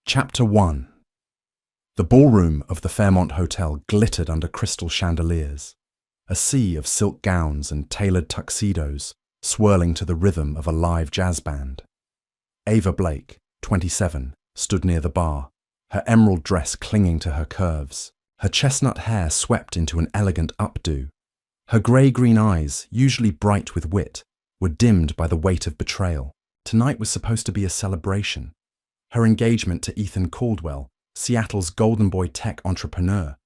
Chapter 1. The ballroom of the Fairmont Hotel glittered under crystal chandeliers, a sea of silk gowns and tailored tuxedos swirling to the rhythm of a live jazz band. Ava Blake, 27, stood near the bar, her emerald dress clinging to her curves, her chestnut hair swept into an elegant updo. Her grey-green eyes, usually bright with wit, were dimmed by the weight of betrayal. Tonight was supposed to be a celebration. Her engagement to Ethan Caldwell, Seattle's golden boy tech entrepreneur.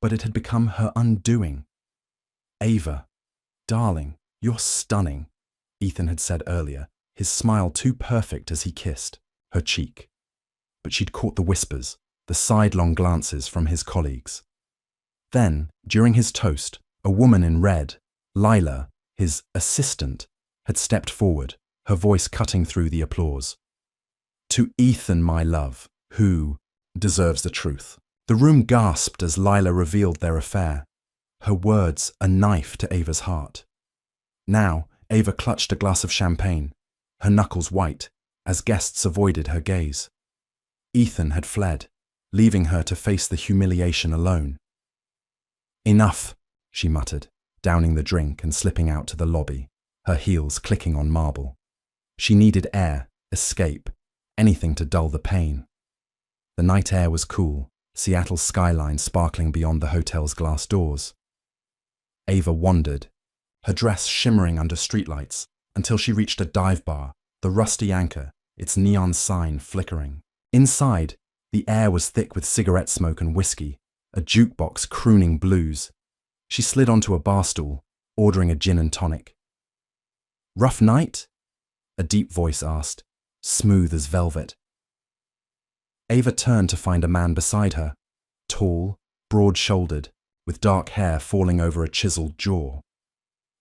But it had become her undoing. "Ava, darling, you're stunning," Ethan had said earlier, his smile too perfect as he kissed her cheek. But she'd caught the whispers, the sidelong glances from his colleagues. Then, during his toast, a woman in red, Lila, his assistant, had stepped forward, her voice cutting through the applause. "To Ethan, my love, who deserves the truth." The room gasped as Lila revealed their affair, her words a knife to Ava's heart. Now, Ava clutched a glass of champagne, her knuckles white, as guests avoided her gaze. Ethan had fled, leaving her to face the humiliation alone. "Enough," she muttered, downing the drink and slipping out to the lobby, her heels clicking on marble. She needed air, escape, anything to dull the pain. The night air was cool, Seattle's skyline sparkling beyond the hotel's glass doors. Ava wandered, her dress shimmering under streetlights, until she reached a dive bar, the rusty anchor, its neon sign flickering. Inside, the air was thick with cigarette smoke and whiskey, a jukebox crooning blues. She slid onto a bar stool, ordering a gin and tonic. "Rough night?" a deep voice asked, smooth as velvet. Ava turned to find a man beside her, tall, broad-shouldered, with dark hair falling over a chiseled jaw.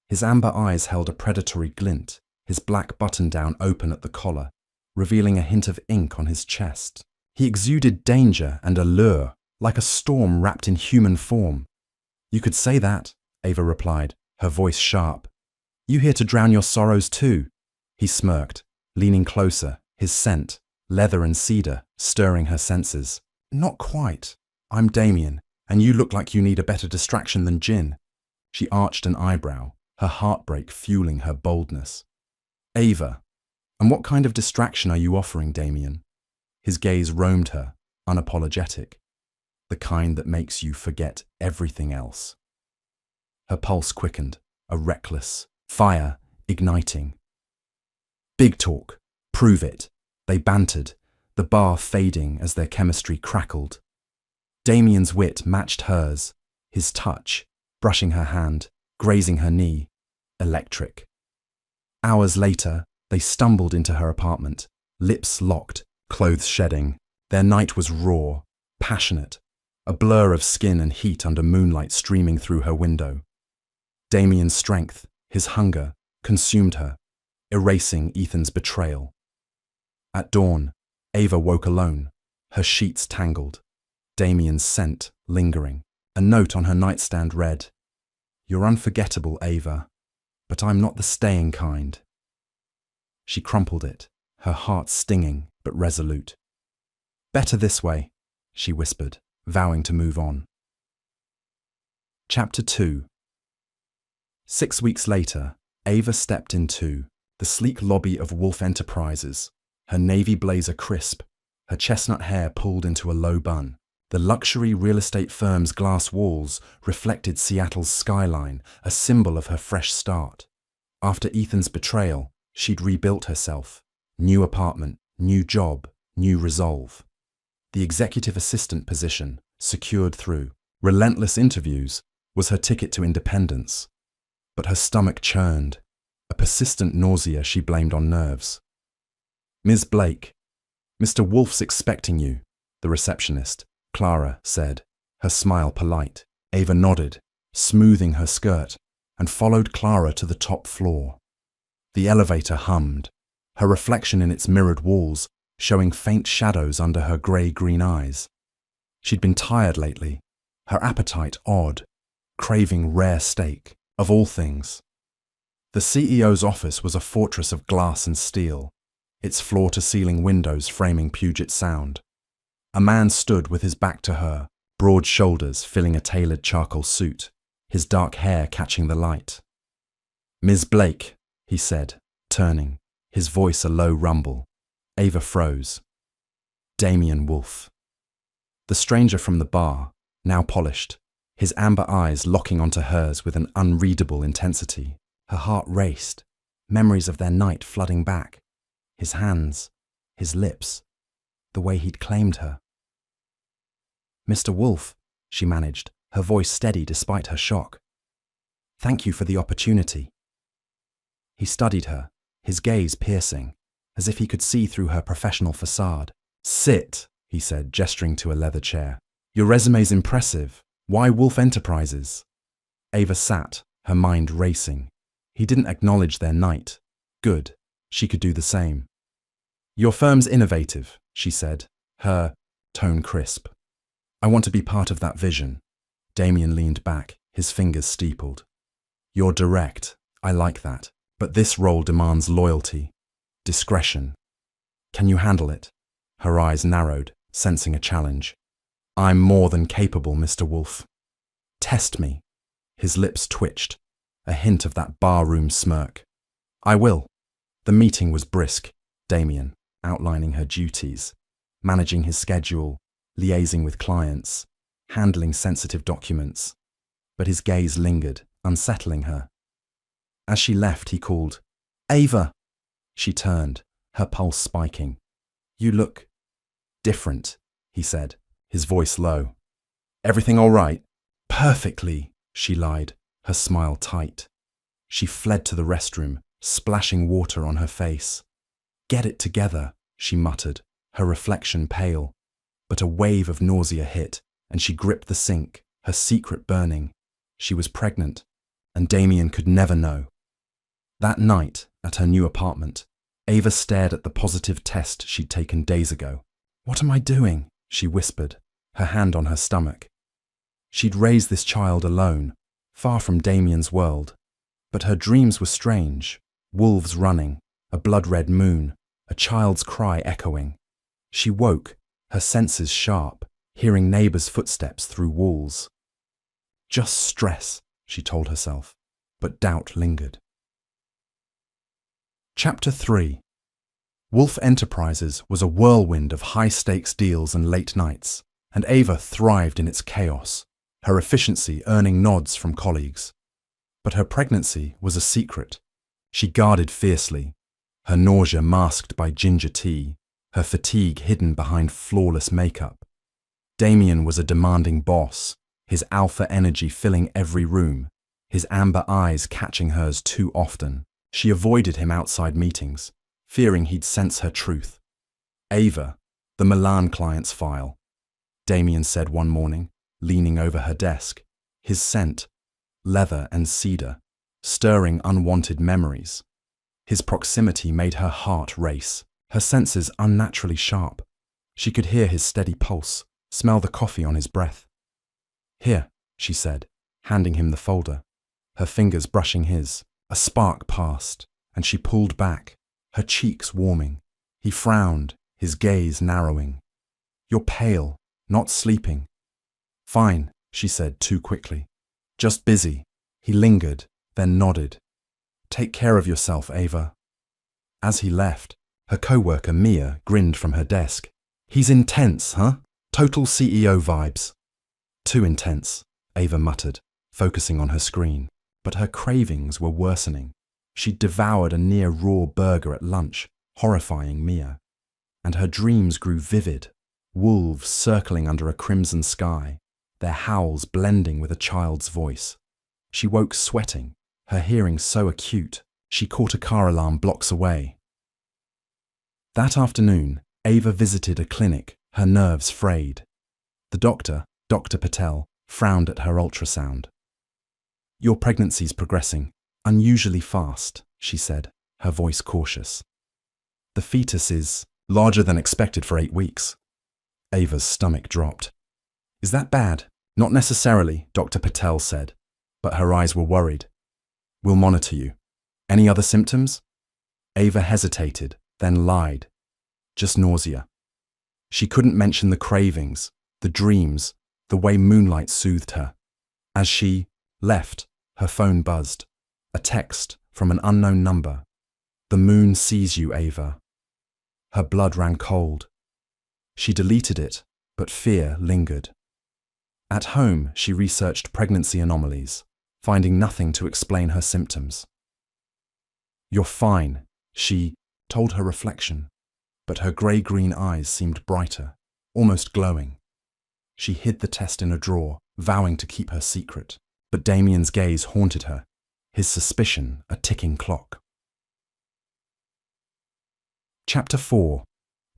His amber eyes held a predatory glint, his black button-down open at the collar, revealing a hint of ink on his chest. He exuded danger and allure, like a storm wrapped in human form. "You could say that," Ava replied, her voice sharp. "You here to drown your sorrows too?" He smirked, leaning closer, his scent, leather and cedar, stirring her senses. "Not quite. I'm Damien, and you look like you need a better distraction than gin." She arched an eyebrow, her heartbreak fueling her boldness. "Ava, and what kind of distraction are you offering, Damien?" His gaze roamed her, unapologetic. "The kind that makes you forget everything else." Her pulse quickened, a reckless fire igniting. "Big talk. Prove it." They bantered, the bar fading as their chemistry crackled. Damien's wit matched hers, his touch, brushing her hand, grazing her knee, electric. Hours later, they stumbled into her apartment, lips locked, clothes shedding. Their night was raw, passionate, a blur of skin and heat under moonlight streaming through her window. Damien's strength, his hunger, consumed her, erasing Ethan's betrayal. At dawn, Ava woke alone, her sheets tangled, Damien's scent lingering. A note on her nightstand read, "You're unforgettable, Ava, but I'm not the staying kind." She crumpled it, her heart stinging but resolute. "Better this way," she whispered, vowing to move on. Chapter 2. 6 weeks later, Ava stepped into the sleek lobby of Wolf Enterprises, her navy blazer crisp, her chestnut hair pulled into a low bun. The luxury real estate firm's glass walls reflected Seattle's skyline, a symbol of her fresh start. After Ethan's betrayal, she'd rebuilt herself. New apartment, new job, new resolve. The executive assistant position, secured through relentless interviews, was her ticket to independence. But her stomach churned, a persistent nausea she blamed on nerves. "Ms. Blake, Mr. Wolf's expecting you," the receptionist, Clara, said, her smile polite. Ava nodded, smoothing her skirt, and followed Clara to the top floor. The elevator hummed, her reflection in its mirrored walls showing faint shadows under her grey-green eyes. She'd been tired lately, her appetite odd, craving rare steak, of all things. The CEO's office was a fortress of glass and steel, its floor-to-ceiling windows framing Puget Sound. A man stood with his back to her, broad shoulders filling a tailored charcoal suit, his dark hair catching the light. "Ms. Blake," he said, turning, his voice a low rumble. Ava froze. Damien Wolf. The stranger from the bar, now polished, his amber eyes locking onto hers with an unreadable intensity. Her heart raced, memories of their night flooding back. His hands, his lips, the way he'd claimed her. "Mr. Wolf," she managed, her voice steady despite her shock. "Thank you for the opportunity." He studied her, his gaze piercing, as if he could see through her professional facade. "Sit," he said, gesturing to a leather chair. "Your resume's impressive. Why Wolf Enterprises?" Ava sat, her mind racing. He didn't acknowledge their night. Good, she could do the same. "Your firm's innovative," she said, her tone crisp. "I want to be part of that vision." Damien leaned back, his fingers steepled. "You're direct. I like that. But this role demands loyalty, discretion. Can you handle it?" Her eyes narrowed, sensing a challenge. "I'm more than capable, Mr. Wolf." "Test me." His lips twitched, a hint of that barroom smirk. "I will." The meeting was brisk. Damien, outlining her duties, managing his schedule, liaising with clients, handling sensitive documents. But his gaze lingered, unsettling her. As she left, he called, "Ava!" She turned, her pulse spiking. "You look different," he said, his voice low. "Everything all right?" "Perfectly," she lied, her smile tight. She fled to the restroom, splashing water on her face. "Get it together," she muttered, her reflection pale. But a wave of nausea hit, and she gripped the sink, her secret burning. She was pregnant, and Damien could never know. That night, at her new apartment, Ava stared at the positive test she'd taken days ago. "What am I doing?" she whispered, her hand on her stomach. She'd raised this child alone, far from Damien's world. But her dreams were strange. Wolves running, a blood-red moon, a child's cry echoing. She woke, her senses sharp, hearing neighbors' footsteps through walls. Just stress, she told herself, but doubt lingered. Chapter 3. Wolf Enterprises was a whirlwind of high-stakes deals and late nights, and Ava thrived in its chaos, her efficiency earning nods from colleagues. But her pregnancy was a secret. She guarded fiercely, her nausea masked by ginger tea, her fatigue hidden behind flawless makeup. Damien was a demanding boss, his alpha energy filling every room, his amber eyes catching hers too often. She avoided him outside meetings, fearing he'd sense her truth. "Ava, the Milan client's file," Damien said one morning, leaning over her desk, his scent, leather and cedar, stirring unwanted memories. His proximity made her heart race, her senses unnaturally sharp. She could hear his steady pulse, smell the coffee on his breath. "Here," she said, handing him the folder, her fingers brushing his. A spark passed, and she pulled back, her cheeks warming. He frowned, his gaze narrowing. "You're pale, not sleeping." "Fine," she said too quickly. "Just busy." He lingered, then nodded. "Take care of yourself, Ava." As he left, her co-worker Mia grinned from her desk. "He's intense, huh? Total CEO vibes." "Too intense," Ava muttered, focusing on her screen. But her cravings were worsening. She'd devoured a near-raw burger at lunch, horrifying Mia. And her dreams grew vivid, wolves circling under a crimson sky, their howls blending with a child's voice. She woke sweating, her hearing so acute, she caught a car alarm blocks away. That afternoon, Ava visited a clinic, her nerves frayed. The doctor, Dr. Patel, frowned at her ultrasound. "Your pregnancy's progressing, unusually fast," she said, her voice cautious. "The fetus is larger than expected for 8 weeks." Ava's stomach dropped. "Is that bad?" "Not necessarily," Dr. Patel said, but her eyes were worried. "We'll monitor you. Any other symptoms?" Ava hesitated, then lied. "Just nausea." She couldn't mention the cravings, the dreams, the way moonlight soothed her. As she left, her phone buzzed. A text from an unknown number. "The moon sees you, Ava." Her blood ran cold. She deleted it, but fear lingered. At home, she researched pregnancy anomalies, finding nothing to explain her symptoms. "You're fine," she told her reflection, but her grey-green eyes seemed brighter, almost glowing. She hid the test in a drawer, vowing to keep her secret, but Damien's gaze haunted her, his suspicion a ticking clock. Chapter 4.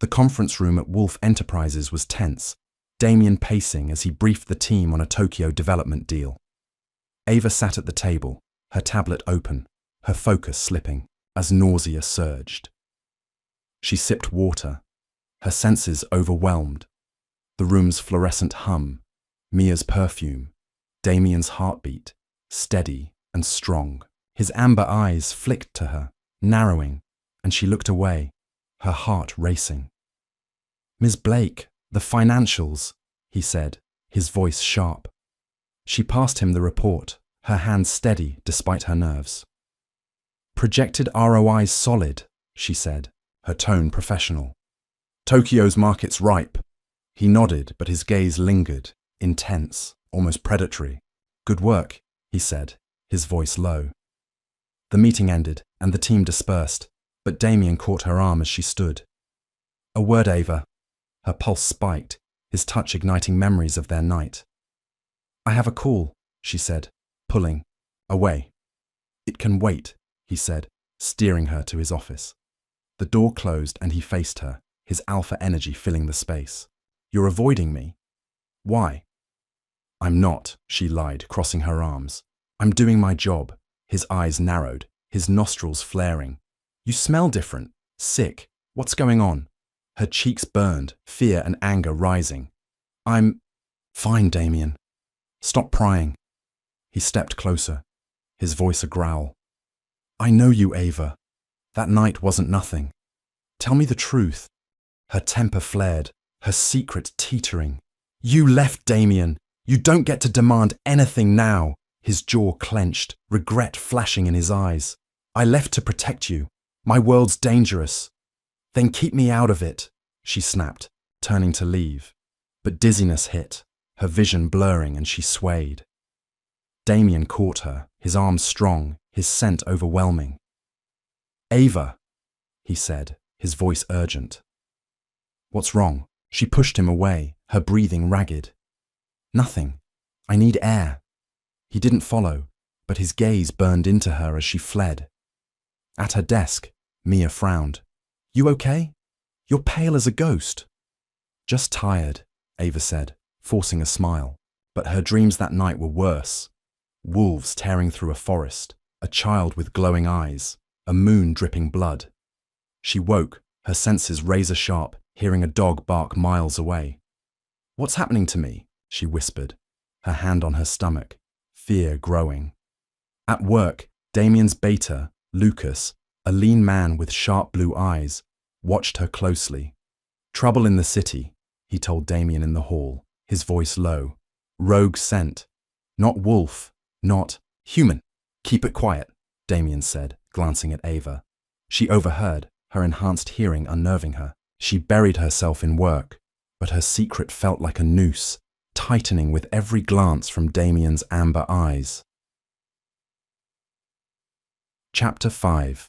The conference room at Wolf Enterprises was tense, Damien pacing as he briefed the team on a Tokyo development deal. Ava sat at the table, her tablet open, her focus slipping, as nausea surged. She sipped water, her senses overwhelmed. The room's fluorescent hum, Mia's perfume, Damien's heartbeat, steady and strong. His amber eyes flicked to her, narrowing, and she looked away, her heart racing. "Ms. Blake, the financials," he said, his voice sharp. She passed him the report, her hand steady despite her nerves. "Projected ROI's solid," she said, her tone professional. "Tokyo's market's ripe." He nodded, but his gaze lingered, intense, almost predatory. "Good work," he said, his voice low. The meeting ended, and the team dispersed, but Damien caught her arm as she stood. "A word, Ava." Her pulse spiked, his touch igniting memories of their night. "I have a call," she said, pulling away. "It can wait," he said, steering her to his office. The door closed and he faced her, his alpha energy filling the space. "You're avoiding me." "Why?" "I'm not," she lied, crossing her arms. "I'm doing my job." His eyes narrowed, his nostrils flaring. "You smell different. Sick. What's going on?" Her cheeks burned, fear and anger rising. "I'm fine, Damien. Stop prying." He stepped closer, his voice a growl. "I know you, Ava. That night wasn't nothing. Tell me the truth." Her temper flared, her secret teetering. "You left, Damien. You don't get to demand anything now." His jaw clenched, regret flashing in his eyes. "I left to protect you. My world's dangerous." "Then keep me out of it," she snapped, turning to leave. But dizziness hit, her vision blurring, and she swayed. Damien caught her, his arms strong, his scent overwhelming. "Ava," he said, his voice urgent. "What's wrong?" She pushed him away, her breathing ragged. "Nothing. I need air." He didn't follow, but his gaze burned into her as she fled. At her desk, Mia frowned. "You okay? You're pale as a ghost." "Just tired," Ava said, forcing a smile. But her dreams that night were worse. Wolves tearing through a forest, a child with glowing eyes, a moon dripping blood. She woke, her senses razor sharp, hearing a dog bark miles away. "What's happening to me?" she whispered, her hand on her stomach, fear growing. At work, Damien's beta, Lucas, a lean man with sharp blue eyes, watched her closely. "Trouble in the city," he told Damien in the hall, his voice low. "Rogue scent. Not wolf, not human." "Keep it quiet," Damien said, glancing at Ava. She overheard, her enhanced hearing unnerving her. She buried herself in work, but her secret felt like a noose, tightening with every glance from Damien's amber eyes. Chapter 5.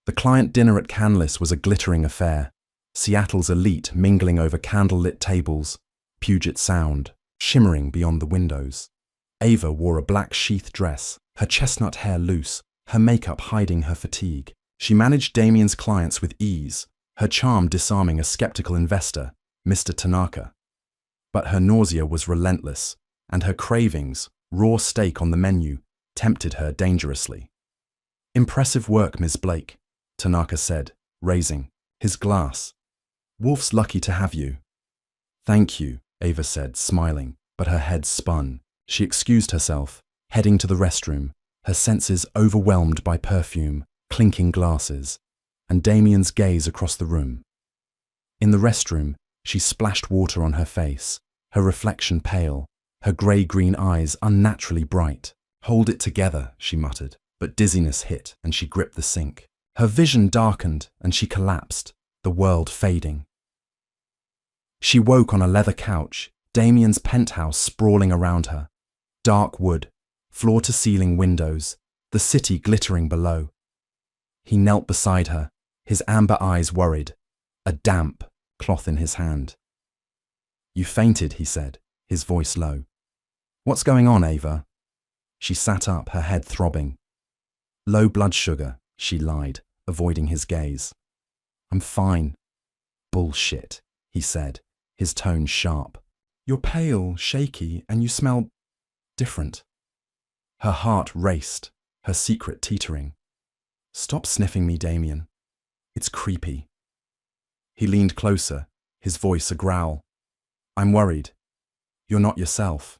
The client dinner at Canlis was a glittering affair, Seattle's elite mingling over candlelit tables, Puget Sound shimmering beyond the windows. Ava wore a black sheath dress, her chestnut hair loose, her makeup hiding her fatigue. She managed Damien's clients with ease, her charm disarming a skeptical investor, Mr. Tanaka. But her nausea was relentless, and her cravings, raw steak on the menu, tempted her dangerously. "Impressive work, Ms. Blake," Tanaka said, raising his glass. "Wolf's lucky to have you." "Thank you," Ava said, smiling, but her head spun. She excused herself, heading to the restroom, her senses overwhelmed by perfume, clinking glasses, and Damien's gaze across the room. In the restroom, she splashed water on her face, her reflection pale, her grey-green eyes unnaturally bright. "Hold it together," she muttered, but dizziness hit and she gripped the sink. Her vision darkened and she collapsed, the world fading. She woke on a leather couch, Damien's penthouse sprawling around her. Dark wood, floor-to-ceiling windows, the city glittering below. He knelt beside her, his amber eyes worried, a damp cloth in his hand. "You fainted," he said, his voice low. "What's going on, Ava?" She sat up, her head throbbing. "Low blood sugar," she lied, avoiding his gaze. "I'm fine." "Bullshit," he said, his tone sharp. "You're pale, shaky, and you smell different." Her heart raced, her secret teetering. "Stop sniffing me, Damien. It's creepy." He leaned closer, his voice a growl. "I'm worried. You're not yourself."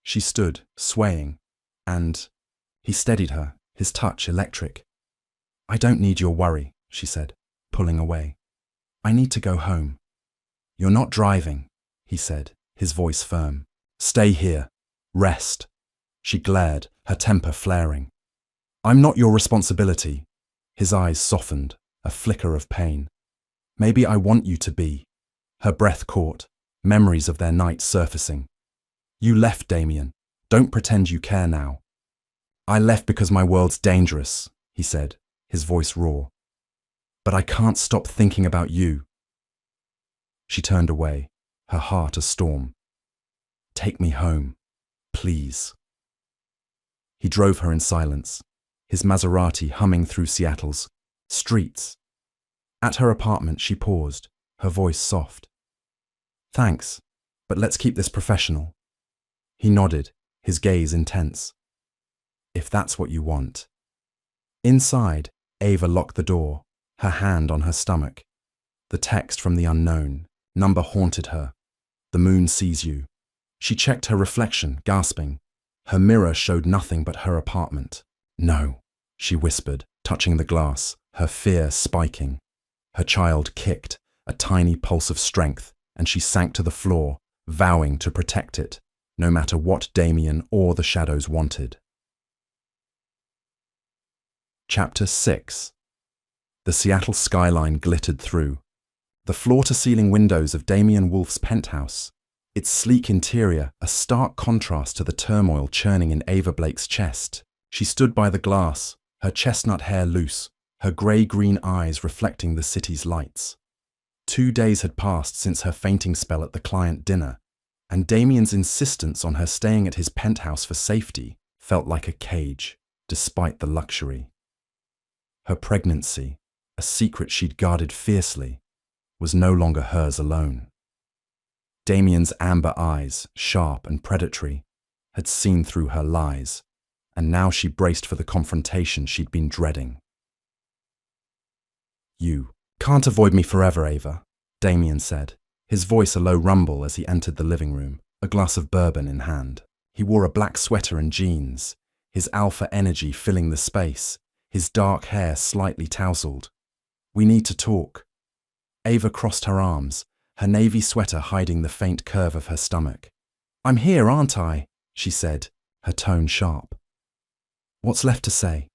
She stood, swaying, and he steadied her, his touch electric. "I don't need your worry," she said, pulling away. "I need to go home." "You're not driving," he said, his voice firm. "Stay here. Rest." She glared, her temper flaring. "I'm not your responsibility." His eyes softened, a flicker of pain. "Maybe I want you to be." Her breath caught, memories of their night surfacing. "You left, Damien. Don't pretend you care now." "I left because my world's dangerous," he said, his voice raw. "But I can't stop thinking about you." She turned away, her heart a storm. "Take me home, please." He drove her in silence, his Maserati humming through Seattle's streets. At her apartment, she paused, her voice soft. "Thanks, but let's keep this professional." He nodded, his gaze intense. "If that's what you want." Inside, Ava locked the door, her hand on her stomach. The text from the unknown number haunted her. "The moon sees you." She checked her reflection, gasping. Her mirror showed nothing but her apartment. "No," she whispered, touching the glass, her fear spiking. Her child kicked, a tiny pulse of strength, and she sank to the floor, vowing to protect it, no matter what Damien or the shadows wanted. Chapter 6. The Seattle skyline glittered through. The floor-to-ceiling windows of Damien Wolfe's penthouse, its sleek interior a stark contrast to the turmoil churning in Ava Blake's chest. She stood by the glass, her chestnut hair loose, her grey-green eyes reflecting the city's lights. 2 days had passed since her fainting spell at the client dinner, and Damien's insistence on her staying at his penthouse for safety felt like a cage, despite the luxury. Her pregnancy, a secret she'd guarded fiercely, was no longer hers alone. Damien's amber eyes, sharp and predatory, had seen through her lies, and now she braced for the confrontation she'd been dreading. "You can't avoid me forever, Ava," Damien said, his voice a low rumble as he entered the living room, a glass of bourbon in hand. He wore a black sweater and jeans, his alpha energy filling the space, his dark hair slightly tousled. "We need to talk." Ava crossed her arms, her navy sweater hiding the faint curve of her stomach. "I'm here, aren't I?" she said, her tone sharp. "What's left to say?"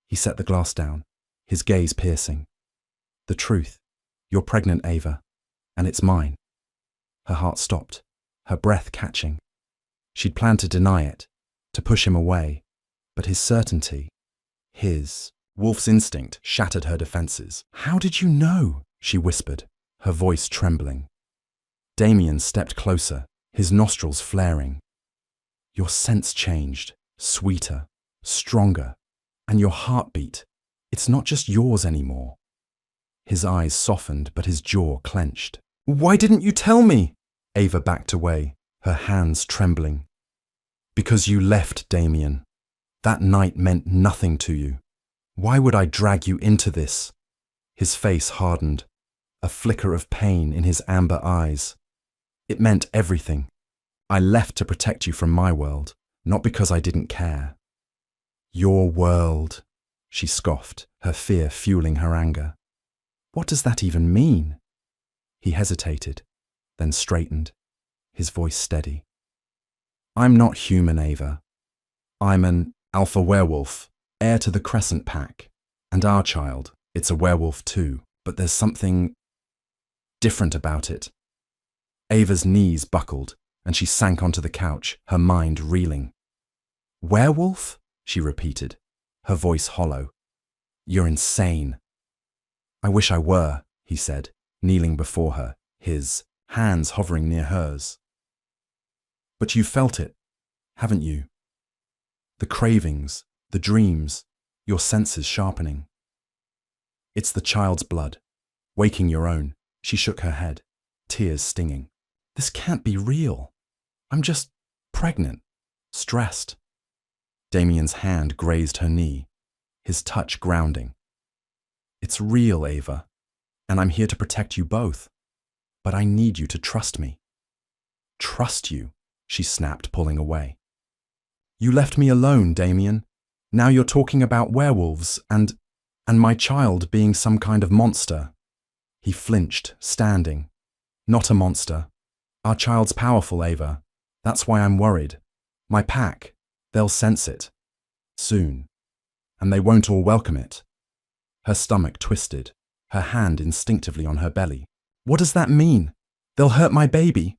He set the glass down, his gaze piercing. "The truth. You're pregnant, Ava, and it's mine." Her heart stopped, her breath catching. She'd planned to deny it, to push him away, but his certainty, his Wolf's instinct, shattered her defenses. "How did you know?" she whispered, her voice trembling. Damien stepped closer, his nostrils flaring. "Your scent's changed, sweeter, stronger, and your heartbeat, it's not just yours anymore." His eyes softened, but his jaw clenched. "Why didn't you tell me?" Ava backed away, her hands trembling. "Because you left, Damien. That night meant nothing to you. Why would I drag you into this?" His face hardened, a flicker of pain in his amber eyes. "It meant everything. I left to protect you from my world, not because I didn't care." "Your world," she scoffed, her fear fueling her anger. "What does that even mean?" He hesitated, then straightened, his voice steady. I'm not human, Ava. I'm an alpha werewolf, heir to the Crescent Pack. And our child, it's a werewolf too, but there's something different about it. Ava's knees buckled, and she sank onto the couch, her mind reeling. Werewolf? She repeated, her voice hollow. You're insane. I wish I were, he said, kneeling before her, his hands hovering near hers. But you felt it, haven't you? The cravings, the dreams, your senses sharpening. It's the child's blood, waking your own. She shook her head, tears stinging. This can't be real. I'm just pregnant, stressed. Damien's hand grazed her knee, his touch grounding. It's real, Ava, and I'm here to protect you both. But I need you to trust me. Trust you, she snapped, pulling away. You left me alone, Damien. Now you're talking about werewolves and my child being some kind of monster. He flinched, standing. Not a monster. Our child's powerful, Ava. That's why I'm worried. My pack, they'll sense it. Soon. And they won't all welcome it. Her stomach twisted, her hand instinctively on her belly. What does that mean? They'll hurt my baby?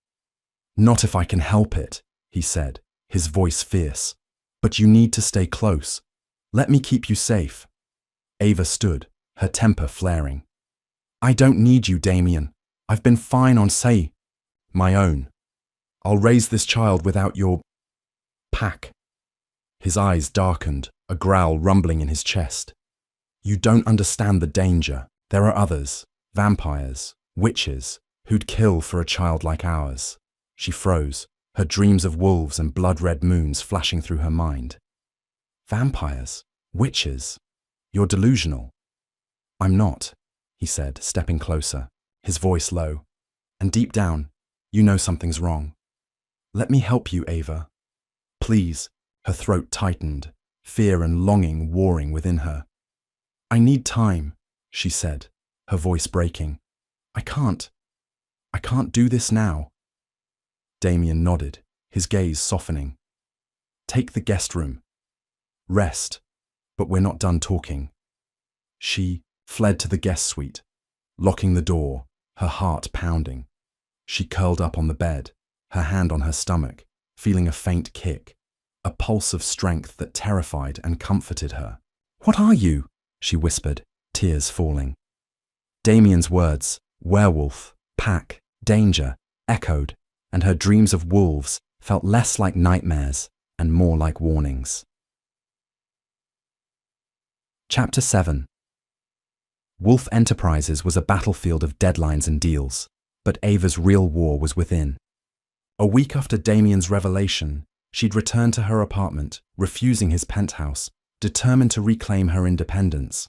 Not if I can help it, he said, his voice fierce. But you need to stay close. Let me keep you safe. Ava stood, her temper flaring. I don't need you, Damien. I've been fine on, say, my own. I'll raise this child without your pack. His eyes darkened, a growl rumbling in his chest. You don't understand the danger. There are others, vampires, witches, who'd kill for a child like ours. She froze, her dreams of wolves and blood-red moons flashing through her mind. Vampires? Witches? You're delusional. I'm not, he said, stepping closer, his voice low. And deep down, you know something's wrong. Let me help you, Ava. Please. Her throat tightened, fear and longing warring within her. I need time, she said, her voice breaking. I can't do this now. Damien nodded, his gaze softening. Take the guest room. Rest, but we're not done talking. She fled to the guest suite, locking the door, her heart pounding. She curled up on the bed, her hand on her stomach, feeling a faint kick, a pulse of strength that terrified and comforted her. What are you? She whispered, tears falling. Damien's words, werewolf, pack, danger, echoed, and her dreams of wolves felt less like nightmares and more like warnings. Chapter 7. Wolf Enterprises was a battlefield of deadlines and deals, but Ava's real war was within. A week after Damien's revelation, she'd returned to her apartment, refusing his penthouse, determined to reclaim her independence.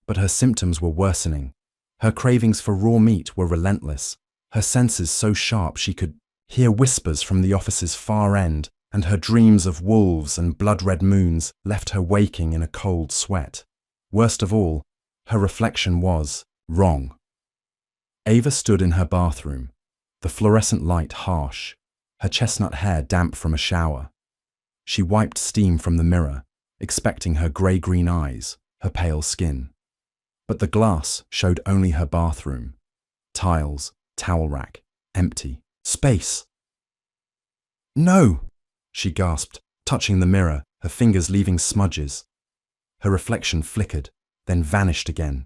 But her symptoms were worsening. Her cravings for raw meat were relentless, her senses so sharp she could hear whispers from the office's far end, and her dreams of wolves and blood-red moons left her waking in a cold sweat. Worst of all, her reflection was wrong. Ava stood in her bathroom, the fluorescent light harsh, her chestnut hair damp from a shower. She wiped steam from the mirror, expecting her grey-green eyes, her pale skin. But the glass showed only her bathroom. Tiles, towel rack, empty. Space. No, she gasped, touching the mirror, her fingers leaving smudges. Her reflection flickered, then vanished again.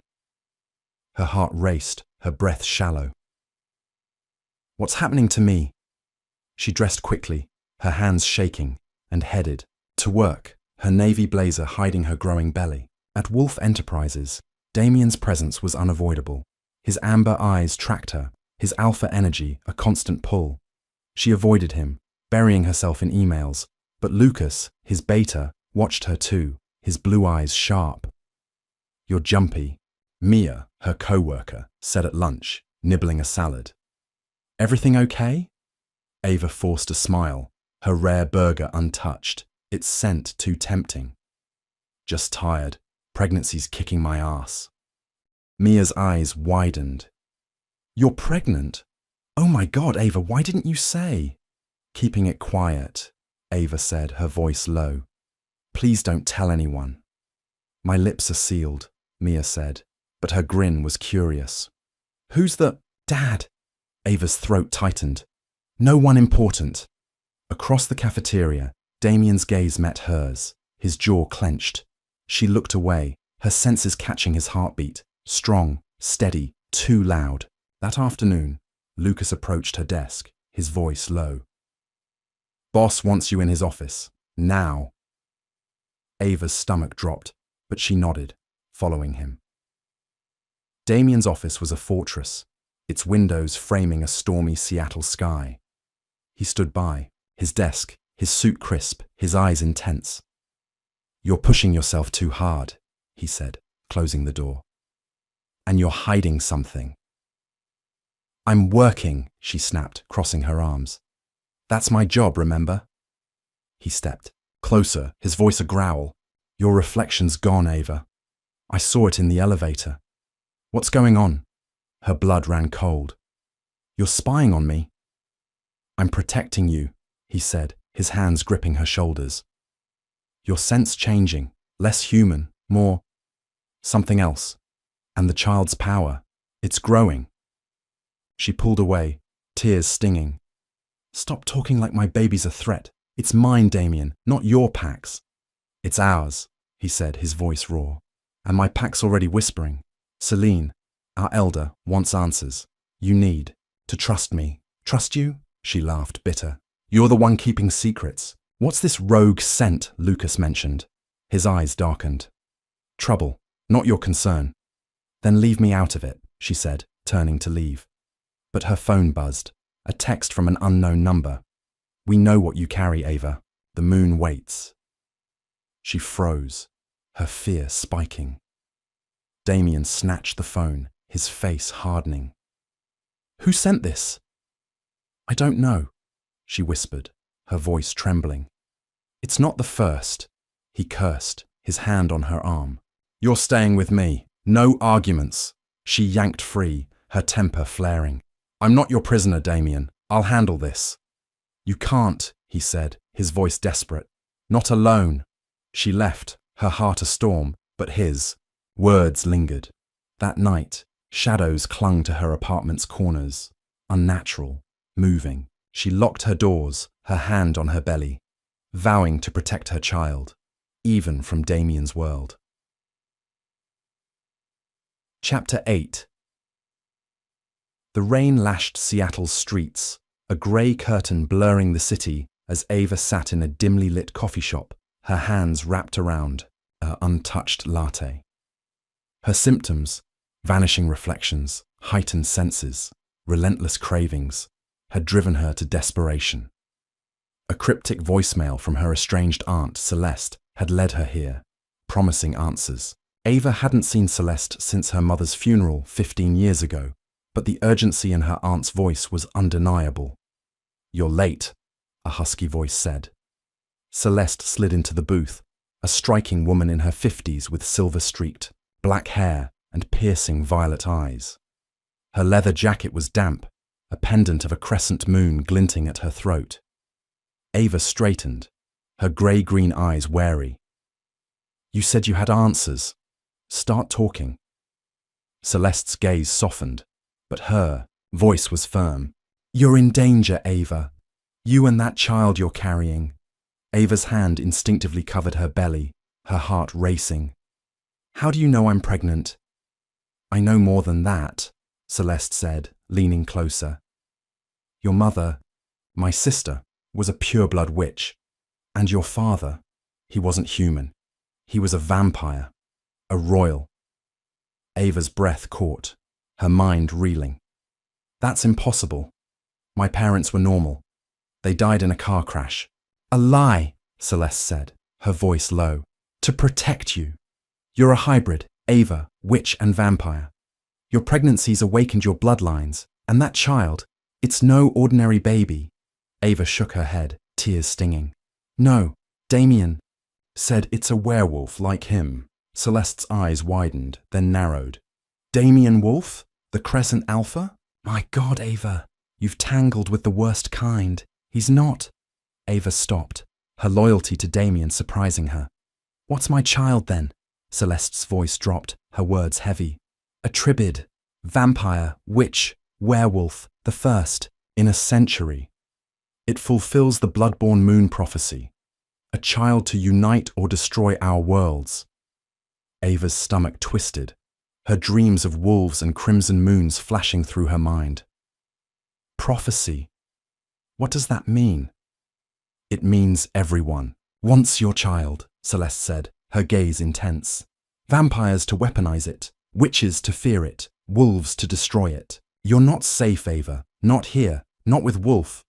Her heart raced, her breath shallow. What's happening to me? She dressed quickly, her hands shaking, and headed to work, her navy blazer hiding her growing belly. At Wolf Enterprises, Damien's presence was unavoidable. His amber eyes tracked her, his alpha energy a constant pull. She avoided him, burying herself in emails, but Lucas, his beta, watched her too, his blue eyes sharp. You're jumpy, Mia, her co-worker, said at lunch, nibbling a salad. Everything okay? Ava forced a smile, her rare burger untouched, its scent too tempting. Just tired, pregnancy's kicking my ass. Mia's eyes widened. You're pregnant? Oh my God, Ava, why didn't you say? Keeping it quiet, Ava said, her voice low. Please don't tell anyone. My lips are sealed, Mia said, but her grin was curious. Who's the… Dad? Ava's throat tightened. No one important. Across the cafeteria, Damien's gaze met hers, his jaw clenched. She looked away, her senses catching his heartbeat, strong, steady, too loud. That afternoon, Lucas approached her desk, his voice low. Boss wants you in his office. Now. Ava's stomach dropped, but she nodded, following him. Damien's office was a fortress, its windows framing a stormy Seattle sky. He stood by, his desk, his suit crisp, his eyes intense. You're pushing yourself too hard, he said, closing the door. And you're hiding something. I'm working, she snapped, crossing her arms. That's my job, remember? He stepped closer, his voice a growl. Your reflection's gone, Ava. I saw it in the elevator. What's going on? Her blood ran cold. You're spying on me. I'm protecting you, he said, his hands gripping her shoulders. Your sense changing, less human, more something else. And the child's power, it's growing. She pulled away, tears stinging. Stop talking like my baby's a threat. It's mine, Damien, not your pack's. It's ours, he said, his voice raw. And my pack's already whispering. Celine, our elder, wants answers. You need to trust me. Trust you? She laughed, bitter. You're the one keeping secrets. What's this rogue scent Lucas mentioned? His eyes darkened. Trouble, not your concern. Then leave me out of it, she said, turning to leave. But her phone buzzed, a text from an unknown number. We know what you carry, Ava. The moon waits. She froze, her fear spiking. Damien snatched the phone, his face hardening. Who sent this? I don't know, she whispered, her voice trembling. It's not the first, he cursed, his hand on her arm. You're staying with me. No arguments. She yanked free, her temper flaring. I'm not your prisoner, Damien. I'll handle this. You can't, he said, his voice desperate. Not alone. She left, her heart a storm, but his words lingered. That night, shadows clung to her apartment's corners, unnatural, moving. She locked her doors, her hand on her belly, vowing to protect her child, even from Damien's world. Chapter 8. The rain lashed Seattle's streets, a grey curtain blurring the city as Ava sat in a dimly lit coffee shop, her hands wrapped around her untouched latte. Her symptoms, vanishing reflections, heightened senses, relentless cravings, had driven her to desperation. A cryptic voicemail from her estranged aunt, Celeste, had led her here, promising answers. Ava hadn't seen Celeste since her mother's funeral 15 years ago, but the urgency in her aunt's voice was undeniable. You're late, a husky voice said. Celeste slid into the booth, a striking woman in her 50s with silver-streaked, black hair and piercing violet eyes. Her leather jacket was damp, a pendant of a crescent moon glinting at her throat. Ava straightened, her grey-green eyes wary. You said you had answers. Start talking. Celeste's gaze softened, but her voice was firm. You're in danger, Ava. You and that child you're carrying. Ava's hand instinctively covered her belly, her heart racing. How do you know I'm pregnant? I know more than that, Celeste said, leaning closer. Your mother, my sister, was a pure-blood witch. And your father, he wasn't human. He was a vampire, a royal. Ava's breath caught, her mind reeling. That's impossible. My parents were normal. They died in a car crash. A lie, Celeste said, her voice low. To protect you. You're a hybrid, Ava, witch and vampire. Your pregnancy's awakened your bloodlines, and that child, it's no ordinary baby. Ava shook her head, tears stinging. No, Damien said it's a werewolf like him. Celeste's eyes widened, then narrowed. Damien Wolf? The Crescent Alpha? My God, Ava, you've tangled with the worst kind. He's not. Ava stopped, her loyalty to Damien surprising her. What's my child then? Celeste's voice dropped, her words heavy. A Tribid, vampire, witch, werewolf, the first in a century. It fulfills the bloodborne moon prophecy. A child to unite or destroy our worlds. Ava's stomach twisted, her dreams of wolves and crimson moons flashing through her mind. Prophecy. What does that mean? It means everyone wants your child, Celeste said, her gaze intense. Vampires to weaponize it, witches to fear it, wolves to destroy it. You're not safe, Ava. Not here. Not with Wolf.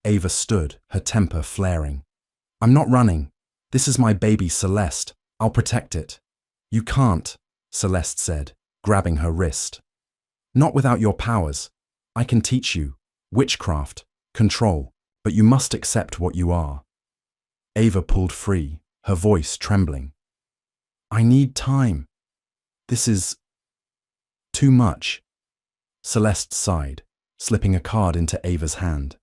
Ava stood, her temper flaring. I'm not running. This is my baby Celeste. I'll protect it. You can't, Celeste said, grabbing her wrist. Not without your powers. I can teach you. Witchcraft, control, but you must accept what you are. Ava pulled free, her voice trembling. I need time. This is too much. Celeste sighed, slipping a card into Ava's hand.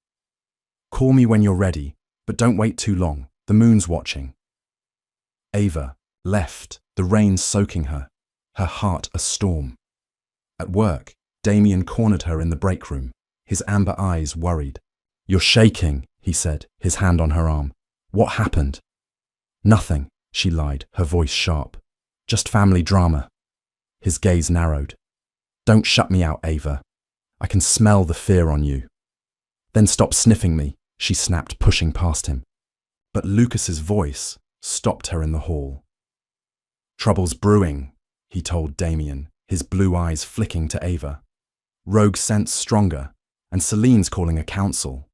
Call me when you're ready, but don't wait too long. The moon's watching. Ava left, the rain soaking her heart a storm. At work, Damien cornered her in the break room, his amber eyes worried. You're shaking, he said, his hand on her arm. What happened? Nothing, she lied, her voice sharp. Just family drama. His gaze narrowed. Don't shut me out, Ava. I can smell the fear on you. Then stop sniffing me, she snapped, pushing past him. But Lucas's voice stopped her in the hall. Trouble's brewing, he told Damien, his blue eyes flicking to Ava. Rogue scents stronger, and Celine's calling a council.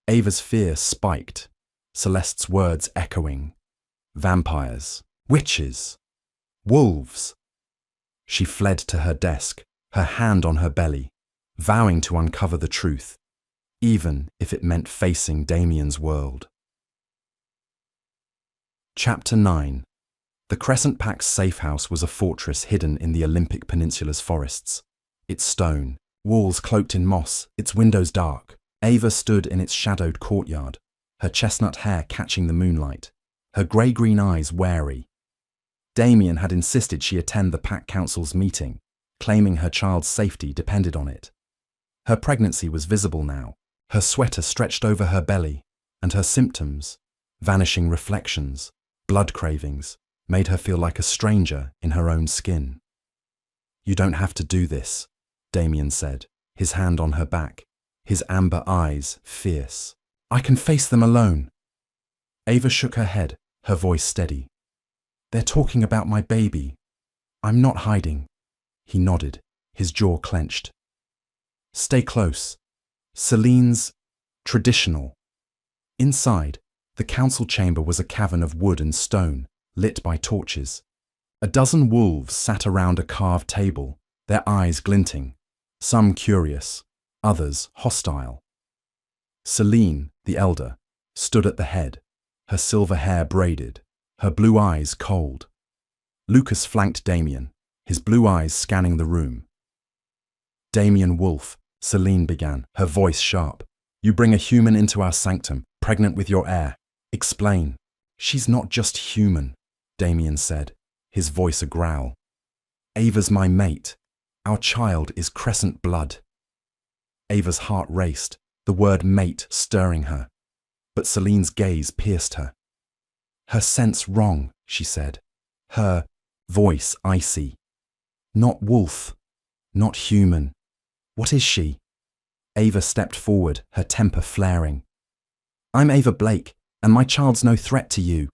Ava's fear spiked, Celeste's words echoing. Vampires, witches, wolves. She fled to her desk, her hand on her belly, vowing to uncover the truth, even if it meant facing Damien's world. Chapter 9. The Crescent Pack's safe house was a fortress hidden in the Olympic Peninsula's forests. Its stone, walls cloaked in moss, its windows dark. Ava stood in its shadowed courtyard, her chestnut hair catching the moonlight, her grey-green eyes wary. Damien had insisted she attend the Pack Council's meeting, claiming her child's safety depended on it. Her pregnancy was visible now, her sweater stretched over her belly, and her symptoms, vanishing reflections, blood cravings, made her feel like a stranger in her own skin. You don't have to do this, Damien said, his hand on her back, his amber eyes fierce. I can face them alone. Ava shook her head, her voice steady. They're talking about my baby. I'm not hiding. He nodded, his jaw clenched. Stay close. Celine's traditional. Inside, the council chamber was a cavern of wood and stone, lit by torches. A dozen wolves sat around a carved table, their eyes glinting, some curious, others hostile. Celine, the elder, stood at the head, her silver hair braided, her blue eyes cold. Lucas flanked Damien, his blue eyes scanning the room. Damien Wolf, Celine began, her voice sharp. You bring a human into our sanctum, pregnant with your heir. Explain. She's not just human, Damien said, his voice a growl. Ava's my mate. Our child is crescent blood. Ava's heart raced, the word mate stirring her. But Celine's gaze pierced her. Her sense wrong, she said, her voice icy. Not wolf, not human. What is she? Ava stepped forward, her temper flaring. I'm Ava Blake, and my child's no threat to you.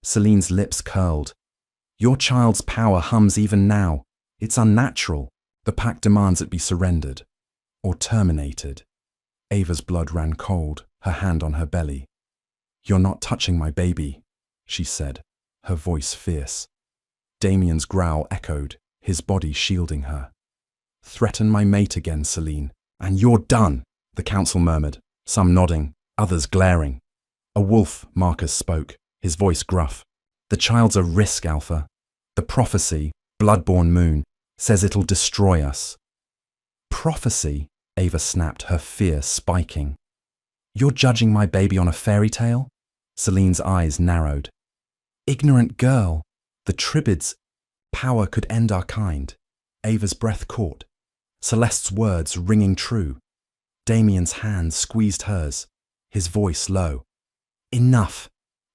Celine's lips curled. Your child's power hums even now. It's unnatural. The pack demands it be surrendered. Or terminated. Ava's blood ran cold, her hand on her belly. You're not touching my baby, she said, her voice fierce. Damien's growl echoed, his body shielding her. Threaten my mate again, Celine, and you're done, the council murmured, some nodding, others glaring. A wolf, Marcus spoke, his voice gruff. The child's a risk, Alpha. The prophecy, bloodborne moon, says it'll destroy us. Prophecy, Ava snapped, her fear spiking. You're judging my baby on a fairy tale? Celine's eyes narrowed. Ignorant girl, the Tribid's power could end our kind. Ava's breath caught, Celeste's words ringing true. Damien's hand squeezed hers, his voice low. Enough!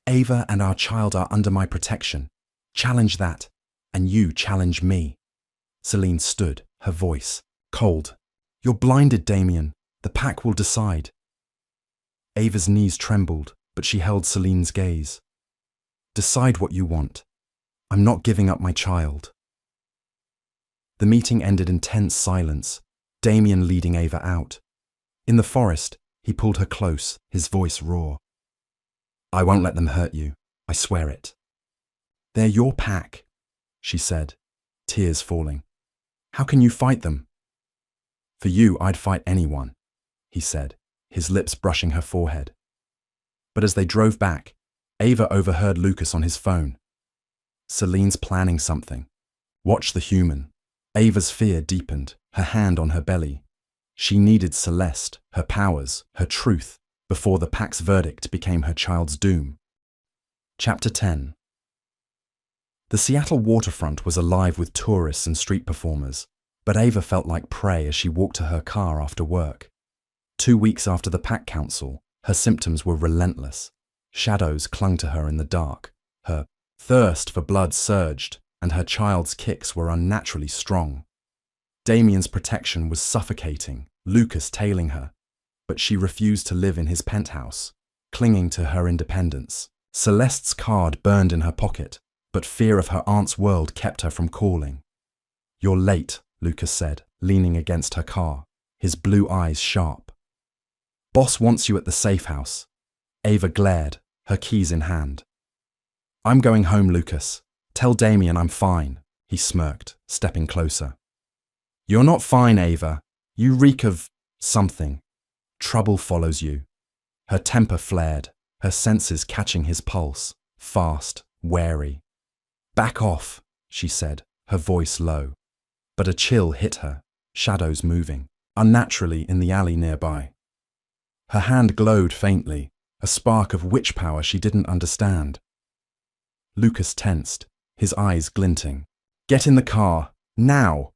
Ava and our child are under my protection. Challenge that, and you challenge me. Celine stood, her voice cold. You're blinded, Damien. The pack will decide. Ava's knees trembled, but she held Celine's gaze. Decide what you want. I'm not giving up my child. The meeting ended in tense silence, Damien leading Ava out. In the forest, he pulled her close, his voice raw. I won't let them hurt you. I swear it. They're your pack, she said, tears falling. How can you fight them? For you, I'd fight anyone, he said, his lips brushing her forehead. But as they drove back, Ava overheard Lucas on his phone. Celine's planning something. Watch the human. Ava's fear deepened, her hand on her belly. She needed Celeste, her powers, her truth, before the pack's verdict became her child's doom. Chapter 10. The Seattle waterfront was alive with tourists and street performers, but Ava felt like prey as she walked to her car after work. 2 weeks after the pack council, her symptoms were relentless. Shadows clung to her in the dark. Her thirst for blood surged, and her child's kicks were unnaturally strong. Damien's protection was suffocating, Lucas tailing her, but she refused to live in his penthouse, clinging to her independence. Celeste's card burned in her pocket, but fear of her aunt's world kept her from calling. You're late, Lucas said, leaning against her car, his blue eyes sharp. Boss wants you at the safe house. Ava glared, her keys in hand. I'm going home, Lucas. Tell Damien I'm fine, he smirked, stepping closer. You're not fine, Ava. You reek of something. Trouble follows you. Her temper flared, her senses catching his pulse, fast, wary. Back off, she said, her voice low. But a chill hit her, shadows moving, unnaturally in the alley nearby. Her hand glowed faintly, a spark of witch power she didn't understand. Lucas tensed, his eyes glinting. Get in the car, now!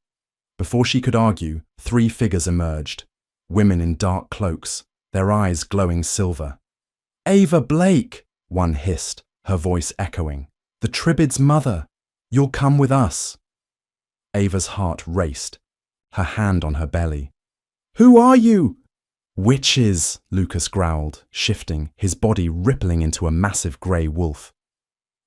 Before she could argue, 3 figures emerged, women in dark cloaks, their eyes glowing silver. Ava Blake, one hissed, her voice echoing. The Tribid's mother. You'll come with us. Ava's heart raced, her hand on her belly. Who are you? Witches, Lucas growled, shifting, his body rippling into a massive grey wolf.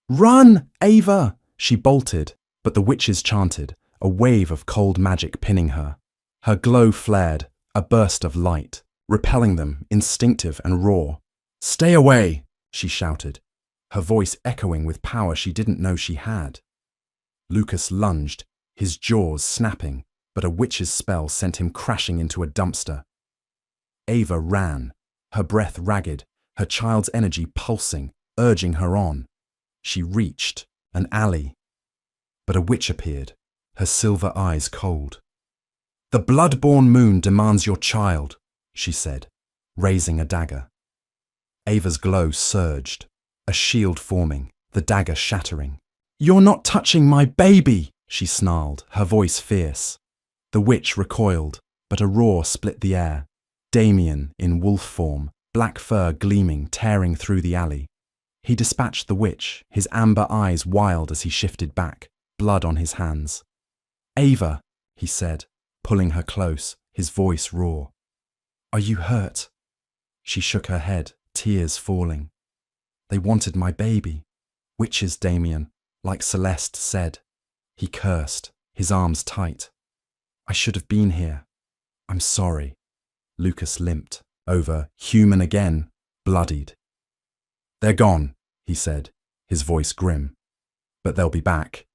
Run, Ava! She bolted, but the witches chanted, a wave of cold magic pinning her. Her glow flared, a burst of light, repelling them, instinctive and raw. Stay away, she shouted, her voice echoing with power she didn't know she had. Lucas lunged, his jaws snapping, but a witch's spell sent him crashing into a dumpster. Ava ran, her breath ragged, her child's energy pulsing, urging her on. She reached an alley, but a witch appeared, her silver eyes cold. The blood-born moon demands your child, she said, raising a dagger. Ava's glow surged, a shield forming, the dagger shattering. You're not touching my baby, she snarled, her voice fierce. The witch recoiled, but a roar split the air. Damien, in wolf form, black fur gleaming, tearing through the alley. He dispatched the witch, his amber eyes wild as he shifted back, blood on his hands. Ava, he said, pulling her close, his voice raw. Are you hurt? She shook her head, tears falling. They wanted my baby. Witches, Damien, like Celeste said. He cursed, his arms tight. I should have been here. I'm sorry. Lucas limped, over, human again, bloodied. They're gone, he said, his voice grim. But they'll be back.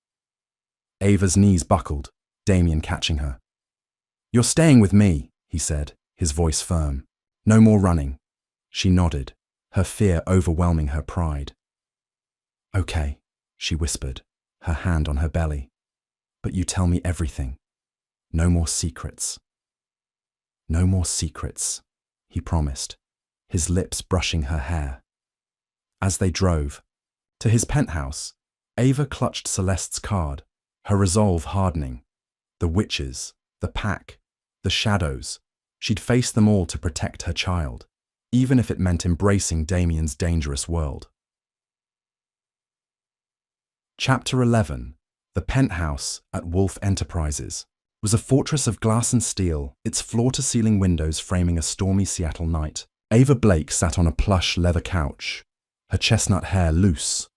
Ava's knees buckled, Damien catching her. You're staying with me, he said, his voice firm. No more running. She nodded, her fear overwhelming her pride. Okay, she whispered, her hand on her belly. But you tell me everything. No more secrets. No more secrets, he promised, his lips brushing her hair. As they drove to his penthouse, Ava clutched Celeste's card, her resolve hardening. The witches, the pack, the shadows. She'd face them all to protect her child, even if it meant embracing Damien's dangerous world. Chapter 11. The penthouse at Wolf Enterprises was a fortress of glass and steel, its floor-to-ceiling windows framing a stormy Seattle night. Ava Blake sat on a plush leather couch, her chestnut hair loose,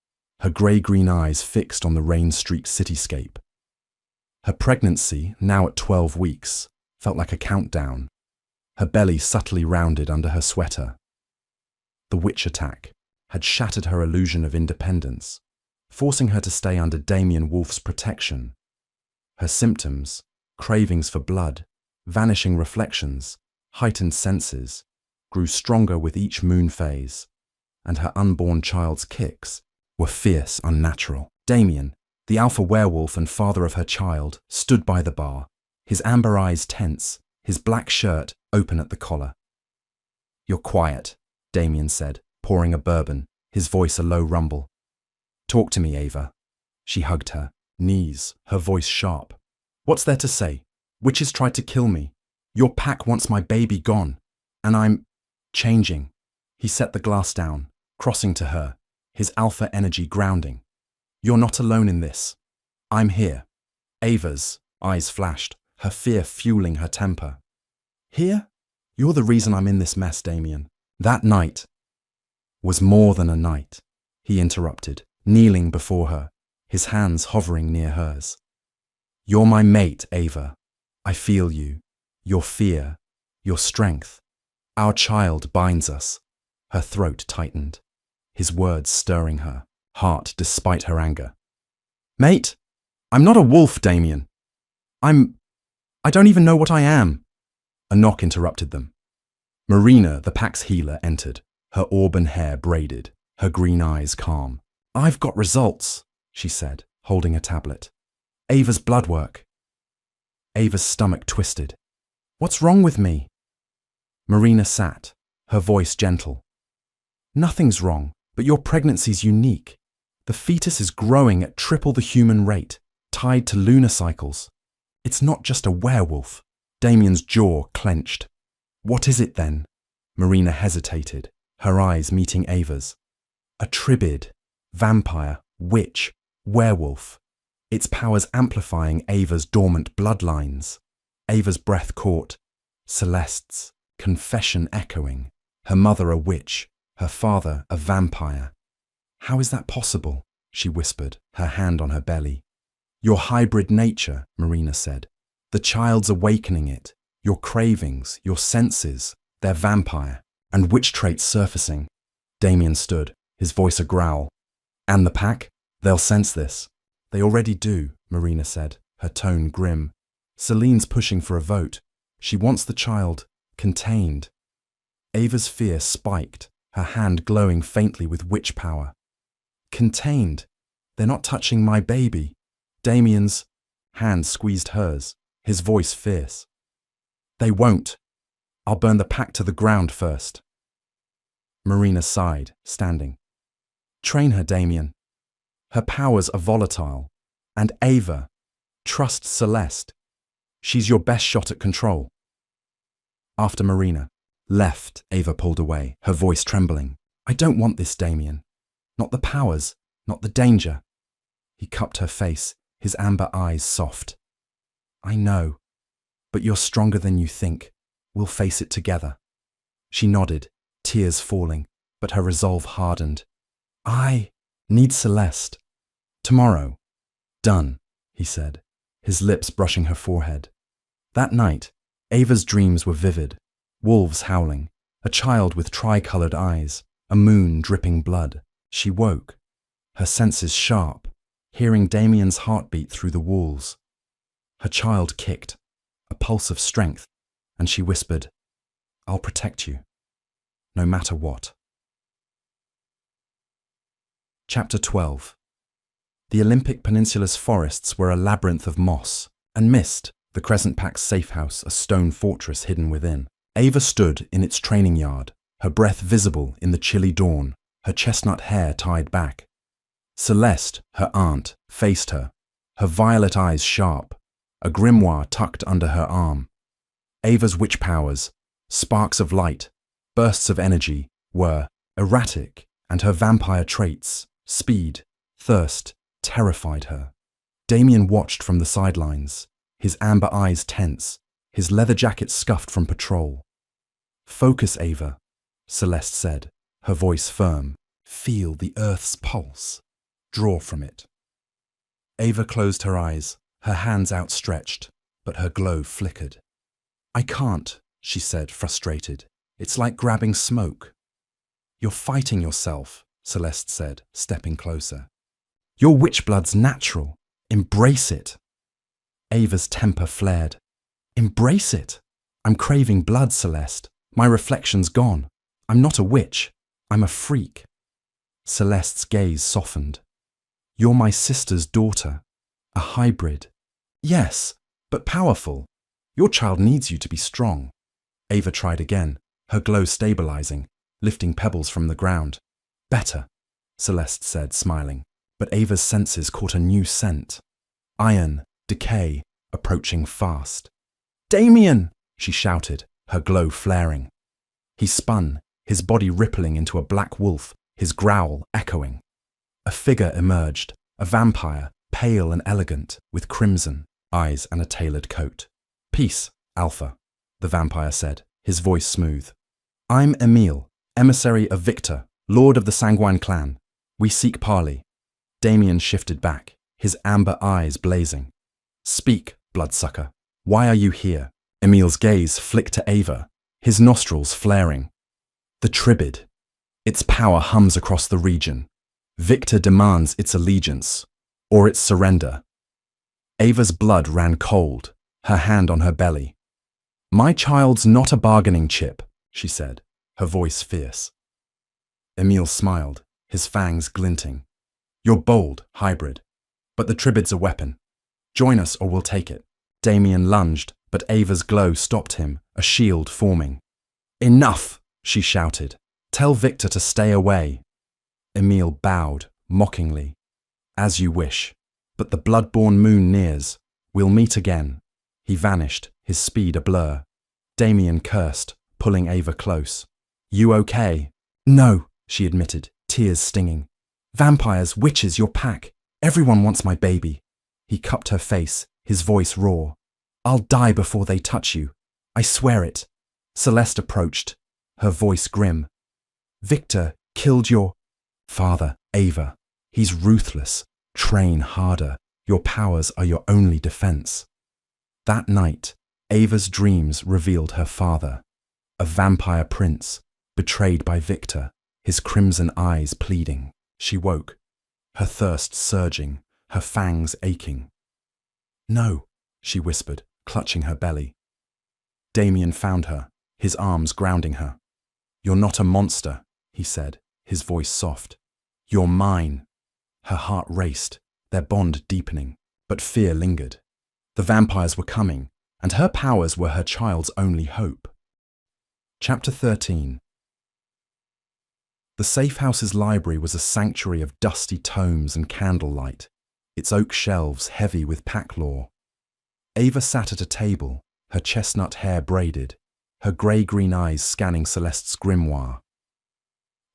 her grey-green eyes fixed on the rain-streaked cityscape. Her pregnancy, now at 12 weeks, felt like a countdown, her belly subtly rounded under her sweater. The witch attack had shattered her illusion of independence, forcing her to stay under Damien Wolf's protection. Her symptoms, cravings for blood, vanishing reflections, heightened senses, grew stronger with each moon phase, and her unborn child's kicks were fierce, unnatural. Damien, the alpha werewolf and father of her child, stood by the bar, his amber eyes tense, his black shirt open at the collar. "You're quiet," Damien said, pouring a bourbon, his voice a low rumble. "Talk to me, Ava." She hugged her, knees, her voice sharp. "What's there to say? Witches tried to kill me. Your pack wants my baby gone. And I'm changing." He set the glass down, crossing to her, his alpha energy grounding. "You're not alone in this. I'm here." Ava's eyes flashed, her fear fueling her temper. "Here? You're the reason I'm in this mess, Damien." "That night was more than a night," he interrupted, kneeling before her, his hands hovering near hers. "You're my mate, Ava. I feel you, your fear, your strength. Our child binds us." Her throat tightened, his words stirring her heart despite her anger. "Mate, I'm not a wolf, Damien. I don't even know what I am." A knock interrupted them. Marina, the pack's healer, entered, her auburn hair braided, her green eyes calm. "I've got results," she said, holding a tablet. "Ava's blood work." Ava's stomach twisted. "What's wrong with me?" Marina sat, her voice gentle. "Nothing's wrong, but your pregnancy's unique. The fetus is growing at triple the human rate, tied to lunar cycles. It's not just a werewolf." Damien's jaw clenched. "What is it then?" Marina hesitated, her eyes meeting Ava's. "A Tribid, vampire, witch, werewolf. Its powers amplifying Ava's dormant bloodlines." Ava's breath caught, Celeste's confession echoing. Her mother a witch, her father a vampire. "How is that possible?" she whispered, her hand on her belly. "Your hybrid nature," Marina said. "The child's awakening it. Your cravings, your senses, they're vampire, and witch traits surfacing." Damien stood, his voice a growl. "And the pack? They'll sense this." "They already do," Marina said, her tone grim. "Celine's pushing for a vote. She wants the child contained." Ava's fear spiked, her hand glowing faintly with witch power. "Contained? They're not touching my baby." Damien's hand squeezed hers, his voice fierce. "They won't. I'll burn the pack to the ground first." Marina sighed, standing. "Train her, Damien. Her powers are volatile. And Ava, trust Celeste. She's your best shot at control." After Marina left, Ava pulled away, her voice trembling. "I don't want this, Damien. Not the powers, not the danger." He cupped her face, his amber eyes soft. "I know, but you're stronger than you think. We'll face it together." She nodded, tears falling, but her resolve hardened. "I need Celeste. Tomorrow." "Done," he said, his lips brushing her forehead. That night, Ava's dreams were vivid. Wolves howling, a child with tri-coloured eyes, a moon dripping blood. She woke, her senses sharp, hearing Damien's heartbeat through the walls. Her child kicked, a pulse of strength, and she whispered, "I'll protect you, no matter what." Chapter 12. The Olympic Peninsula's forests were a labyrinth of moss and mist, the Crescent Pack's safe house a stone fortress hidden within. Ava stood in its training yard, her breath visible in the chilly dawn, her chestnut hair tied back. Celeste, her aunt, faced her, her violet eyes sharp, a grimoire tucked under her arm. Ava's witch powers, sparks of light, bursts of energy, were erratic, and her vampire traits, speed, thirst, terrified her. Damien watched from the sidelines, his amber eyes tense, his leather jacket scuffed from patrol. "Focus, Ava," Celeste said, her voice firm. "Feel the Earth's pulse. Draw from it." Ava closed her eyes, her hands outstretched, but her glow flickered. "I can't," she said, frustrated. "It's like grabbing smoke." "You're fighting yourself," Celeste said, stepping closer. "Your witch blood's natural. Embrace it." Ava's temper flared. "Embrace it? I'm craving blood, Celeste. My reflection's gone. I'm not a witch. I'm a freak." Celeste's gaze softened. "You're my sister's daughter. A hybrid. Yes, but powerful. Your child needs you to be strong." Ava tried again, her glow stabilizing, lifting pebbles from the ground. "Better," Celeste said, smiling, but Ava's senses caught a new scent. Iron, decay, approaching fast. "Damien!" she shouted, her glow flaring. He spun, his body rippling into a black wolf, his growl echoing. A figure emerged, a vampire, pale and elegant, with crimson eyes and a tailored coat. "Peace, Alpha," the vampire said, his voice smooth. "I'm Emile, emissary of Victor, lord of the Sanguine clan. We seek parley." Damien shifted back, his amber eyes blazing. "Speak, bloodsucker. Why are you here?" Emile's gaze flicked to Ava, his nostrils flaring. "The Tribid. Its power hums across the region. Victor demands its allegiance, or its surrender." Ava's blood ran cold, her hand on her belly. "My child's not a bargaining chip," she said, her voice fierce. Emile smiled, his fangs glinting. "You're bold, hybrid, but the Tribid's a weapon. Join us or we'll take it." Damien lunged, but Ava's glow stopped him, a shield forming. "Enough!" she shouted. "Tell Victor to stay away." Emile bowed, mockingly. "As you wish, but the blood-born moon nears. We'll meet again." He vanished, his speed a blur. Damien cursed, pulling Ava close. "You okay?" "No," she admitted, tears stinging. "Vampires, witches, your pack. Everyone wants my baby." He cupped her face, his voice raw. "I'll die before they touch you. I swear it." Celeste approached, her voice grim. "Victor killed your father, Ava. He's ruthless. Train harder. Your powers are your only defense." That night, Ava's dreams revealed her father, a vampire prince, betrayed by Victor, his crimson eyes pleading. She woke, her thirst surging, her fangs aching. "No," she whispered, clutching her belly. Damien found her, his arms grounding her. "You're not a monster," he said, his voice soft. "You're mine." Her heart raced, their bond deepening, but fear lingered. The vampires were coming, and her powers were her child's only hope. Chapter 13. The safe house's library was a sanctuary of dusty tomes and candlelight, its oak shelves heavy with pack lore. Ava sat at a table, her chestnut hair braided, her grey-green eyes scanning Celeste's grimoire.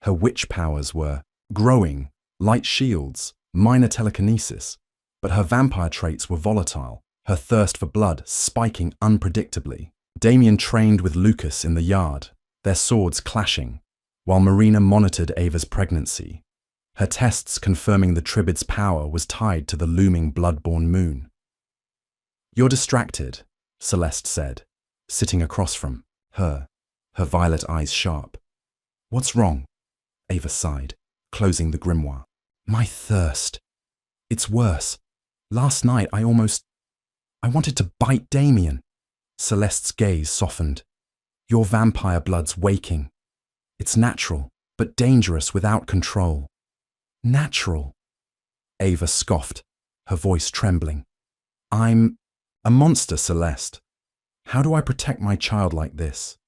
Her witch powers were growing, light shields, minor telekinesis, but her vampire traits were volatile, her thirst for blood spiking unpredictably. Damien trained with Lucas in the yard, their swords clashing, while Marina monitored Ava's pregnancy. Her tests confirming the Tribid's power was tied to the looming blood-born moon. "You're distracted," Celeste said, sitting across from her violet eyes sharp. "What's wrong?" Ava sighed, closing the grimoire. "My thirst. It's worse. Last night I wanted to bite Damien." Celeste's gaze softened. "Your vampire blood's waking. It's natural, but dangerous without control." "Natural?" Ava scoffed, her voice trembling. A monster, Celeste. How do I protect my child like this?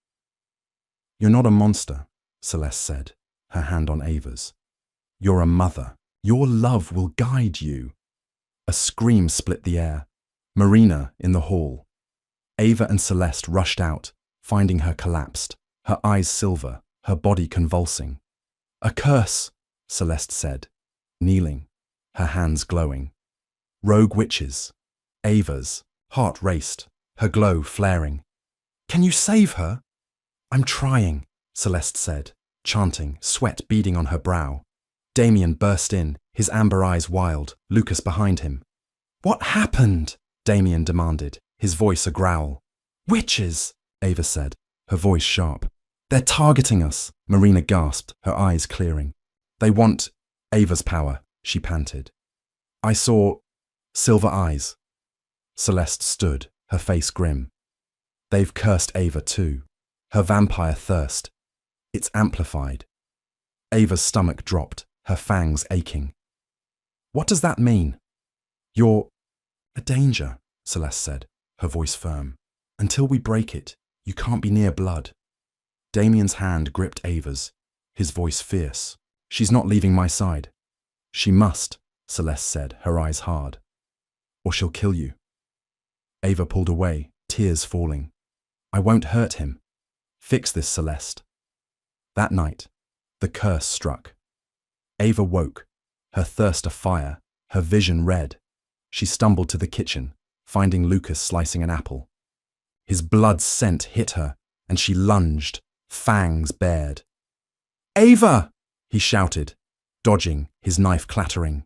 You're not a monster, Celeste said, her hand on Ava's. You're a mother. Your love will guide you. A scream split the air. Marina in the hall. Ava and Celeste rushed out, finding her collapsed, her eyes silver, her body convulsing. A curse, Celeste said, kneeling, her hands glowing. Rogue witches. Ava's heart raced, her glow flaring. Can you save her? I'm trying, Celeste said, chanting, sweat beading on her brow. Damien burst in, his amber eyes wild, Lucas behind him. What happened? Damien demanded, his voice a growl. Witches, Ava said, her voice sharp. They're targeting us, Marina gasped, her eyes clearing. They want Ava's power, she panted. I saw silver eyes. Celeste stood, her face grim. They've cursed Ava too. Her vampire thirst. It's amplified. Ava's stomach dropped, her fangs aching. What does that mean? You're a danger, Celeste said, her voice firm. Until we break it, you can't be near blood. Damien's hand gripped Ava's, his voice fierce. She's not leaving my side. She must, Celeste said, her eyes hard. Or she'll kill you. Ava pulled away, tears falling. I won't hurt him. Fix this, Celeste. That night, the curse struck. Ava woke, her thirst afire, her vision red. She stumbled to the kitchen, finding Lucas slicing an apple. His blood scent hit her, and she lunged, fangs bared. Ava! He shouted, dodging, his knife clattering.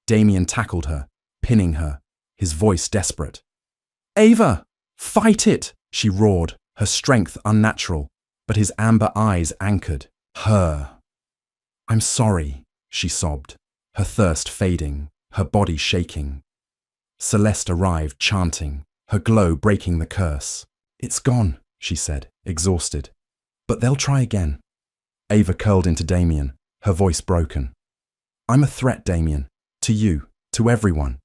Damien tackled her, pinning her, his voice desperate. Ava! Fight it! She roared, her strength unnatural, but his amber eyes anchored her. I'm sorry, she sobbed, her thirst fading, her body shaking. Celeste arrived, chanting, her glow breaking the curse. It's gone, she said, exhausted. But they'll try again. Ava curled into Damien, her voice broken. I'm a threat, Damien. To you, to everyone.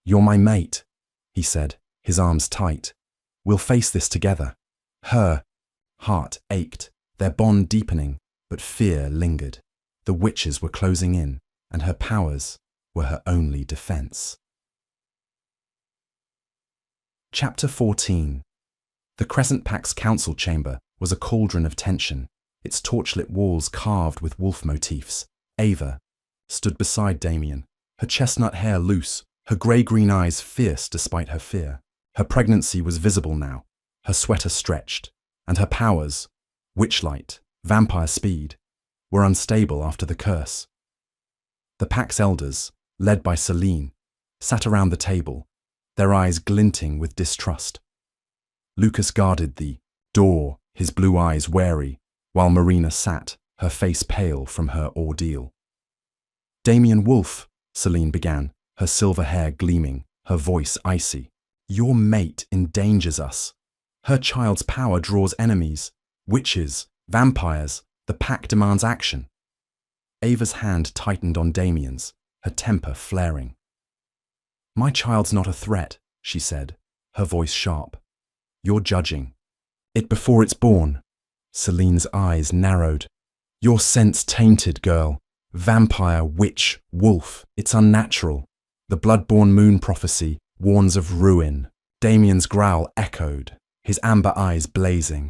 You're my mate, he said, his arms tight. We'll face this together. Her heart ached, their bond deepening, but fear lingered. The witches were closing in, and her powers were her only defense. Chapter 14. The Crescent Pack's council chamber was a cauldron of tension, its torchlit walls carved with wolf motifs. Ava stood beside Damien, her chestnut hair loose, her grey-green eyes fierce despite her fear. Her pregnancy was visible now, her sweater stretched, and her powers, witchlight, vampire speed, were unstable after the curse. The pack's elders, led by Celine, sat around the table, their eyes glinting with distrust. Lucas guarded the door, his blue eyes wary, while Marina sat, her face pale from her ordeal. Damien Wolf, Celine began, her silver hair gleaming, her voice icy. Your mate endangers us. Her child's power draws enemies, witches, vampires. The pack demands action. Ava's hand tightened on Damien's, her temper flaring. My child's not a threat, she said, her voice sharp. You're judging it before it's born. Celine's eyes narrowed. Your sense tainted, girl. Vampire, witch, wolf. It's unnatural. The blood-born moon prophecy warns of ruin. Damien's growl echoed, his amber eyes blazing.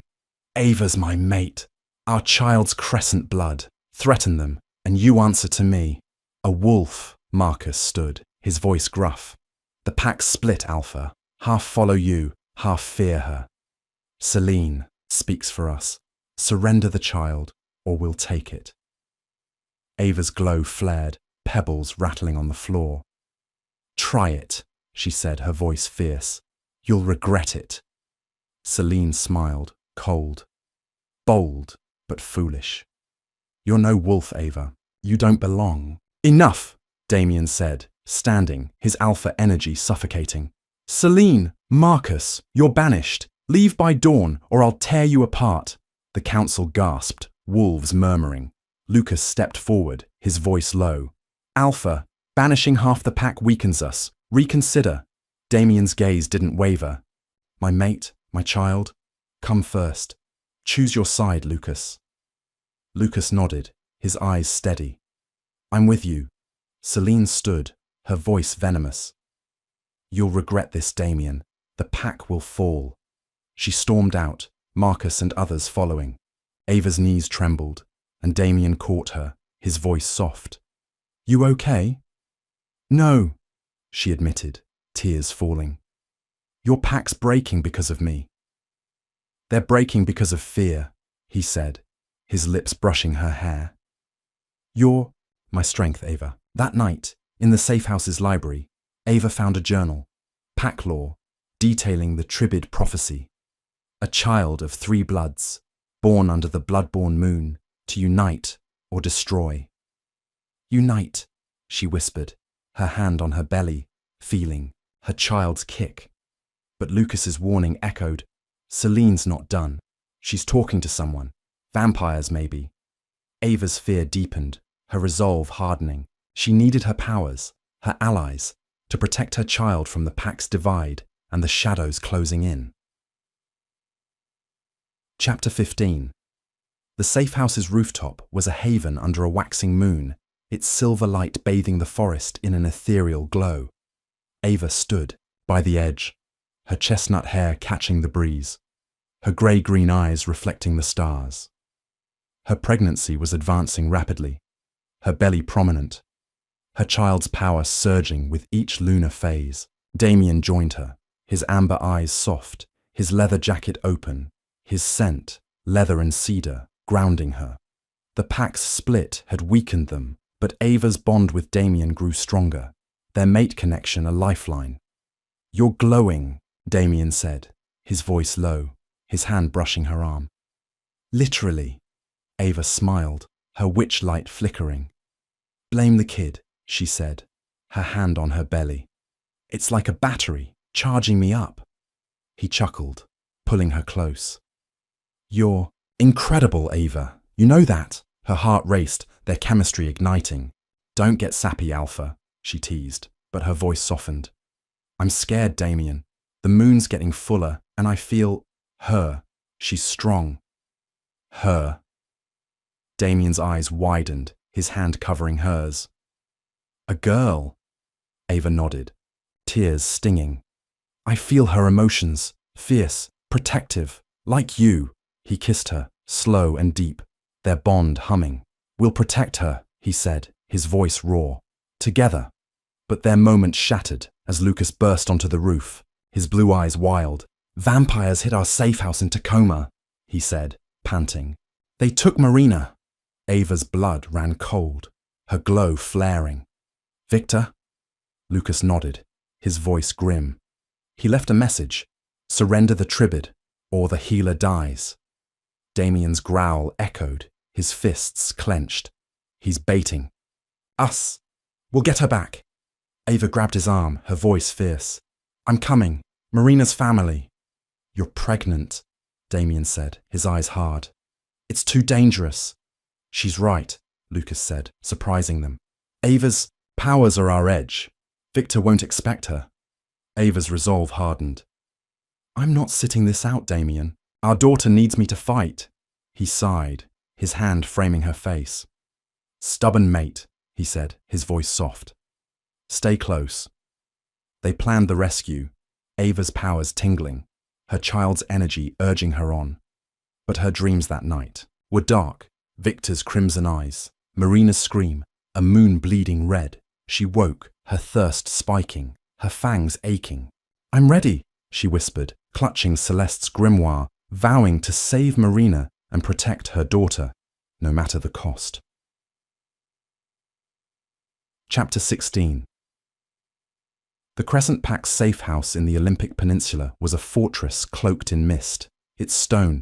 Ava's my mate. Our child's crescent blood. Threaten them, and you answer to me. A wolf, Marcus stood, his voice gruff. The pack split, Alpha. Half follow you, half fear her. Celine speaks for us. Surrender the child, or we'll take it. Ava's glow flared, pebbles rattling on the floor. Try it, she said, her voice fierce. You'll regret it. Celine smiled, cold. Bold, but foolish. You're no wolf, Ava. You don't belong. Enough, Damien said, standing, his alpha energy suffocating. Celine, Marcus, you're banished. Leave by dawn, or I'll tear you apart. The council gasped, wolves murmuring. Lucas stepped forward, his voice low. Alpha, banishing half the pack weakens us. Reconsider. Damien's gaze didn't waver. My mate, my child, come first. Choose your side, Lucas. Lucas nodded, his eyes steady. I'm with you. Celine stood, her voice venomous. You'll regret this, Damien. The pack will fall. She stormed out, Marcus and others following. Ava's knees trembled, and Damien caught her, his voice soft. You okay? No, she admitted, tears falling. Your pack's breaking because of me. They're breaking because of fear, he said, his lips brushing her hair. You're my strength, Ava. That night, in the safe house's library, Ava found a journal, pack lore, detailing the Tribid prophecy. A child of 3 bloods, born under the blood-born moon, to unite or destroy. Unite, she whispered, her hand on her belly, feeling her child's kick. But Lucas's warning echoed. Celine's not done. She's talking to someone. Vampires, maybe. Ava's fear deepened, her resolve hardening. She needed her powers, her allies, to protect her child from the pack's divide and the shadows closing in. Chapter 15. The safe house's rooftop was a haven under a waxing moon, its silver light bathing the forest in an ethereal glow. Ava stood by the edge, her chestnut hair catching the breeze, her grey-green eyes reflecting the stars. Her pregnancy was advancing rapidly, her belly prominent, her child's power surging with each lunar phase. Damien joined her, his amber eyes soft, his leather jacket open, his scent, leather and cedar, grounding her. The pack's split had weakened them, but Ava's bond with Damien grew stronger, their mate connection a lifeline. You're glowing, Damien said, his voice low, his hand brushing her arm. Literally, Ava smiled, her witch light flickering. Blame the kid, she said, her hand on her belly. It's like a battery, charging me up. He chuckled, pulling her close. You're incredible, Ava. You know that. Her heart raced, their chemistry igniting. Don't get sappy, Alpha, she teased, but her voice softened. I'm scared, Damien. The moon's getting fuller, and I feel her. She's strong. Her. Damien's eyes widened, his hand covering hers. A girl. Ava nodded, tears stinging. I feel her emotions, fierce, protective, like you. He kissed her, slow and deep, their bond humming. We'll protect her, he said, his voice raw. Together. But their moment shattered as Lucas burst onto the roof, his blue eyes wild. Vampires hit our safe house in Tacoma, he said, panting. They took Marina. Ava's blood ran cold, her glow flaring. Victor? Lucas nodded, his voice grim. He left a message. Surrender the Tribid, or the healer dies. Damien's growl echoed, his fists clenched. He's baiting. Us. We'll get her back. Ava grabbed his arm, her voice fierce. I'm coming. Marina's family. You're pregnant, Damien said, his eyes hard. It's too dangerous. She's right, Lucas said, surprising them. Ava's powers are our edge. Victor won't expect her. Ava's resolve hardened. I'm not sitting this out, Damien. Our daughter needs me to fight. He sighed, his hand framing her face. Stubborn mate, he said, his voice soft. Stay close. They planned the rescue, Ava's powers tingling, her child's energy urging her on. But her dreams that night were dark. Victor's crimson eyes, Marina's scream, a moon bleeding red. She woke, her thirst spiking, her fangs aching. I'm ready, she whispered, clutching Celeste's grimoire, vowing to save Marina and protect her daughter, no matter the cost. Chapter 16. The Crescent Pack's safe house in the Olympic Peninsula was a fortress cloaked in mist, its stone,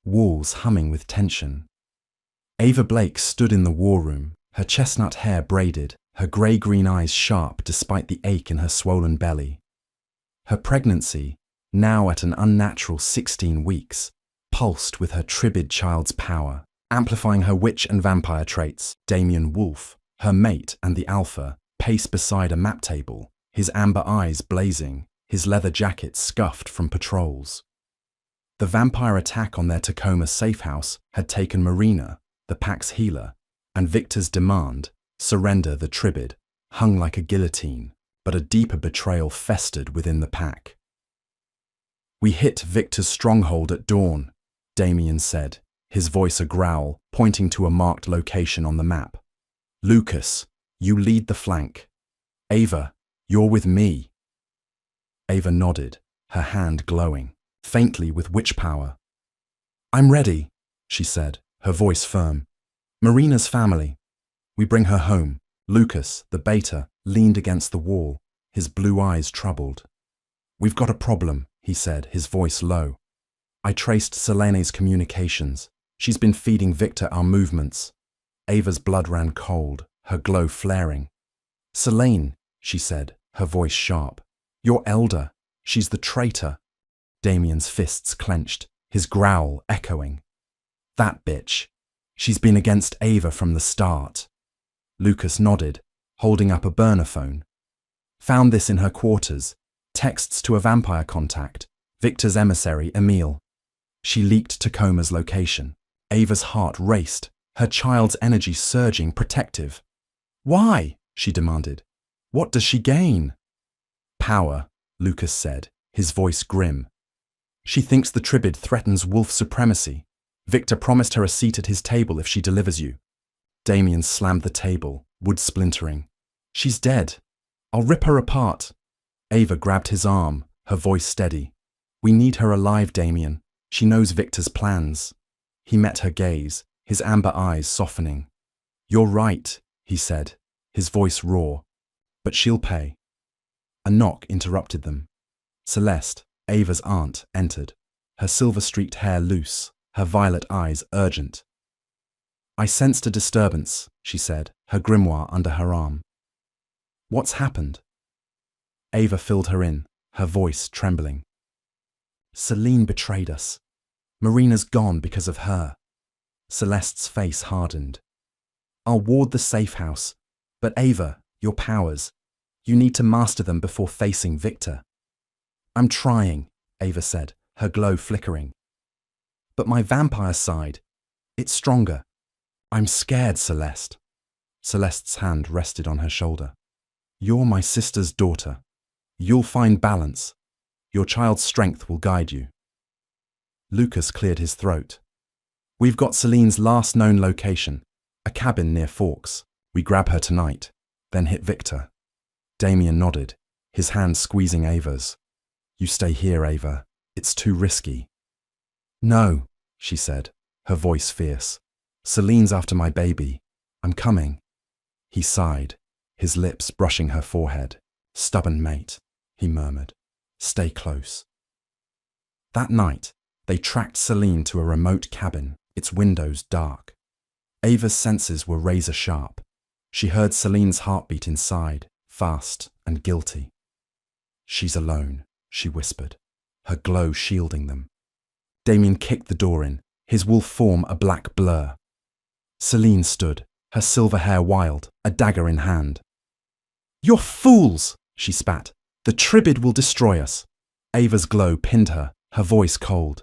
walls humming with tension. Ava Blake stood in the war room, her chestnut hair braided, her grey-green eyes sharp despite the ache in her swollen belly. Her pregnancy, now at an unnatural 16 weeks, pulsed with her Tribid child's power, amplifying her witch and vampire traits. Damien Wolf, her mate and the Alpha, paced beside a map table, his amber eyes blazing, his leather jacket scuffed from patrols. The vampire attack on their Tacoma safe house had taken Marina, the pack's healer, and Victor's demand, surrender the Tribid, hung like a guillotine, but a deeper betrayal festered within the pack. "We hit Victor's stronghold at dawn," Damien said, his voice a growl, pointing to a marked location on the map. "Lucas, you lead the flank. Ava, you're with me." Ava nodded, her hand glowing, faintly with witch power. "I'm ready," she said, her voice firm. "Marina's family. We bring her home." Lucas, the beta, leaned against the wall, his blue eyes troubled. "We've got a problem," he said, his voice low. "I traced Selene's communications. She's been feeding Victor our movements." Ava's blood ran cold, her glow flaring. "Selene," she said, her voice sharp. "Your elder. She's the traitor." Damien's fists clenched, his growl echoing. "That bitch. She's been against Ava from the start." Lucas nodded, holding up a burner phone. "Found this in her quarters. Texts to a vampire contact, Victor's emissary, Emile. She leaked Tacoma's location." Ava's heart raced, her child's energy surging, protective. "Why?" she demanded. "What does she gain?" "Power," Lucas said, his voice grim. "She thinks the Tribid threatens wolf supremacy. Victor promised her a seat at his table if she delivers you." Damien slammed the table, wood splintering. "She's dead. I'll rip her apart." Ava grabbed his arm, her voice steady. "We need her alive, Damien. She knows Victor's plans." He met her gaze, his amber eyes softening. "You're right," he said, his voice raw. "But she'll pay." A knock interrupted them. Celeste, Ava's aunt, entered, her silver-streaked hair loose, her violet eyes urgent. "I sensed a disturbance," she said, her grimoire under her arm. "What's happened?" Ava filled her in, her voice trembling. "Selene betrayed us. Marina's gone because of her." Celeste's face hardened. "I'll ward the safe house, but Ava, your powers, you need to master them before facing Victor." "I'm trying," Ava said, her glow flickering. "But my vampire side, it's stronger. I'm scared, Celeste." Celeste's hand rested on her shoulder. "You're my sister's daughter. You'll find balance. Your child's strength will guide you." Lucas cleared his throat. "We've got Selene's last known location, a cabin near Forks. We grab her tonight, then hit Victor." Damien nodded, his hand squeezing Ava's. "You stay here, Ava. It's too risky." "No," she said, her voice fierce. "Selene's after my baby. I'm coming." He sighed, his lips brushing her forehead. "Stubborn mate," he murmured. "Stay close." That night, they tracked Selene to a remote cabin, its windows dark. Ava's senses were razor sharp. She heard Selene's heartbeat inside, fast and guilty. "She's alone," she whispered, her glow shielding them. Damien kicked the door in, his wolf form a black blur. Selene stood, her silver hair wild, a dagger in hand. "You're fools!" she spat. "The Tribid will destroy us." Ava's glow pinned her, her voice cold.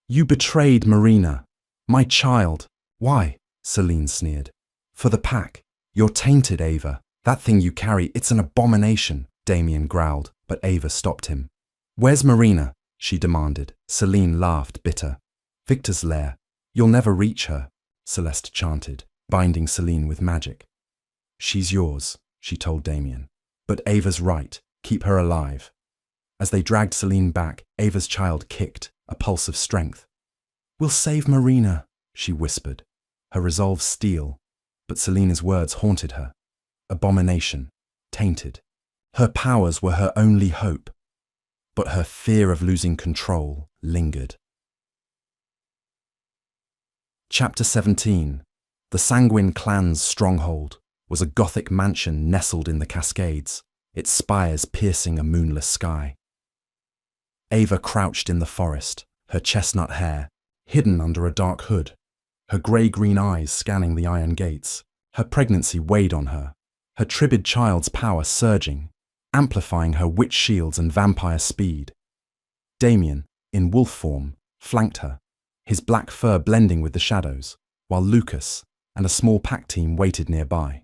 "You betrayed Marina, my child." "Why?" Selene sneered. "For the pack. You're tainted, Ava. That thing you carry, it's an abomination," Damien growled, but Ava stopped him. "Where's Marina?" she demanded. Selene laughed, bitter. "Victor's lair. You'll never reach her," Celeste chanted, binding Selene with magic. "She's yours," she told Damien. "But Ava's right. Keep her alive." As they dragged Selene back, Ava's child kicked, a pulse of strength. "We'll save Marina," she whispered, her resolve steel, but Selene's words haunted her. Abomination, tainted. Her powers were her only hope, but her fear of losing control lingered. Chapter 17. The Sanguine clan's stronghold was a Gothic mansion nestled in the Cascades, its spires piercing a moonless sky. Ava crouched in the forest, her chestnut hair hidden under a dark hood, her grey-green eyes scanning the iron gates. Her pregnancy weighed on her, her Tribid child's power surging. amplifying her witch shields and vampire speed. Damien, in wolf form, flanked her, his black fur blending with the shadows, while Lucas and a small pack team waited nearby.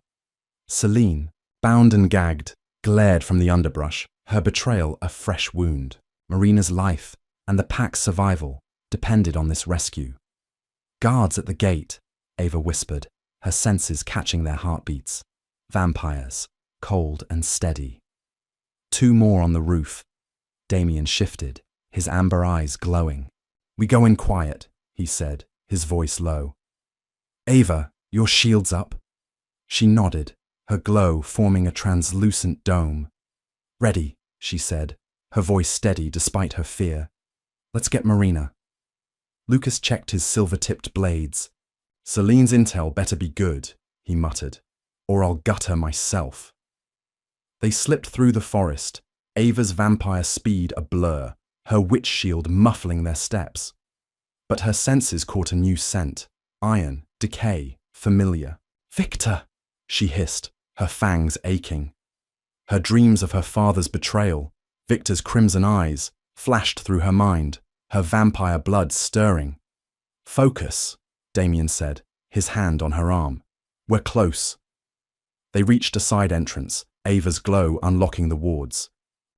Celine, bound and gagged, glared from the underbrush, her betrayal a fresh wound. Marina's life and the pack's survival depended on this rescue. "Guards at the gate," Ava whispered, her senses catching their heartbeats. Vampires, cold and steady. "Two more on the roof." Damien shifted, his amber eyes glowing. "We go in quiet," he said, his voice low. "Ava, your shield's up?" She nodded, her glow forming a translucent dome. "Ready," she said, her voice steady despite her fear. "Let's get Marina." Lucas checked his silver-tipped blades. "Celine's intel better be good," he muttered, "or I'll gut her myself." They slipped through the forest, Ava's vampire speed a blur, her witch shield muffling their steps. But her senses caught a new scent, iron, decay, familiar. "Victor!" she hissed, her fangs aching. Her dreams of her father's betrayal, Victor's crimson eyes, flashed through her mind, her vampire blood stirring. "Focus," Damien said, his hand on her arm. "We're close." They reached a side entrance, Ava's glow unlocking the wards.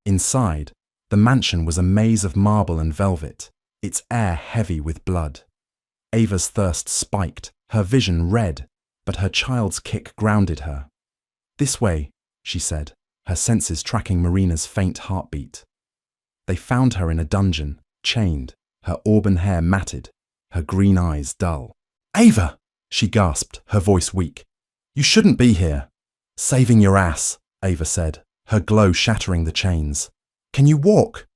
Inside, the mansion was a maze of marble and velvet, its air heavy with blood. Ava's thirst spiked, her vision red, but her child's kick grounded her. "This way," she said, her senses tracking Marina's faint heartbeat. They found her in a dungeon, chained, her auburn hair matted, her green eyes dull. "Ava!" she gasped, her voice weak. "You shouldn't be here." "Saving your ass," Ava said, her glow shattering the chains. "Can you walk?"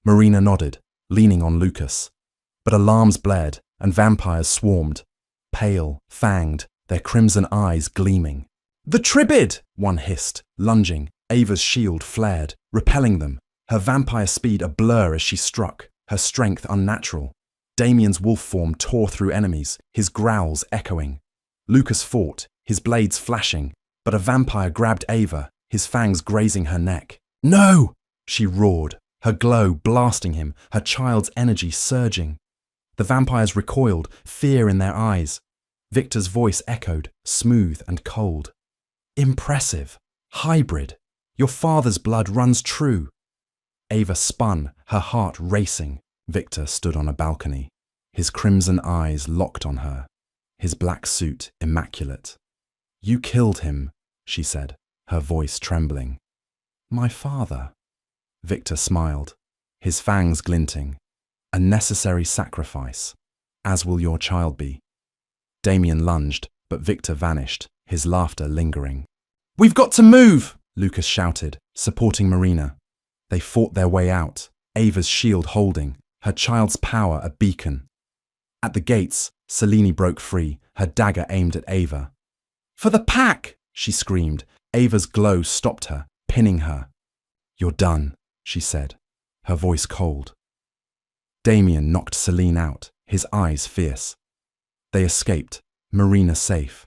Marina nodded, leaning on Lucas. But alarms blared, and vampires swarmed, pale, fanged, their crimson eyes gleaming. "The Tribid!" one hissed, lunging. Ava's shield flared, repelling them, her vampire speed a blur as she struck, her strength unnatural. Damien's wolf form tore through enemies, his growls echoing. Lucas fought, his blades flashing, but a vampire grabbed Ava, his fangs grazing her neck. "No!" she roared, her glow blasting him, her child's energy surging. The vampires recoiled, fear in their eyes. Victor's voice echoed, smooth and cold. "Impressive. Hybrid. Your father's blood runs true." Ava spun, her heart racing. Victor stood on a balcony, his crimson eyes locked on her, his black suit immaculate. "You killed him," she said, her voice trembling. "My father." Victor smiled, his fangs glinting. "A necessary sacrifice, as will your child be." Damien lunged, but Victor vanished, his laughter lingering. "We've got to move!" Lucas shouted, supporting Marina. They fought their way out, Ava's shield holding, her child's power a beacon. At the gates, Selene broke free, her dagger aimed at Ava. "For the pack!" she screamed. Ava's glow stopped her, pinning her. "You're done," she said, her voice cold. Damien knocked Selene out, his eyes fierce. They escaped, Marina safe,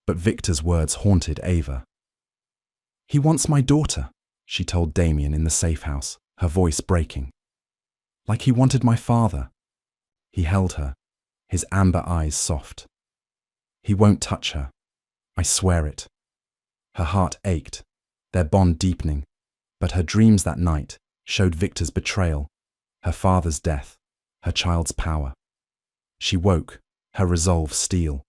but Victor's words haunted Ava. "He wants my daughter," she told Damien in the safe house, her voice breaking. "Like he wanted my father." He held her, his amber eyes soft. "He won't touch her. I swear it." Her heart ached, their bond deepening, but her dreams that night showed Victor's betrayal, her father's death, her child's power. She woke, her resolve steel.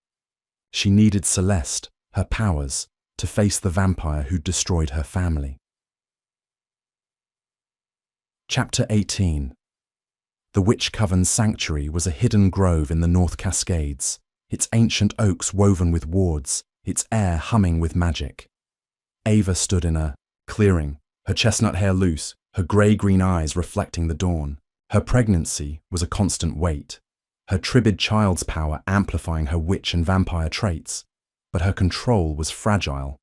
She needed Celeste, her powers, to face the vampire who destroyed her family. Chapter 18. The Witch Coven's sanctuary was a hidden grove in the North Cascades, its ancient oaks woven with wards, its air humming with magic. Ava stood in a clearing, her chestnut hair loose, her grey-green eyes reflecting the dawn. Her pregnancy was a constant weight, her Tribid child's power amplifying her witch and vampire traits, but her control was fragile.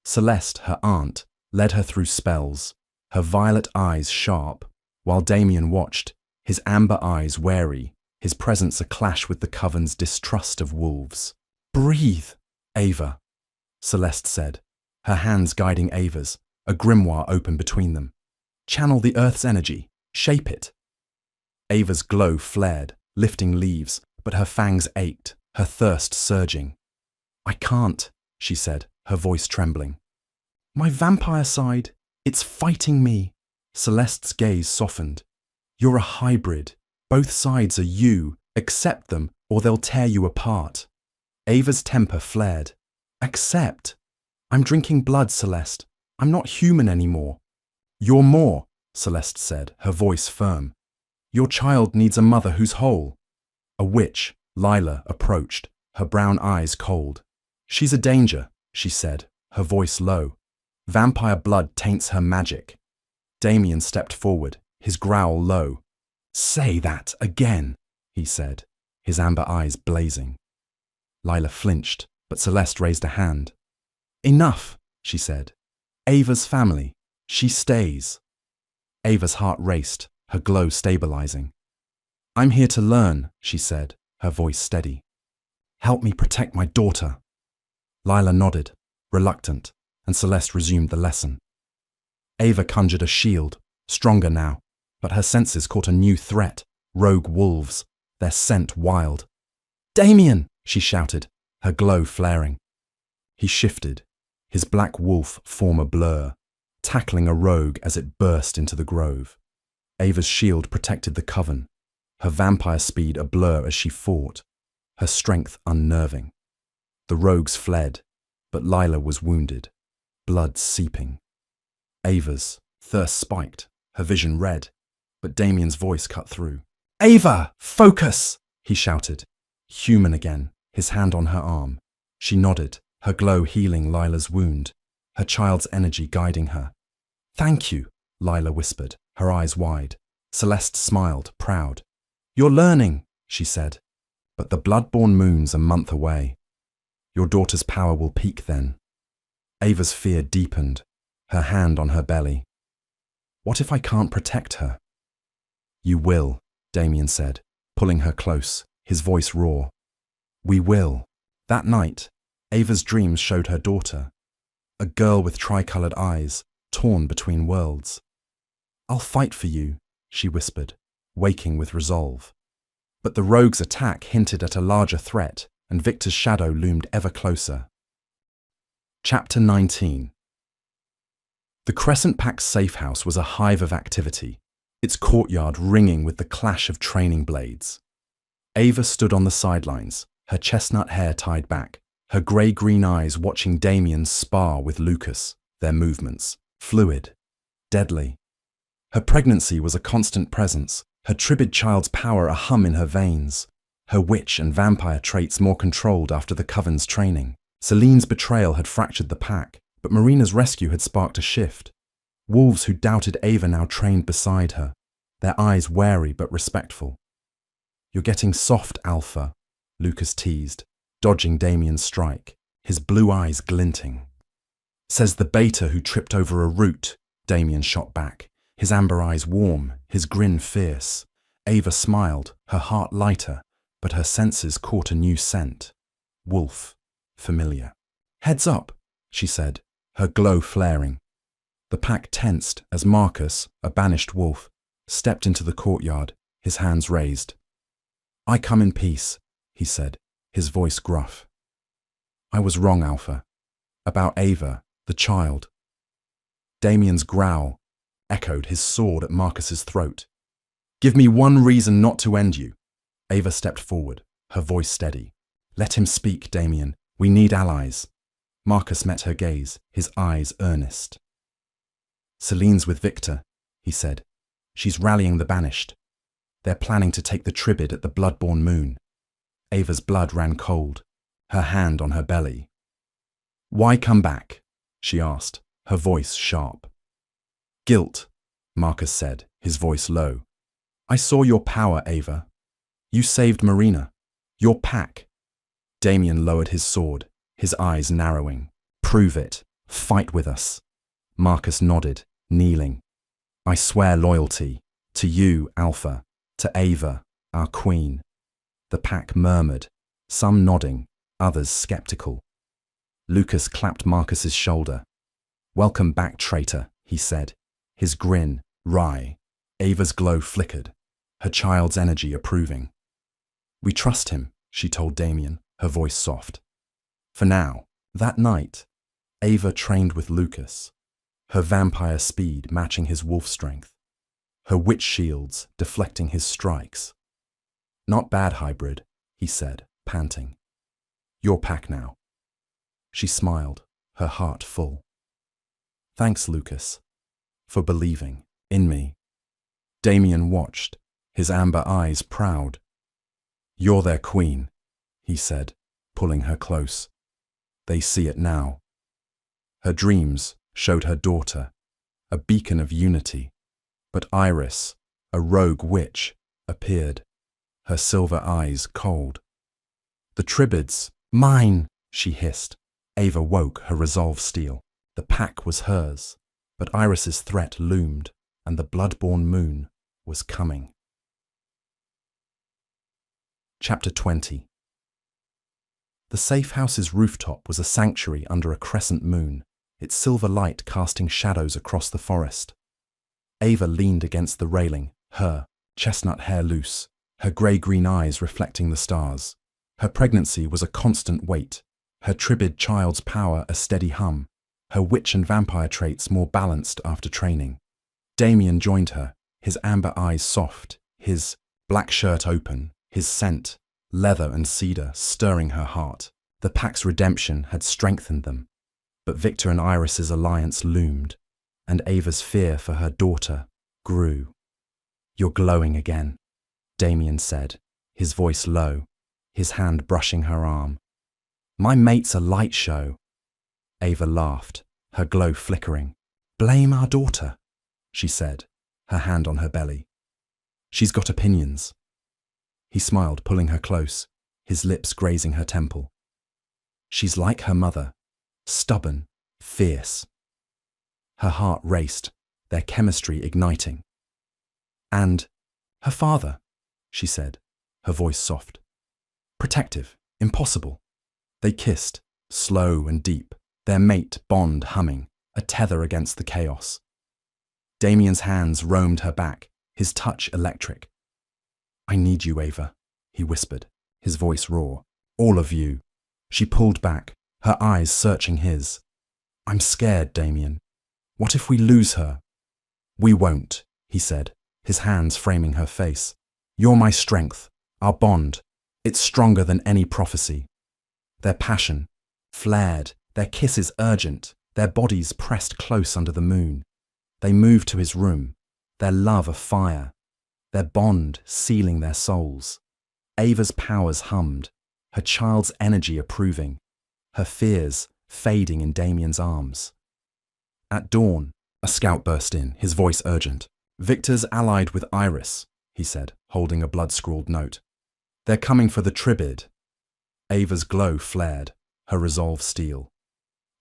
Celeste, her aunt, led her through spells, her violet eyes sharp, while Damien watched, his amber eyes wary, his presence a clash with the Coven's distrust of wolves. "Breathe, Ava," Celeste said, her hands guiding Ava's, A grimoire opened between them. Channel the Earth's energy. Shape it. Ava's glow flared, lifting leaves, but her fangs ached, her thirst surging. I can't, she said, her voice trembling. My vampire side, it's fighting me. Celeste's gaze softened. You're a hybrid. Both sides are you. Accept them, or they'll tear you apart. Ava's temper flared. Accept? I'm drinking blood, Celeste. I'm not human anymore. You're more, Celeste said, her voice firm. Your child needs a mother who's whole. A witch, Lila, approached, her brown eyes cold. She's a danger, she said, her voice low. Vampire blood taints her magic. Damien stepped forward, his growl low. Say that again, he said, his amber eyes blazing. Lila flinched, but Celeste raised a hand. Enough, she said. Ava's family. She stays. Ava's heart raced, her glow stabilizing. I'm here to learn, she said, her voice steady. Help me protect my daughter. Lila nodded, reluctant, and Celeste resumed the lesson. Ava conjured a shield, stronger now, but her senses caught a new threat, rogue wolves, their scent wild. Damien, she shouted, her glow flaring. He shifted, his black wolf form a blur, tackling a rogue as it burst into the grove. Ava's shield protected the coven, her vampire speed a blur as she fought, her strength unnerving. The rogues fled, but Lila was wounded, blood seeping. Ava's thirst spiked, her vision red, but Damien's voice cut through. Ava, focus, he shouted, human again, his hand on her arm. She nodded, her glow healing Lila's wound, her child's energy guiding her. Thank you, Lila whispered, her eyes wide. Celeste smiled, proud. You're learning, she said, but the blood-born moon's a month away. Your daughter's power will peak then. Ava's fear deepened, her hand on her belly. What if I can't protect her? You will, Damien said, pulling her close, his voice raw. We will. That night, Ava's dreams showed her daughter, a girl with tricolored eyes, torn between worlds. I'll fight for you, she whispered, waking with resolve. But the rogue's attack hinted at a larger threat, and Victor's shadow loomed ever closer. Chapter 19. The Crescent Pack's safe house was a hive of activity, its courtyard ringing with the clash of training blades. Ava stood on the sidelines, her chestnut hair tied back, her grey-green eyes watching Damien spar with Lucas, their movements, fluid, deadly. Her pregnancy was a constant presence, her Tribid child's power a hum in her veins, her witch and vampire traits more controlled after the Coven's training. Celine's betrayal had fractured the pack, but Marina's rescue had sparked a shift. Wolves who doubted Ava now trained beside her, their eyes wary but respectful. You're getting soft, Alpha, Lucas teased, dodging Damien's strike, his blue eyes glinting. Says the beta who tripped over a root, Damien shot back, his amber eyes warm, his grin fierce. Ava smiled, her heart lighter, but her senses caught a new scent. Wolf, familiar. Heads up, she said, her glow flaring. The pack tensed as Marcus, a banished wolf, stepped into the courtyard, his hands raised. I come in peace, he said, his voice gruff. I was wrong, Alpha. About Ava, the child. Damien's growl echoed, his sword at Marcus's throat. Give me one reason not to end you. Ava stepped forward, her voice steady. Let him speak, Damien. We need allies. Marcus met her gaze, his eyes earnest. Celine's with Victor, he said. She's rallying the banished. They're planning to take the Tribid at the blood-born moon. Ava's blood ran cold, her hand on her belly. Why come back? She asked, her voice sharp. Guilt, Marcus said, his voice low. I saw your power, Ava. You saved Marina. Your pack. Damien lowered his sword, his eyes narrowing. Prove it. Fight with us. Marcus nodded, kneeling. I swear loyalty. To you, Alpha. To Ava, our queen. The pack murmured, some nodding, others skeptical. Lucas clapped Marcus's shoulder. "Welcome back, traitor," he said, his grin wry. Ava's glow flickered, her child's energy approving. "We trust him," she told Damien, her voice soft. For now, that night, Ava trained with Lucas, her vampire speed matching his wolf strength, her witch shields deflecting his strikes. "Not bad, hybrid," he said, panting. "Your pack now." She smiled, her heart full. "Thanks, Lucas, for believing in me." Damien watched, his amber eyes proud. "You're their queen," he said, pulling her close. "They see it now." Her dreams showed her daughter, a beacon of unity, but Iris, a rogue witch, appeared, her silver eyes cold. "The Tribids, mine!" she hissed. Ava woke, her resolve steel. The pack was hers, but Iris's threat loomed, and the blood-born moon was coming. Chapter 20. The safe house's rooftop was a sanctuary under a crescent moon, its silver light casting shadows across the forest. Ava leaned against the railing, her chestnut hair loose, her grey-green eyes reflecting the stars. Her pregnancy was a constant weight, her Tribid child's power a steady hum, her witch and vampire traits more balanced after training. Damien joined her, his amber eyes soft, his black shirt open, his scent, leather and cedar, stirring her heart. The pack's redemption had strengthened them, but Victor and Iris's alliance loomed, and Ava's fear for her daughter grew. "You're glowing again," Damien said, his voice low, his hand brushing her arm. "My mate's a light show." Ava laughed, her glow flickering. "Blame our daughter," she said, her hand on her belly. "She's got opinions." He smiled, pulling her close, his lips grazing her temple. "She's like her mother, stubborn, fierce." Her heart raced, their chemistry igniting. "And her father," she said, her voice soft. "Protective, impossible." They kissed, slow and deep, their mate bond humming, a tether against the chaos. Damien's hands roamed her back, his touch electric. "I need you, Ava," he whispered, his voice raw. "All of you." She pulled back, her eyes searching his. "I'm scared, Damien. What if we lose her?" "We won't," he said, his hands framing her face. "You're my strength, our bond. It's stronger than any prophecy." Their passion flared, their kisses urgent, their bodies pressed close under the moon. They moved to his room, their love afire, their bond sealing their souls. Ava's powers hummed, her child's energy approving, her fears fading in Damien's arms. At dawn, a scout burst in, his voice urgent. "Victor's allied with Iris," he said, holding a blood-scrawled note. "They're coming for the Tribid." Ava's glow flared, her resolve steel.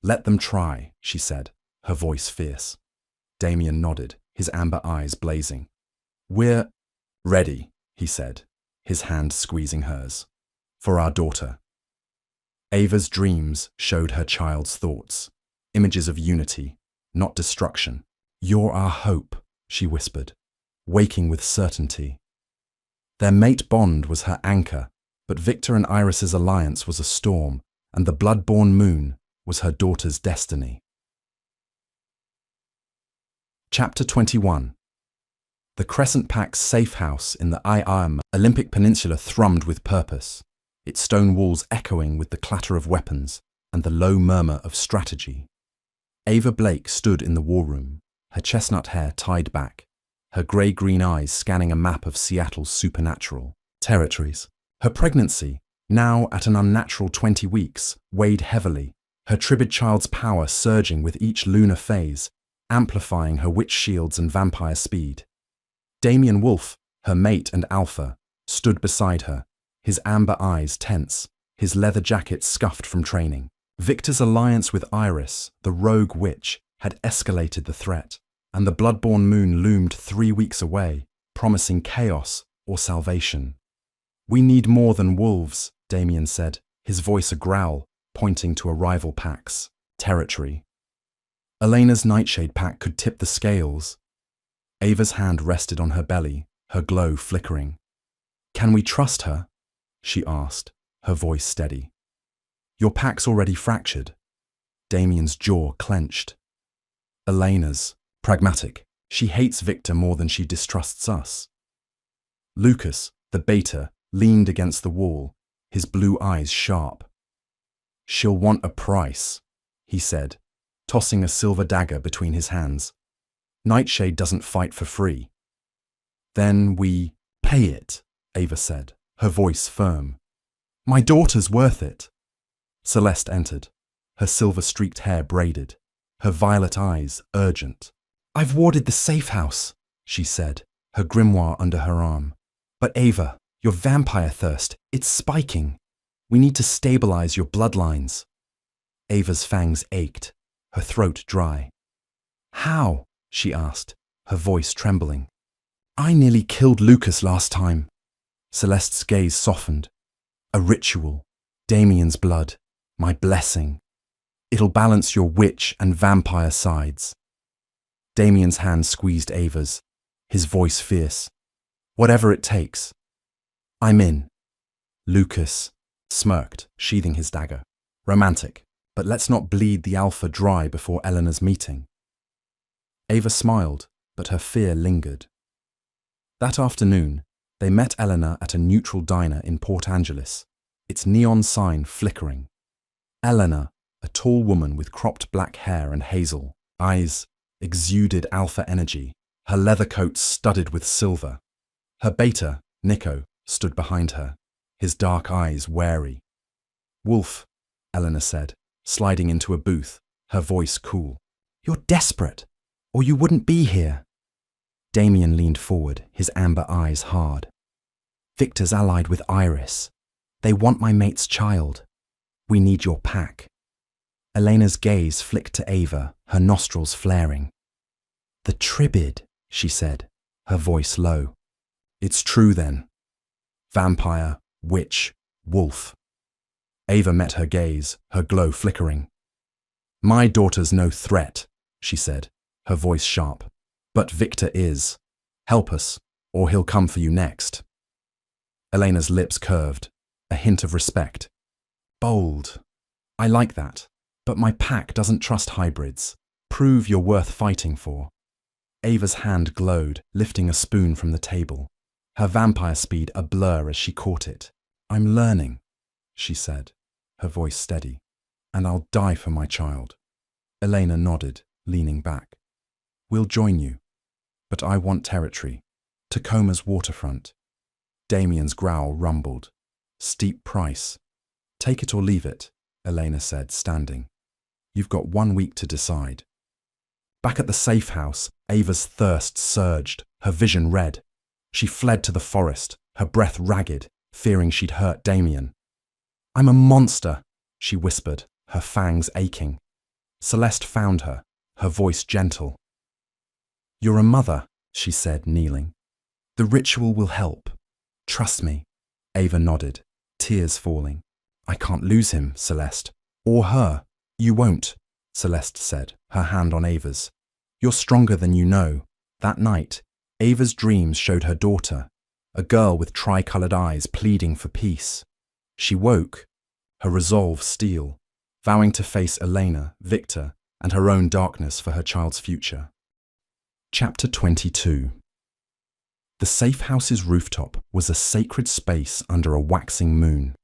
"Let them try," she said, her voice fierce. Damien nodded, his amber eyes blazing. "We're ready," he said, his hand squeezing hers. "For our daughter." Ava's dreams showed her child's thoughts, images of unity, not destruction. "You're our hope," she whispered, waking with certainty. Their mate bond was her anchor, but Victor and Iris's alliance was a storm, and the blood-born moon was her daughter's destiny. Chapter 21. The Crescent Pack's safe house in the Olympic Peninsula thrummed with purpose, its stone walls echoing with the clatter of weapons and the low murmur of strategy. Ava Blake stood in the war room, her chestnut hair tied back, her grey-green eyes scanning a map of Seattle's supernatural territories. Her pregnancy, now at an unnatural 20 weeks, weighed heavily, her Tribid child's power surging with each lunar phase, amplifying her witch shields and vampire speed. Damien Wolf, her mate and alpha, stood beside her, his amber eyes tense, his leather jacket scuffed from training. Victor's alliance with Iris, the rogue witch, had escalated the threat, and the blood-born moon loomed 3 weeks away, promising chaos or salvation. "We need more than wolves," Damien said, his voice a growl, pointing to a rival pack's territory. Elena's nightshade pack could tip the scales. Ava's hand rested on her belly, her glow flickering. "Can we trust her?" she asked, her voice steady. "Your pack's already fractured." Damien's jaw clenched. "Elena's pragmatic. She hates Victor more than she distrusts us." Lucas, the beta, leaned against the wall, his blue eyes sharp. "She'll want a price," he said, tossing a silver dagger between his hands. "Nightshade doesn't fight for free." "Then we pay it," Ava said, her voice firm. "My daughter's worth it." Celeste entered, her silver-streaked hair braided, her violet eyes urgent. "I've warded the safe house," she said, her grimoire under her arm. "But Ava, your vampire thirst, it's spiking. We need to stabilize your bloodlines." Ava's fangs ached, her throat dry. "How?" she asked, her voice trembling. "I nearly killed Lucas last time." Celeste's gaze softened. "A ritual. Damien's blood. My blessing. It'll balance your witch and vampire sides." Damien's hand squeezed Ava's, his voice fierce. "Whatever it takes." "I'm in." Lucas smirked, sheathing his dagger. "Romantic, but let's not bleed the alpha dry before Eleanor's meeting." Ava smiled, but her fear lingered. That afternoon, they met Eleanor at a neutral diner in Port Angeles, its neon sign flickering. Eleanor, a tall woman with cropped black hair and hazel eyes, exuded alpha energy, her leather coat studded with silver. Her beta, Nico, stood behind her, his dark eyes wary. "Wolf," Eleanor said, sliding into a booth, her voice cool. "You're desperate, or you wouldn't be here." Damien leaned forward, his amber eyes hard. "Victor's allied with Iris. They want my mate's child. We need your pack." Elena's gaze flicked to Ava, her nostrils flaring. "The Tribid," she said, her voice low. "It's true then. Vampire, witch, wolf." Ava met her gaze, her glow flickering. "My daughter's no threat," she said, her voice sharp. "But Victor is. Help us, or he'll come for you next." Elena's lips curved, a hint of respect. "Bold. I like that. But my pack doesn't trust hybrids. Prove you're worth fighting for." Ava's hand glowed, lifting a spoon from the table, her vampire speed a blur as she caught it. "I'm learning," she said, her voice steady, "and I'll die for my child." Elena nodded, leaning back. "We'll join you. But I want territory. Tacoma's waterfront." Damien's growl rumbled. "Steep price." "Take it or leave it," Elena said, standing. "You've got 1 week to decide." Back at the safe house, Ava's thirst surged, her vision red. She fled to the forest, her breath ragged, fearing she'd hurt Damien. "I'm a monster," she whispered, her fangs aching. Celeste found her, her voice gentle. "You're a mother," she said, kneeling. "The ritual will help. Trust me." Ava nodded, tears falling. "I can't lose him, Celeste. Or her." "You won't," Celeste said, her hand on Ava's. "You're stronger than you know." That night, Ava's dreams showed her daughter, a girl with tri-coloured eyes pleading for peace. She woke, her resolve steel, vowing to face Elena, Victor, and her own darkness for her child's future. Chapter 22. The safe house's rooftop was a sacred space under a waxing moon,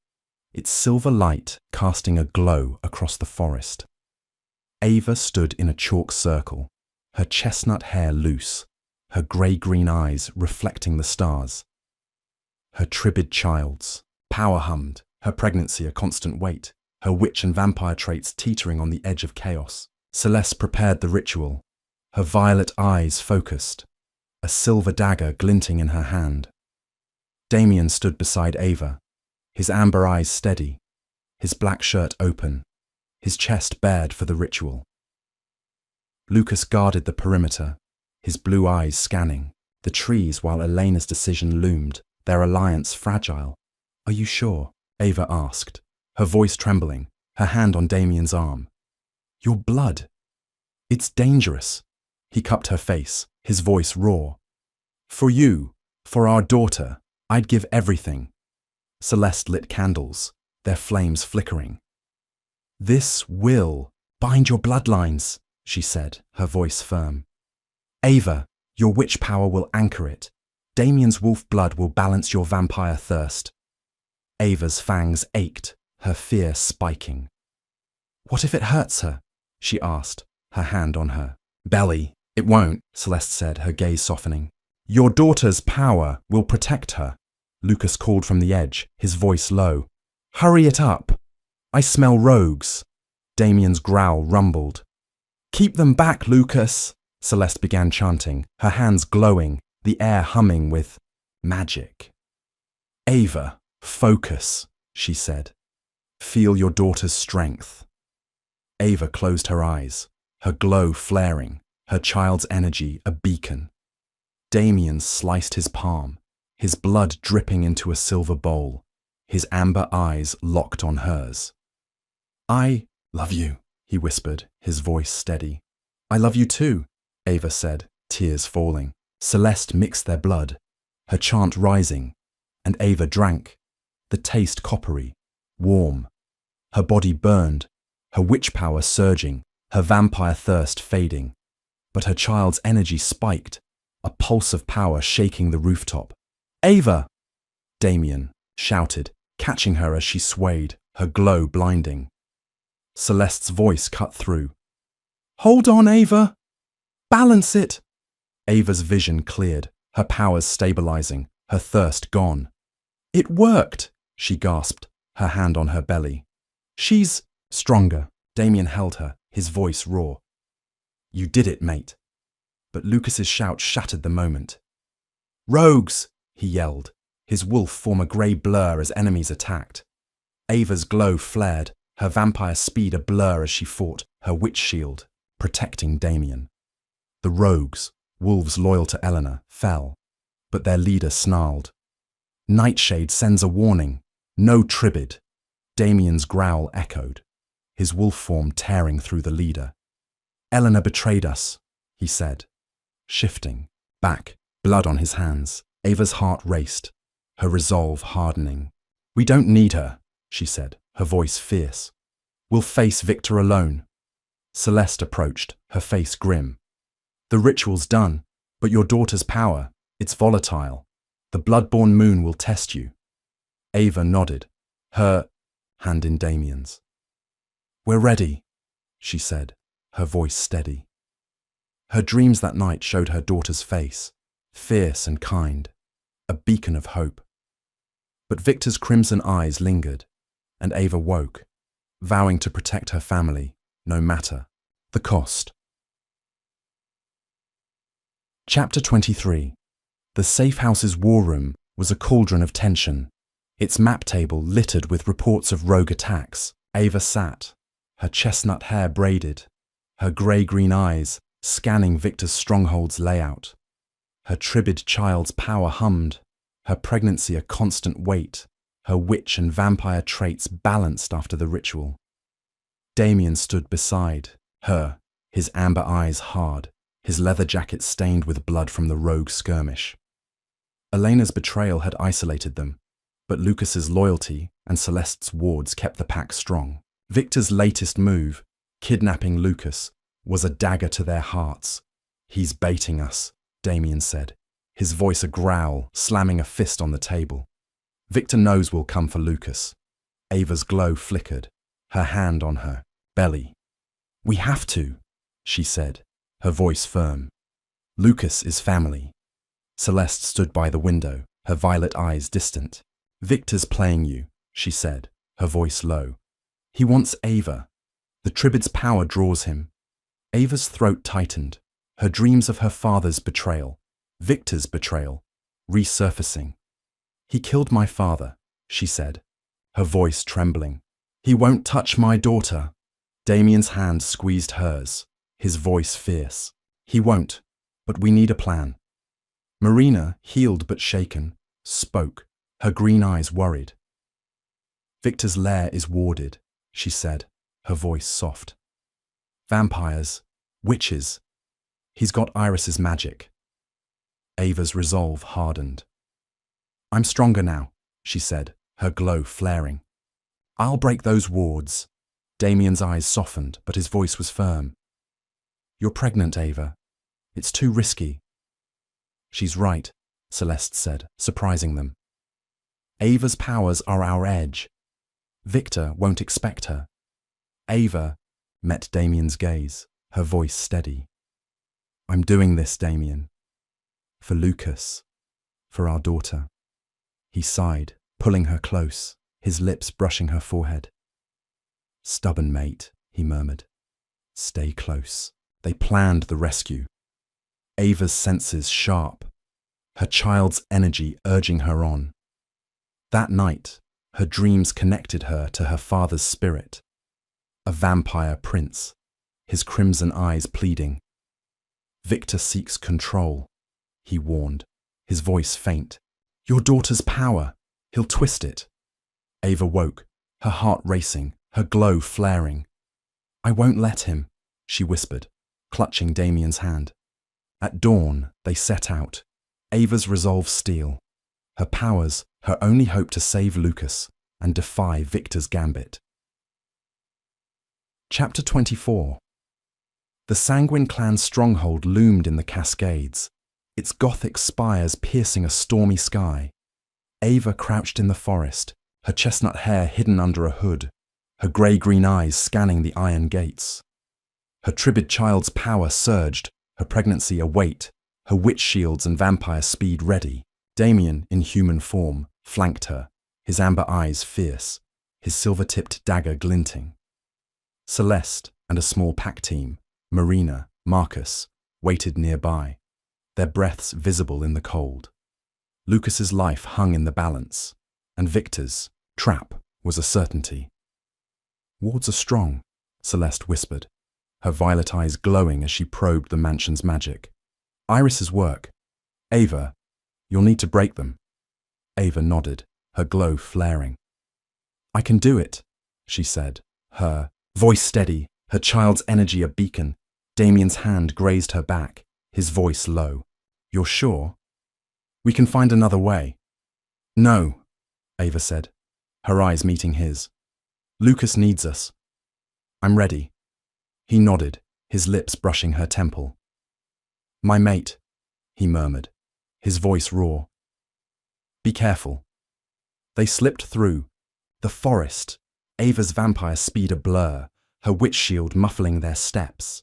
its silver light casting a glow across the forest. Ava stood in a chalk circle, her chestnut hair loose, her grey-green eyes reflecting the stars. Her Tribid child's power hummed, her pregnancy a constant weight, her witch and vampire traits teetering on the edge of chaos. Celeste prepared the ritual, her violet eyes focused, a silver dagger glinting in her hand. Damien stood beside Ava, his amber eyes steady, his black shirt open, his chest bared for the ritual. Lucas guarded the perimeter, his blue eyes scanning the trees while Elena's decision loomed, their alliance fragile. "Are you sure?" Ava asked, her voice trembling, her hand on Damien's arm. "Your blood." It's dangerous. He cupped her face, his voice raw. For you, for our daughter, I'd give everything. Celeste lit candles, their flames flickering. This will bind your bloodlines, she said, her voice firm. Ava, your witch power will anchor it. Damien's wolf blood will balance your vampire thirst. Ava's fangs ached, her fear spiking. What if it hurts her? She asked, her hand on her belly. It won't, Celeste said, her gaze softening. Your daughter's power will protect her. Lucas called from the edge, his voice low. Hurry it up. I smell rogues. Damien's growl rumbled. Keep them back, Lucas, Celeste began chanting, her hands glowing, the air humming with magic. Ava, focus, she said. Feel your daughter's strength. Ava closed her eyes, her glow flaring, her child's energy a beacon. Damien sliced his palm, his blood dripping into a silver bowl, his amber eyes locked on hers. I love you, he whispered, his voice steady. I love you too, Ava said, tears falling. Celeste mixed their blood, her chant rising, and Ava drank, the taste coppery, warm. Her body burned, her witch power surging, her vampire thirst fading. But her child's energy spiked, a pulse of power shaking the rooftop. Ava! Damien shouted, catching her as she swayed, her glow blinding. Celeste's voice cut through. Hold on, Ava! Balance it! Ava's vision cleared, her powers stabilizing, her thirst gone. It worked, she gasped, her hand on her belly. She's stronger. Damien held her, his voice raw. You did it, mate. But Lucas's shout shattered the moment. Rogues! He yelled, his wolf form a grey blur as enemies attacked. Ava's glow flared, her vampire speed a blur as she fought, her witch shield, protecting Damien. The rogues, wolves loyal to Eleanor, fell, but their leader snarled. Nightshade sends a warning. No Tribid. Damien's growl echoed, his wolf form tearing through the leader. Eleanor betrayed us, he said, shifting back, blood on his hands. Ava's heart raced, her resolve hardening. We don't need her, she said, her voice fierce. We'll face Victor alone. Celeste approached, her face grim. The ritual's done, but your daughter's power, it's volatile. The blood-born moon will test you. Ava nodded, her hand in Damien's. We're ready, she said, her voice steady. Her dreams that night showed her daughter's face, fierce and kind, a beacon of hope. But Victor's crimson eyes lingered, and Ava woke, vowing to protect her family, no matter the cost. Chapter 23. The safe house's war room was a cauldron of tension, its map table littered with reports of rogue attacks. Ava sat, her chestnut hair braided, her grey-green eyes scanning Victor's stronghold's layout. Her Tribid child's power hummed, her pregnancy a constant weight, her witch and vampire traits balanced after the ritual. Damien stood beside her, his amber eyes hard, his leather jacket stained with blood from the rogue skirmish. Elena's betrayal had isolated them, but Lucas's loyalty and Celeste's wards kept the pack strong. Victor's latest move, kidnapping Lucas, was a dagger to their hearts. He's baiting us, Damien said, his voice a growl, slamming a fist on the table. Victor knows we'll come for Lucas. Ava's glow flickered, her hand on her belly. We have to, she said, her voice firm. Lucas is family. Celeste stood by the window, her violet eyes distant. Victor's playing you, she said, her voice low. He wants Ava. The Tribid's power draws him. Ava's throat tightened, her dreams of her father's betrayal, Victor's betrayal, resurfacing. He killed my father, she said, her voice trembling. He won't touch my daughter. Damien's hand squeezed hers, his voice fierce. He won't, but we need a plan. Marina, healed but shaken, spoke, her green eyes worried. Victor's lair is warded, she said, her voice soft. Vampires, Witches. He's got Iris's magic. Ava's resolve hardened. I'm stronger now, she said, her glow flaring. I'll break those wards. Damien's eyes softened, but his voice was firm. You're pregnant, Ava. It's too risky. She's right, Celeste said, surprising them. Ava's powers are our edge. Victor won't expect her. Ava met Damien's gaze, her voice steady. I'm doing this, Damien. For Lucas. For our daughter. He sighed, pulling her close, his lips brushing her forehead. Stubborn mate, he murmured. Stay close. They planned the rescue. Ava's senses sharp, her child's energy urging her on. That night, her dreams connected her to her father's spirit. A vampire prince, his crimson eyes pleading. Victor seeks control, he warned, his voice faint. Your daughter's power, he'll twist it. Ava woke, her heart racing, her glow flaring. I won't let him, she whispered, clutching Damien's hand. At dawn, they set out, Ava's resolve steel, her powers her only hope to save Lucas and defy Victor's gambit. Chapter 24. The Sanguine clan's stronghold loomed in the Cascades, its gothic spires piercing a stormy sky. Ava crouched in the forest, her chestnut hair hidden under a hood, her grey-green eyes scanning the iron gates. Her Tribid child's power surged, her pregnancy a weight, her witch shields and vampire speed ready. Damien, in human form, flanked her, his amber eyes fierce, his silver-tipped dagger glinting. Celeste and a small pack team, Marina, Marcus, waited nearby, their breaths visible in the cold. Lucas's life hung in the balance, and Victor's trap was a certainty. Wards are strong, Celeste whispered, her violet eyes glowing as she probed the mansion's magic. Iris's work. Ava, you'll need to break them. Ava nodded, her glow flaring. I can do it, she said, her voice steady, her child's energy a beacon. Damien's hand grazed her back, his voice low. You're sure? We can find another way. No, Ava said, her eyes meeting his. Lucas needs us. I'm ready. He nodded, his lips brushing her temple. My mate, he murmured, his voice raw. Be careful. They slipped through. The forest, Ava's vampire speed a blur, her witch shield muffling their steps.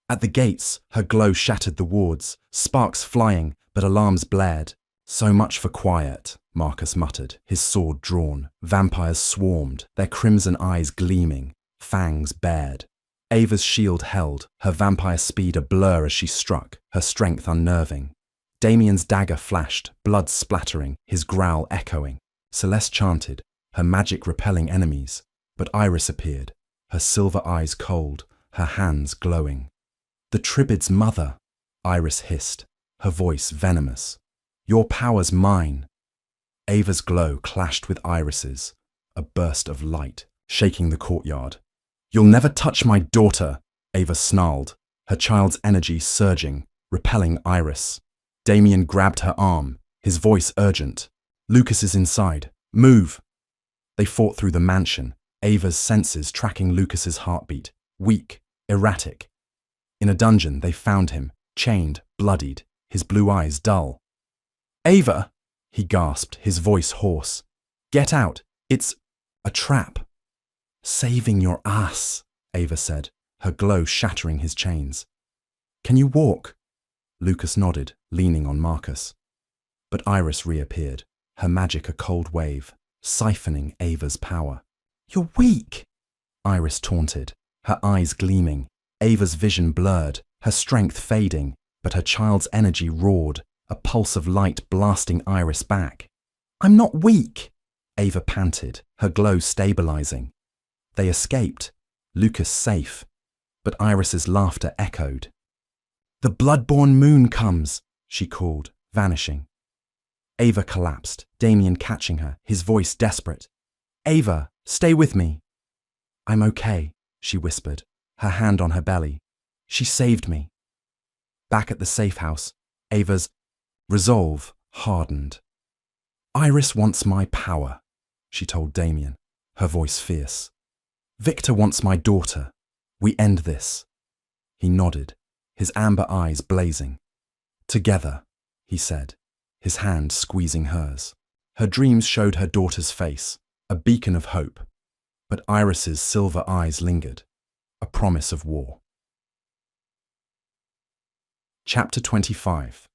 At the gates, her glow shattered the wards, sparks flying, but alarms blared. So much for quiet, Marcus muttered, his sword drawn. Vampires swarmed, their crimson eyes gleaming, fangs bared. Ava's shield held, her vampire speed a blur as she struck, her strength unnerving. Damien's dagger flashed, blood splattering, his growl echoing. Celeste chanted, her magic repelling enemies, but Iris appeared, her silver eyes cold, her hands glowing. The Tribid's mother, Iris hissed, her voice venomous. Your power's mine. Ava's glow clashed with Iris's, a burst of light, shaking the courtyard. You'll never touch my daughter, Ava snarled, her child's energy surging, repelling Iris. Damien grabbed her arm, his voice urgent. Lucas is inside. Move! They fought through the mansion, Ava's senses tracking Lucas's heartbeat, weak, erratic. In a dungeon, they found him, chained, bloodied, his blue eyes dull. Ava! He gasped, his voice hoarse. Get out! It's a trap. Saving your ass, Ava said, her glow shattering his chains. Can you walk? Lucas nodded, leaning on Marcus. But Iris reappeared, her magic a cold wave, siphoning Ava's power. You're weak, Iris taunted, her eyes gleaming, Ava's vision blurred, her strength fading, but her child's energy roared, a pulse of light blasting Iris back. I'm not weak, Ava panted, her glow stabilizing. They escaped, Lucas safe, but Iris's laughter echoed. The blood-born moon comes, she called, vanishing. Ava collapsed, Damien catching her, his voice desperate. Ava, stay with me. I'm okay, she whispered, her hand on her belly. She saved me. Back at the safe house, Ava's resolve hardened. Iris wants my power, she told Damien, her voice fierce. Victor wants my daughter. We end this. He nodded, his amber eyes blazing. Together, he said, his hand squeezing hers. Her dreams showed her daughter's face, a beacon of hope, but Iris's silver eyes lingered, a promise of war. Chapter 25.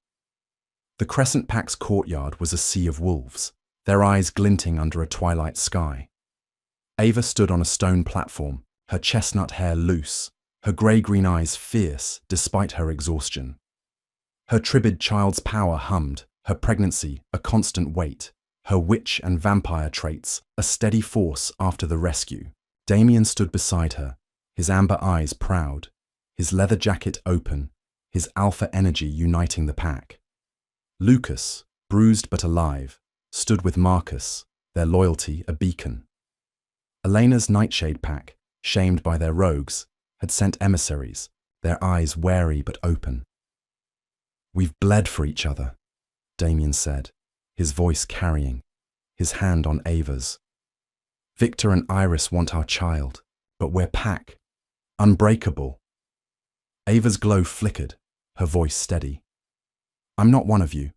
The Crescent Pack's courtyard was a sea of wolves, their eyes glinting under a twilight sky. Ava stood on a stone platform, her chestnut hair loose, her grey-green eyes fierce despite her exhaustion. Her Tribid child's power hummed, her pregnancy a constant weight, her witch and vampire traits a steady force after the rescue. Damien stood beside her, his amber eyes proud, his leather jacket open, his alpha energy uniting the pack. Lucas, bruised but alive, stood with Marcus, their loyalty a beacon. Elena's Nightshade pack, shamed by their rogues, had sent emissaries, their eyes wary but open. We've bled for each other, Damien said, his voice carrying, his hand on Ava's. Victor and Iris want our child, but we're pack, unbreakable. Ava's glow flickered, her voice steady. I'm not one of you,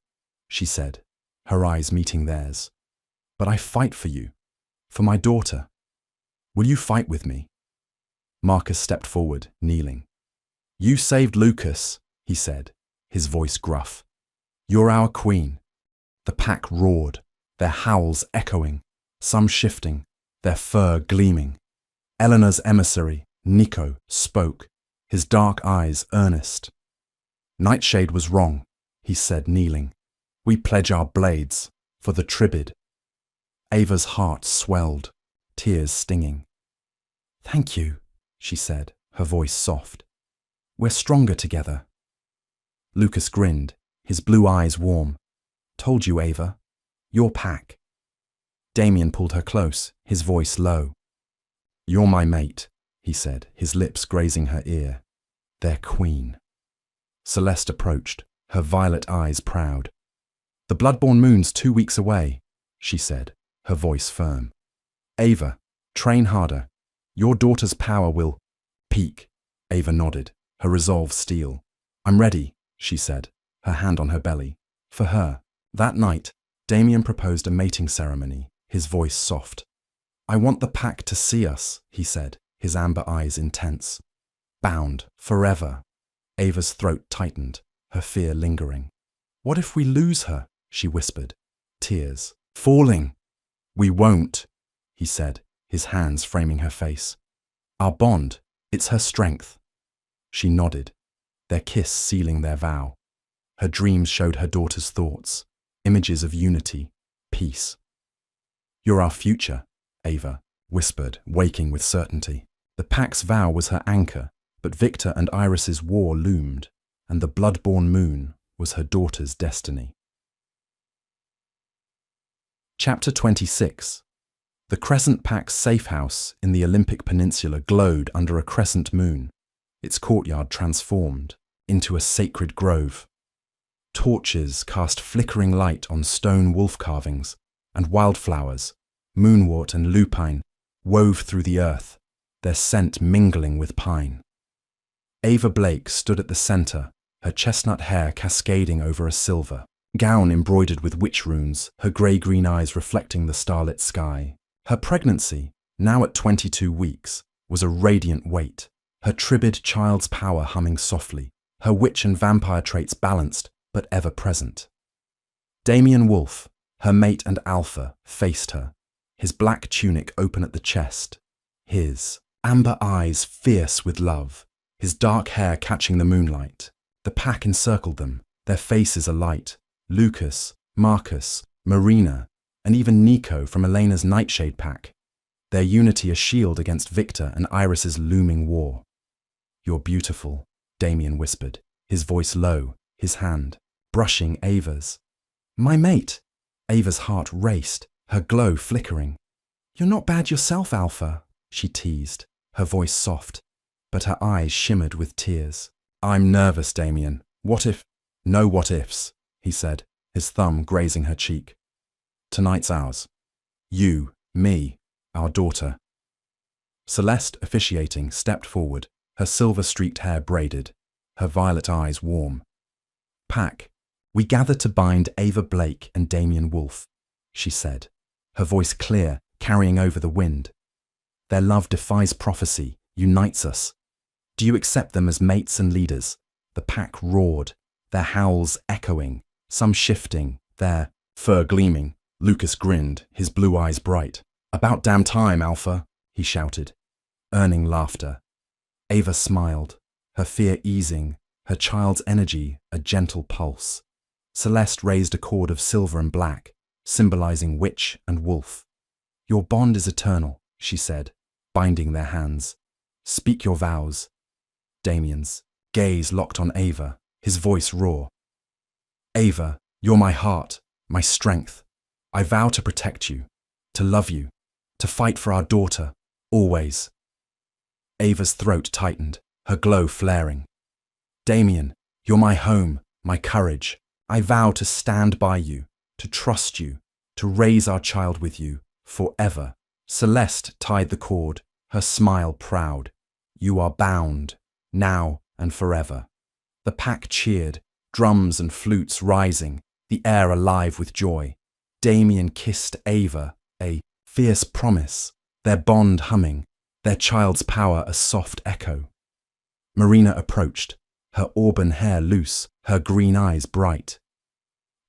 she said, her eyes meeting theirs. But I fight for you, for my daughter. Will you fight with me? Marcus stepped forward, kneeling. You saved Lucas, he said, his voice gruff. You're our queen. The pack roared, their howls echoing, some shifting, their fur gleaming. Eleanor's emissary, Nico, spoke, his dark eyes earnest. Nightshade was wrong, he said, kneeling. We pledge our blades for the Tribid. Ava's heart swelled, tears stinging. Thank you, she said, her voice soft. We're stronger together. Lucas grinned, his blue eyes warm. Told you, Ava. Your pack. Damien pulled her close, his voice low. You're my mate, he said, his lips grazing her ear. Their queen. Celeste approached, her violet eyes proud. The bloodborne moon's 2 weeks away, she said, her voice firm. Ava, train harder. Your daughter's power will peak. Ava nodded, her resolve steel. I'm ready, she said, her hand on her belly. For her. That night, Damien proposed a mating ceremony, his voice soft. I want the pack to see us, he said, his amber eyes intense. Bound, forever. Ava's throat tightened, her fear lingering. What if we lose her? She whispered, tears falling. We won't, he said, his hands framing her face. Our bond, it's her strength. She nodded, their kiss sealing their vow. Her dreams showed her daughter's thoughts, images of unity, peace. You're our future, Ava whispered, waking with certainty. The pack's vow was her anchor, but Victor and Iris's war loomed, and the bloodborne moon was her daughter's destiny. Chapter 26. The Crescent Pack's safe house in the Olympic Peninsula glowed under a crescent moon, its courtyard transformed into a sacred grove. Torches cast flickering light on stone wolf carvings, and wildflowers, moonwort and lupine, wove through the earth, their scent mingling with pine. Ava Blake stood at the center, her chestnut hair cascading over a silver gown embroidered with witch runes, her grey-green eyes reflecting the starlit sky. Her pregnancy, now at 22 weeks, was a radiant weight, her Tribid child's power humming softly, her witch and vampire traits balanced but ever present. Damien Wolf, her mate and alpha, faced her, his black tunic open at the chest, his amber eyes fierce with love, his dark hair catching the moonlight. The pack encircled them, their faces alight. Lucas, Marcus, Marina, and even Nico from Elena's Nightshade pack. Their unity a shield against Victor and Iris's looming war. You're beautiful, Damien whispered, his voice low, his hand brushing Ava's. My mate! Ava's heart raced, her glow flickering. You're not bad yourself, Alpha, she teased, her voice soft. but her eyes shimmered with tears. I'm nervous, Damien. What if— No what ifs, he said, his thumb grazing her cheek. Tonight's ours. You, me, our daughter. Celeste, officiating, stepped forward, her silver-streaked hair braided, her violet eyes warm. Pack, we gather to bind Ava Blake and Damien Wolfe, she said, her voice clear, carrying over the wind. Their love defies prophecy, unites us. Do you accept them as mates and leaders? The pack roared, their howls echoing, some shifting, their fur gleaming. Lucas grinned, his blue eyes bright. About damn time, Alpha, he shouted, earning laughter. Ava smiled, her fear easing, her child's energy a gentle pulse. Celeste raised a cord of silver and black, symbolizing witch and wolf. Your bond is eternal, she said, binding their hands. Speak your vows. Damien's gaze locked on Ava, his voice raw. Ava, you're my heart, my strength. I vow to protect you, to love you, to fight for our daughter, always. Ava's throat tightened, her glow flaring. Damien, you're my home, my courage. I vow to stand by you, to trust you, to raise our child with you, forever. Celeste tied the cord, her smile proud. You are bound, now and forever. The pack cheered, drums and flutes rising, the air alive with joy. Damien kissed Ava, a fierce promise, their bond humming, their child's power a soft echo. Marina approached, her auburn hair loose, her green eyes bright.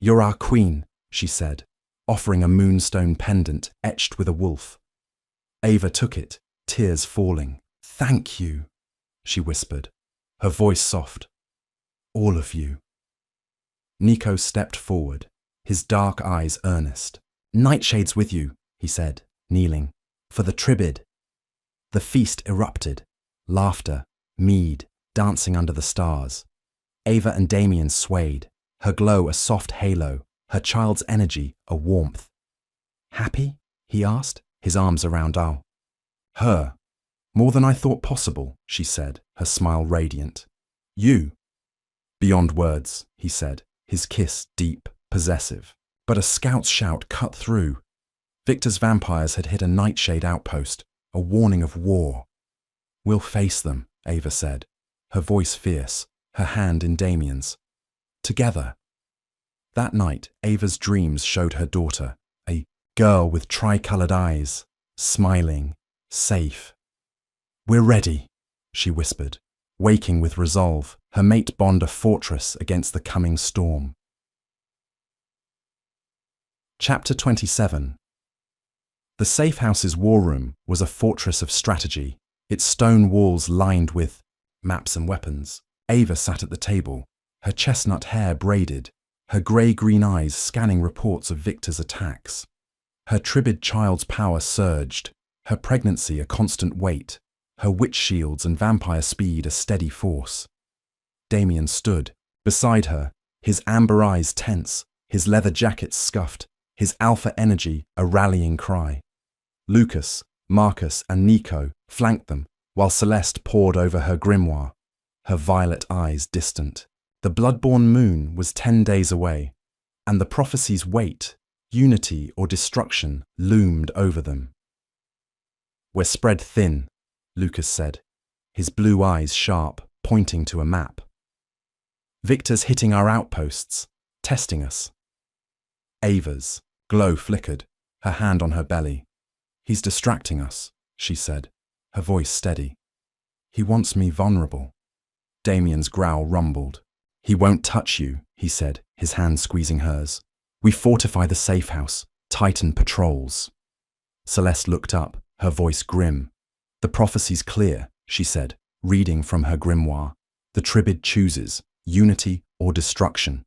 You're our queen, she said, offering a moonstone pendant etched with a wolf. Ava took it, tears falling. Thank you, she whispered, her voice soft. All of you. Nico stepped forward, his dark eyes earnest. Nightshade's with you, he said, kneeling, for the Tribid. The feast erupted, laughter, mead, dancing under the stars. Ava and Damien swayed, her glow a soft halo, her child's energy a warmth. Happy? He asked, his arms around Al. Her. More than I thought possible, she said, her smile radiant. You. Beyond words, he said, his kiss deep, possessive. But a scout's shout cut through. Victor's vampires had hit a Nightshade outpost, a warning of war. We'll face them, Ava said, her voice fierce, her hand in Damien's. Together. That night, Ava's dreams showed her daughter, a girl with tri-coloured eyes, smiling, safe. We're ready, she whispered, waking with resolve, her mate bond a fortress against the coming storm. Chapter 27. The safe house's war room was a fortress of strategy, its stone walls lined with maps and weapons. Ava sat at the table, her chestnut hair braided, her grey-green eyes scanning reports of Victor's attacks. Her Tribid child's power surged, her pregnancy a constant weight, her witch shields and vampire speed a steady force. Damien stood, beside her, his amber eyes tense, his leather jacket scuffed, his alpha energy a rallying cry. Lucas, Marcus and Nico flanked them, while Celeste pored over her grimoire, her violet eyes distant. The bloodborne moon was 10 days away, and the prophecy's weight, unity or destruction, loomed over them. We're spread thin, Lucas said, his blue eyes sharp, pointing to a map. Victor's hitting our outposts, testing us. Ava's glow flickered, her hand on her belly. He's distracting us, she said, her voice steady. He wants me vulnerable. Damien's growl rumbled. He won't touch you, he said, his hand squeezing hers. We fortify the safe house, tighten patrols. Celeste looked up, her voice grim. The prophecy's clear, she said, reading from her grimoire. The Tribid chooses, unity or destruction,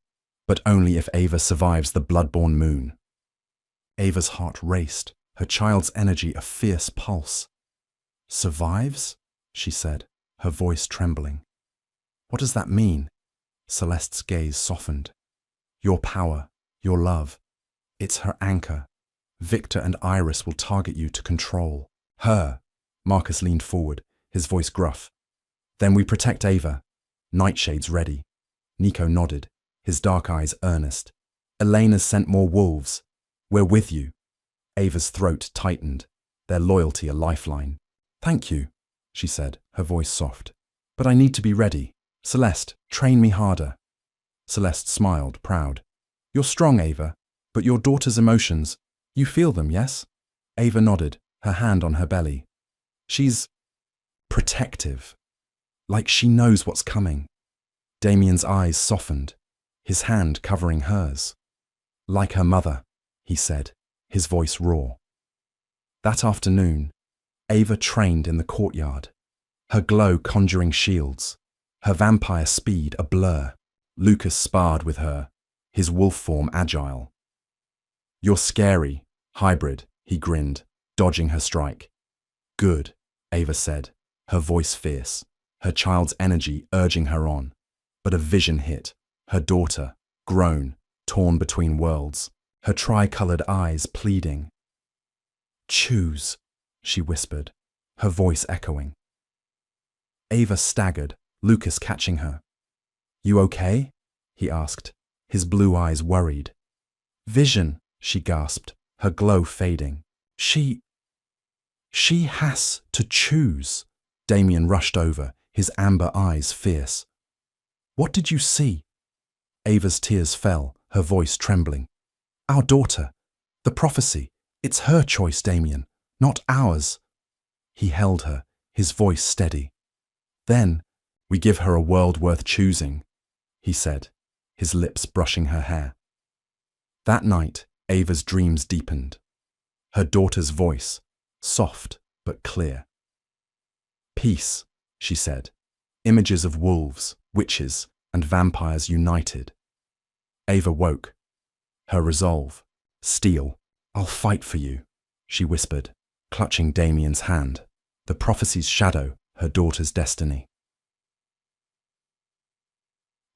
but only if Ava survives the bloodborne moon. Ava's heart raced, her child's energy a fierce pulse. Survives? She said, her voice trembling. What does that mean? Celeste's gaze softened. Your power, your love. It's her anchor. Victor and Iris will target you to control. Her. Marcus leaned forward, his voice gruff. Then we protect Ava. Nightshades ready. Nico nodded, his dark eyes earnest. Elena's sent more wolves. We're with you. Ava's throat tightened, their loyalty a lifeline. Thank you, she said, her voice soft. But I need to be ready. Celeste, train me harder. Celeste smiled, proud. You're strong, Ava, but your daughter's emotions, you feel them, yes? Ava nodded, her hand on her belly. She's protective, like she knows what's coming. Damien's eyes softened, his hand covering hers. Like her mother, he said, his voice raw. That afternoon, Ava trained in the courtyard, her glow conjuring shields, her vampire speed a blur. Lucas sparred with her, his wolf form agile. You're scary, hybrid, he grinned, dodging her strike. Good, Ava said, her voice fierce, her child's energy urging her on. But a vision hit, her daughter, grown, torn between worlds, her tri-colored eyes pleading. Choose, she whispered, her voice echoing. Ava staggered, Lucas catching her. You okay? He asked, his blue eyes worried. Vision, she gasped, her glow fading. She has to choose. Damien rushed over, his amber eyes fierce. What did you see? Ava's tears fell, her voice trembling. Our daughter, the prophecy, it's her choice, Damien, not ours. He held her, his voice steady. Then, we give her a world worth choosing, he said, his lips brushing her hair. That night, Ava's dreams deepened. Her daughter's voice, soft but clear. Peace, she said, images of wolves, witches, and vampires united. Ava woke. Her resolve, steel, I'll fight for you, she whispered, clutching Damien's hand, the prophecy's shadow, her daughter's destiny.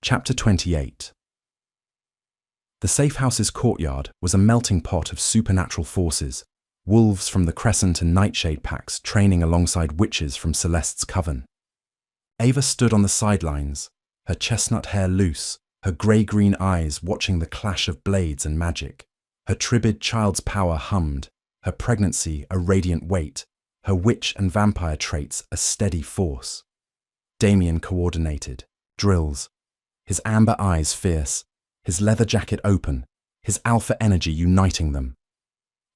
Chapter 28. The safe house's courtyard was a melting pot of supernatural forces, wolves from the Crescent and Nightshade packs training alongside witches from Celeste's coven. Ava stood on the sidelines, her chestnut hair loose, her grey-green eyes watching the clash of blades and magic. Her Tribid child's power hummed, her pregnancy a radiant weight, her witch and vampire traits a steady force. Damien coordinated, drills, his amber eyes fierce, his leather jacket open, his alpha energy uniting them.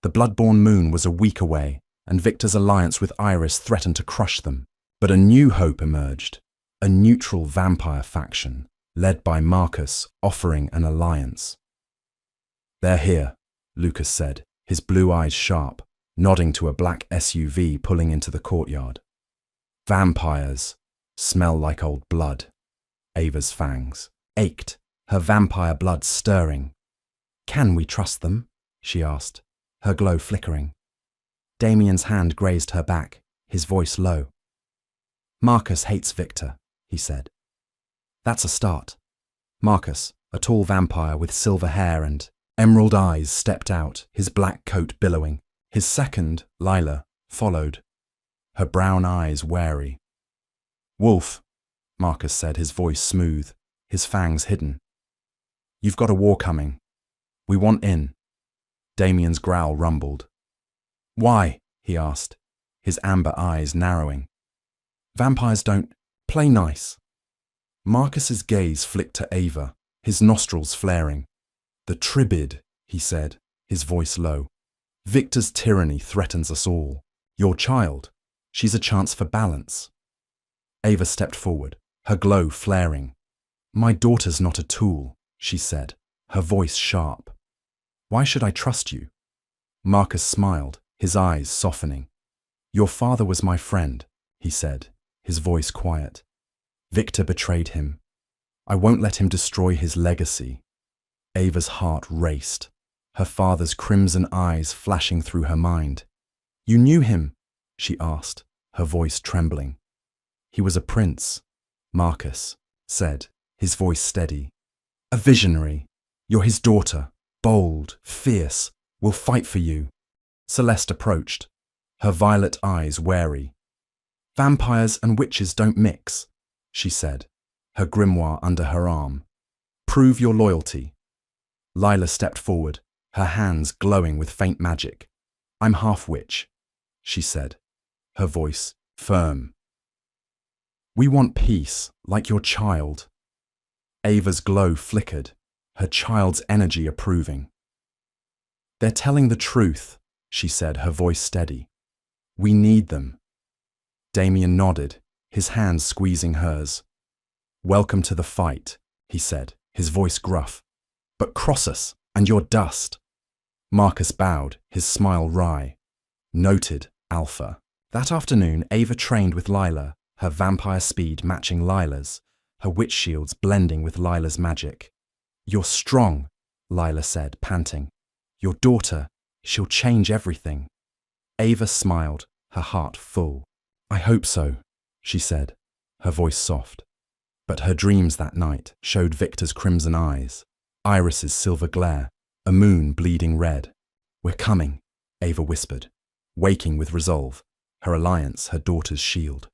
The bloodborne moon was a week away, and Victor's alliance with Iris threatened to crush them. But a new hope emerged, a neutral vampire faction, led by Marcus, offering an alliance. They're here, Lucas said, his blue eyes sharp, nodding to a black SUV pulling into the courtyard. Vampires, smell like old blood. Ava's fangs ached, her vampire blood stirring. Can we trust them? She asked, her glow flickering. Damien's hand grazed her back, his voice low. Marcus hates Victor, he said. That's a start. Marcus, a tall vampire with silver hair and emerald eyes, stepped out, his black coat billowing. His second, Lila, followed, her brown eyes wary. Wolf, Marcus said, his voice smooth, his fangs hidden. You've got a war coming. We want in. Damien's growl rumbled. Why? He asked, his amber eyes narrowing. Vampires don't play nice. Marcus's gaze flicked to Ava, his nostrils flaring. The Tribid, he said, his voice low. Victor's tyranny threatens us all. Your child, she's a chance for balance. Ava stepped forward, her glow flaring. My daughter's not a tool, she said, her voice sharp. Why should I trust you? Marcus smiled, his eyes softening. Your father was my friend, he said, his voice quiet. Victor betrayed him. I won't let him destroy his legacy. Ava's heart raced, her father's crimson eyes flashing through her mind. You knew him? She asked, her voice trembling. He was a prince, Marcus said, his voice steady. A visionary. You're his daughter, bold, fierce, will fight for you. Celeste approached, her violet eyes wary. Vampires and witches don't mix, she said, her grimoire under her arm. Prove your loyalty. Lila stepped forward, her hands glowing with faint magic. I'm half witch, she said, her voice firm. We want peace, like your child. Ava's glow flickered, her child's energy approving. They're telling the truth, she said, her voice steady. We need them. Damien nodded, his hands squeezing hers. Welcome to the fight, he said, his voice gruff. But cross us, and you're dust. Marcus bowed, his smile wry. Noted, Alpha. That afternoon, Ava trained with Lila, her vampire speed matching Lila's, her witch shields blending with Lila's magic. You're strong, Lila said, panting. Your daughter, she'll change everything. Ava smiled, her heart full. I hope so, she said, her voice soft. But her dreams that night showed Victor's crimson eyes, Iris's silver glare, a moon bleeding red. We're coming, Ava whispered, waking with resolve, her alliance her daughter's shield.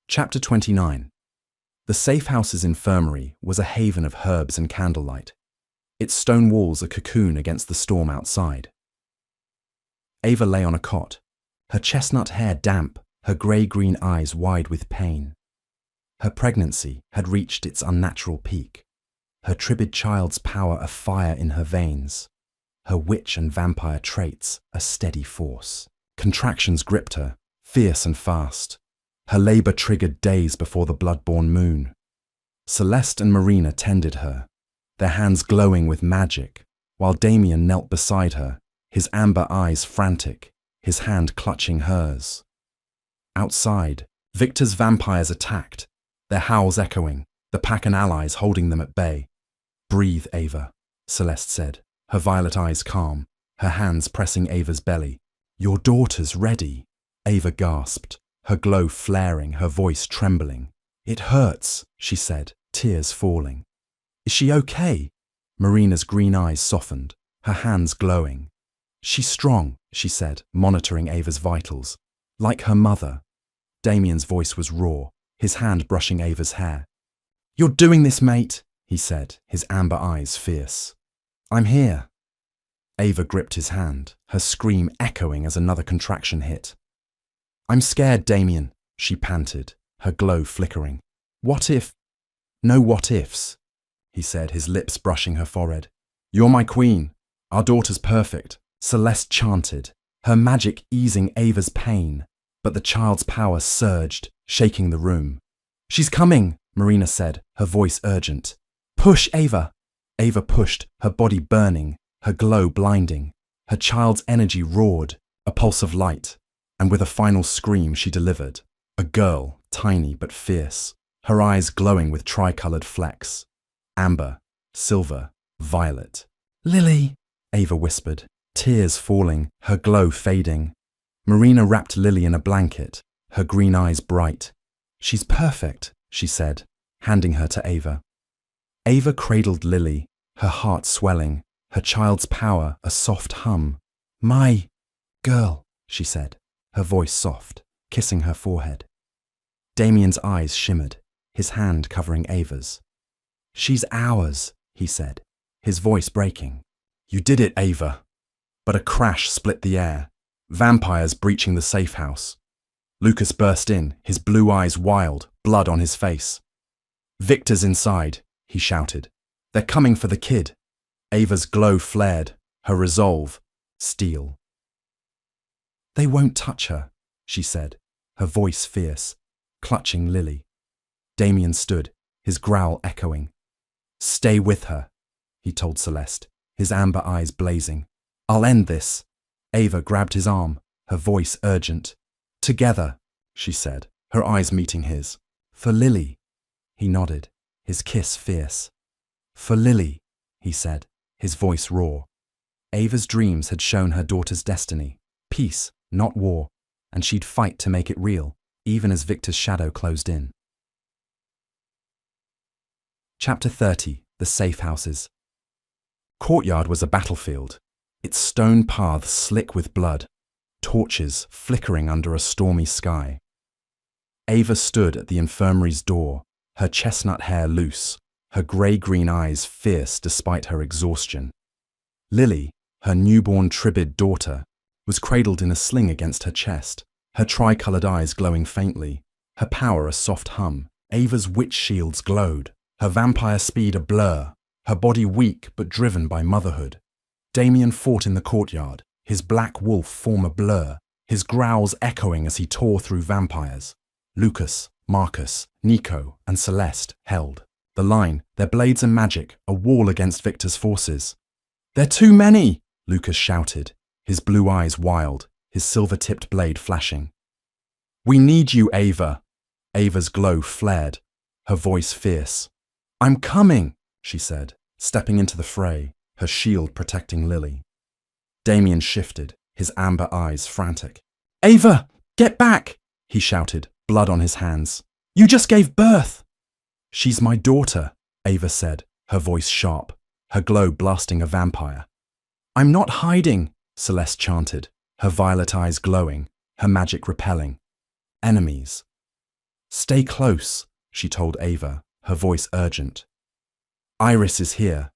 Chapter 29. The safe house's infirmary was a haven of herbs and candlelight, its stone walls a cocoon against the storm outside. Ava lay on a cot, her chestnut hair damp, her grey-green eyes wide with pain. Her pregnancy had reached its unnatural peak, her Tribid child's power a fire in her veins, her witch and vampire traits a steady force. Contractions gripped her, fierce and fast. Her labour triggered days before the blood-born moon. Celeste and Marina tended her, their hands glowing with magic, while Damien knelt beside her, his amber eyes frantic, his hand clutching hers. Outside, Victor's vampires attacked, their howls echoing, the pack and allies holding them at bay. Breathe, Ava, Celeste said, her violet eyes calm, her hands pressing Ava's belly. Your daughter's ready, Ava gasped, her glow flaring, her voice trembling. It hurts, she said, tears falling. Is she okay? Marina's green eyes softened, her hands glowing. She's strong, she said, monitoring Ava's vitals. Like her mother. Damien's voice was raw, his hand brushing Ava's hair. You're doing this, mate, he said, his amber eyes fierce. I'm here. Ava gripped his hand, her scream echoing as another contraction hit. I'm scared, Damien, she panted, her glow flickering. What if? No what ifs, he said, his lips brushing her forehead. You're my queen. Our daughter's perfect, Celeste chanted, her magic easing Ava's pain, but the child's power surged, shaking the room. She's coming, Marina said, her voice urgent. Push, Ava. Ava pushed, her body burning, her glow blinding. Her child's energy roared, a pulse of light, and with a final scream she delivered. A girl, tiny but fierce, her eyes glowing with tricolored flecks. Amber, silver, violet. Lily, Ava whispered, tears falling, her glow fading. Marina wrapped Lily in a blanket, her green eyes bright. She's perfect, she said, handing her to Ava. Ava cradled Lily, her heart swelling, her child's power a soft hum. My girl, she said, her voice soft, kissing her forehead. Damien's eyes shimmered, his hand covering Ava's. She's ours, he said, his voice breaking. You did it, Ava. But a crash split the air, vampires breaching the safe house. Lucas burst in, his blue eyes wild, blood on his face. Victor's inside, he shouted. They're coming for the kid. Ava's glow flared, her resolve, steel. They won't touch her, she said, her voice fierce, clutching Lily. Damien stood, his growl echoing. Stay with her, he told Celeste, his amber eyes blazing. I'll end this. Ava grabbed his arm, her voice urgent. Together, she said, her eyes meeting his. For Lily. He nodded, his kiss fierce. For Lily, he said, his voice raw. Ava's dreams had shown her daughter's destiny. Peace, not war, and she'd fight to make it real, even as Victor's shadow closed in. Chapter 30. The Safe Houses. Courtyard was a battlefield, its stone paths slick with blood, torches flickering under a stormy sky. Ava stood at the infirmary's door, her chestnut hair loose, her grey-green eyes fierce despite her exhaustion. Lily, her newborn Tribid daughter, was cradled in a sling against her chest, her tri-coloured eyes glowing faintly, her power a soft hum. Ava's witch shields glowed, her vampire speed a blur, her body weak but driven by motherhood. Damien fought in the courtyard, his black wolf form a blur, his growls echoing as he tore through vampires. Lucas, Marcus, Nico, and Celeste held the line, their blades and magic, a wall against Victor's forces. "They're too many!" Lucas shouted, his blue eyes wild, his silver-tipped blade flashing. "We need you, Ava!" Ava's glow flared, her voice fierce. "I'm coming!" she said, stepping into the fray, her shield protecting Lily. Damien shifted, his amber eyes frantic. "Ava, get back!" he shouted, blood on his hands. "You just gave birth!" "She's my daughter," Ava said, her voice sharp, her glow blasting a vampire. "I'm not hiding," Celeste chanted, her violet eyes glowing, her magic repelling. "Enemies." "Stay close," she told Ava, her voice urgent. "Iris is here."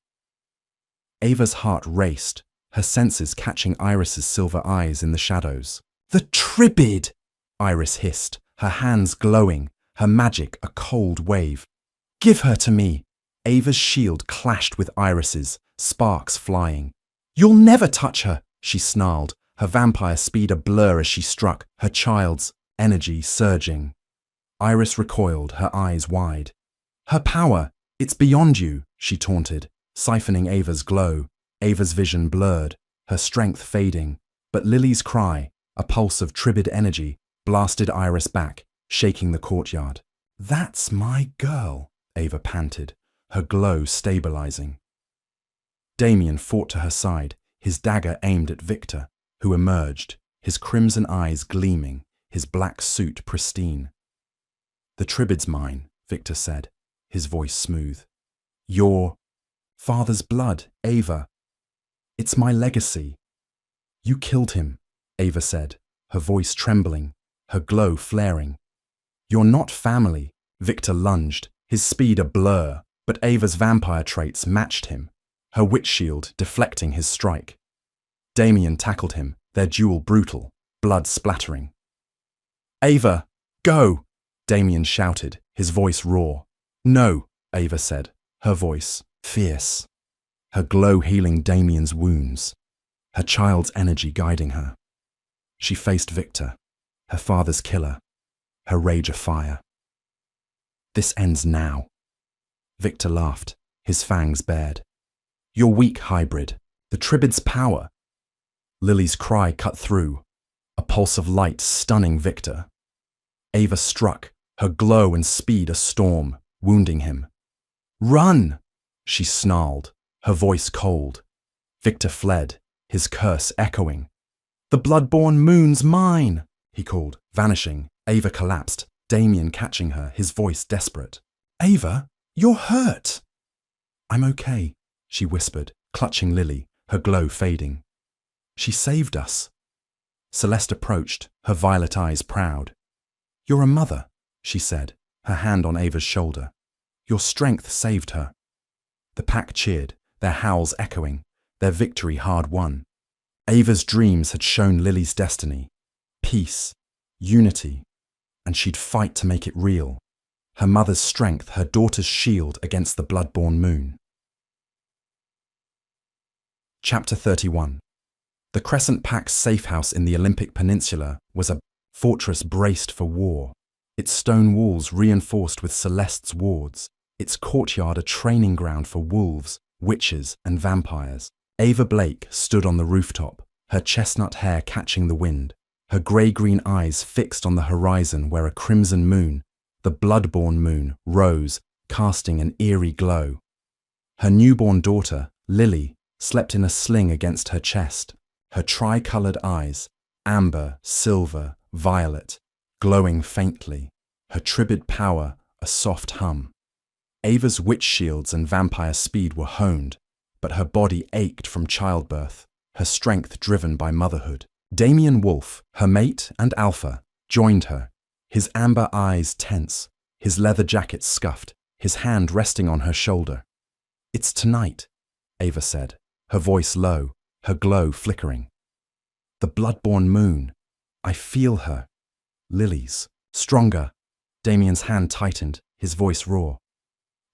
Ava's heart raced, her senses catching Iris's silver eyes in the shadows. "The Tribid!" Iris hissed, her hands glowing, her magic a cold wave. "Give her to me!" Ava's shield clashed with Iris's, sparks flying. "You'll never touch her!" she snarled, her vampire speed a blur as she struck, her child's energy surging. Iris recoiled, her eyes wide. "Her power, it's beyond you," she taunted, siphoning Ava's glow. Ava's vision blurred, her strength fading, but Lily's cry, a pulse of Tribid energy, blasted Iris back, shaking the courtyard. "That's my girl," Ava panted, her glow stabilizing. Damien fought to her side, his dagger aimed at Victor, who emerged, his crimson eyes gleaming, his black suit pristine. "The Tribid's mine," Victor said, his voice smooth. "Your father's blood, Ava. It's my legacy." "You killed him," Ava said, her voice trembling, her glow flaring. "You're not family," Victor lunged, his speed a blur, but Ava's vampire traits matched him, her witch shield deflecting his strike. Damien tackled him, their duel brutal, blood splattering. "Ava, go!" Damien shouted, his voice raw. "No," Ava said, her voice fierce, her glow healing Damien's wounds, her child's energy guiding her. She faced Victor, her father's killer, her rage afire. "This ends now." Victor laughed, his fangs bared. "You're weak, hybrid. The Tribid's power." Lily's cry cut through, a pulse of light stunning Victor. Ava struck, her glow and speed a storm, wounding him. "Run!" she snarled, her voice cold. Victor fled, his curse echoing. "The blood-born moon's mine!" he called, vanishing. Ava collapsed, Damien catching her, his voice desperate. "Ava, you're hurt!" "I'm okay," she whispered, clutching Lily, her glow fading. "She saved us." Celeste approached, her violet eyes proud. "You're a mother," she said, her hand on Ava's shoulder. "Your strength saved her." The pack cheered, their howls echoing, their victory hard won. Ava's dreams had shown Lily's destiny. Peace, unity, and she'd fight to make it real. Her mother's strength, her daughter's shield against the blood-born moon. Chapter 31. The Crescent Pack's safe house in the Olympic Peninsula was a fortress braced for war, its stone walls reinforced with Celeste's wards, its courtyard a training ground for wolves, witches, and vampires. Ava Blake stood on the rooftop, her chestnut hair catching the wind, her grey-green eyes fixed on the horizon where a crimson moon, the blood-born moon, rose, casting an eerie glow. Her newborn daughter, Lily, slept in a sling against her chest, her tri-coloured eyes, amber, silver, violet, glowing faintly, her Tribid power a soft hum. Ava's witch shields and vampire speed were honed, but her body ached from childbirth, her strength driven by motherhood. Damien Wolf, her mate and alpha, joined her, his amber eyes tense, his leather jacket scuffed, his hand resting on her shoulder. "It's tonight," Ava said, her voice low, her glow flickering. "The blood-born moon. I feel her. Lilies. Stronger." Damien's hand tightened, his voice raw.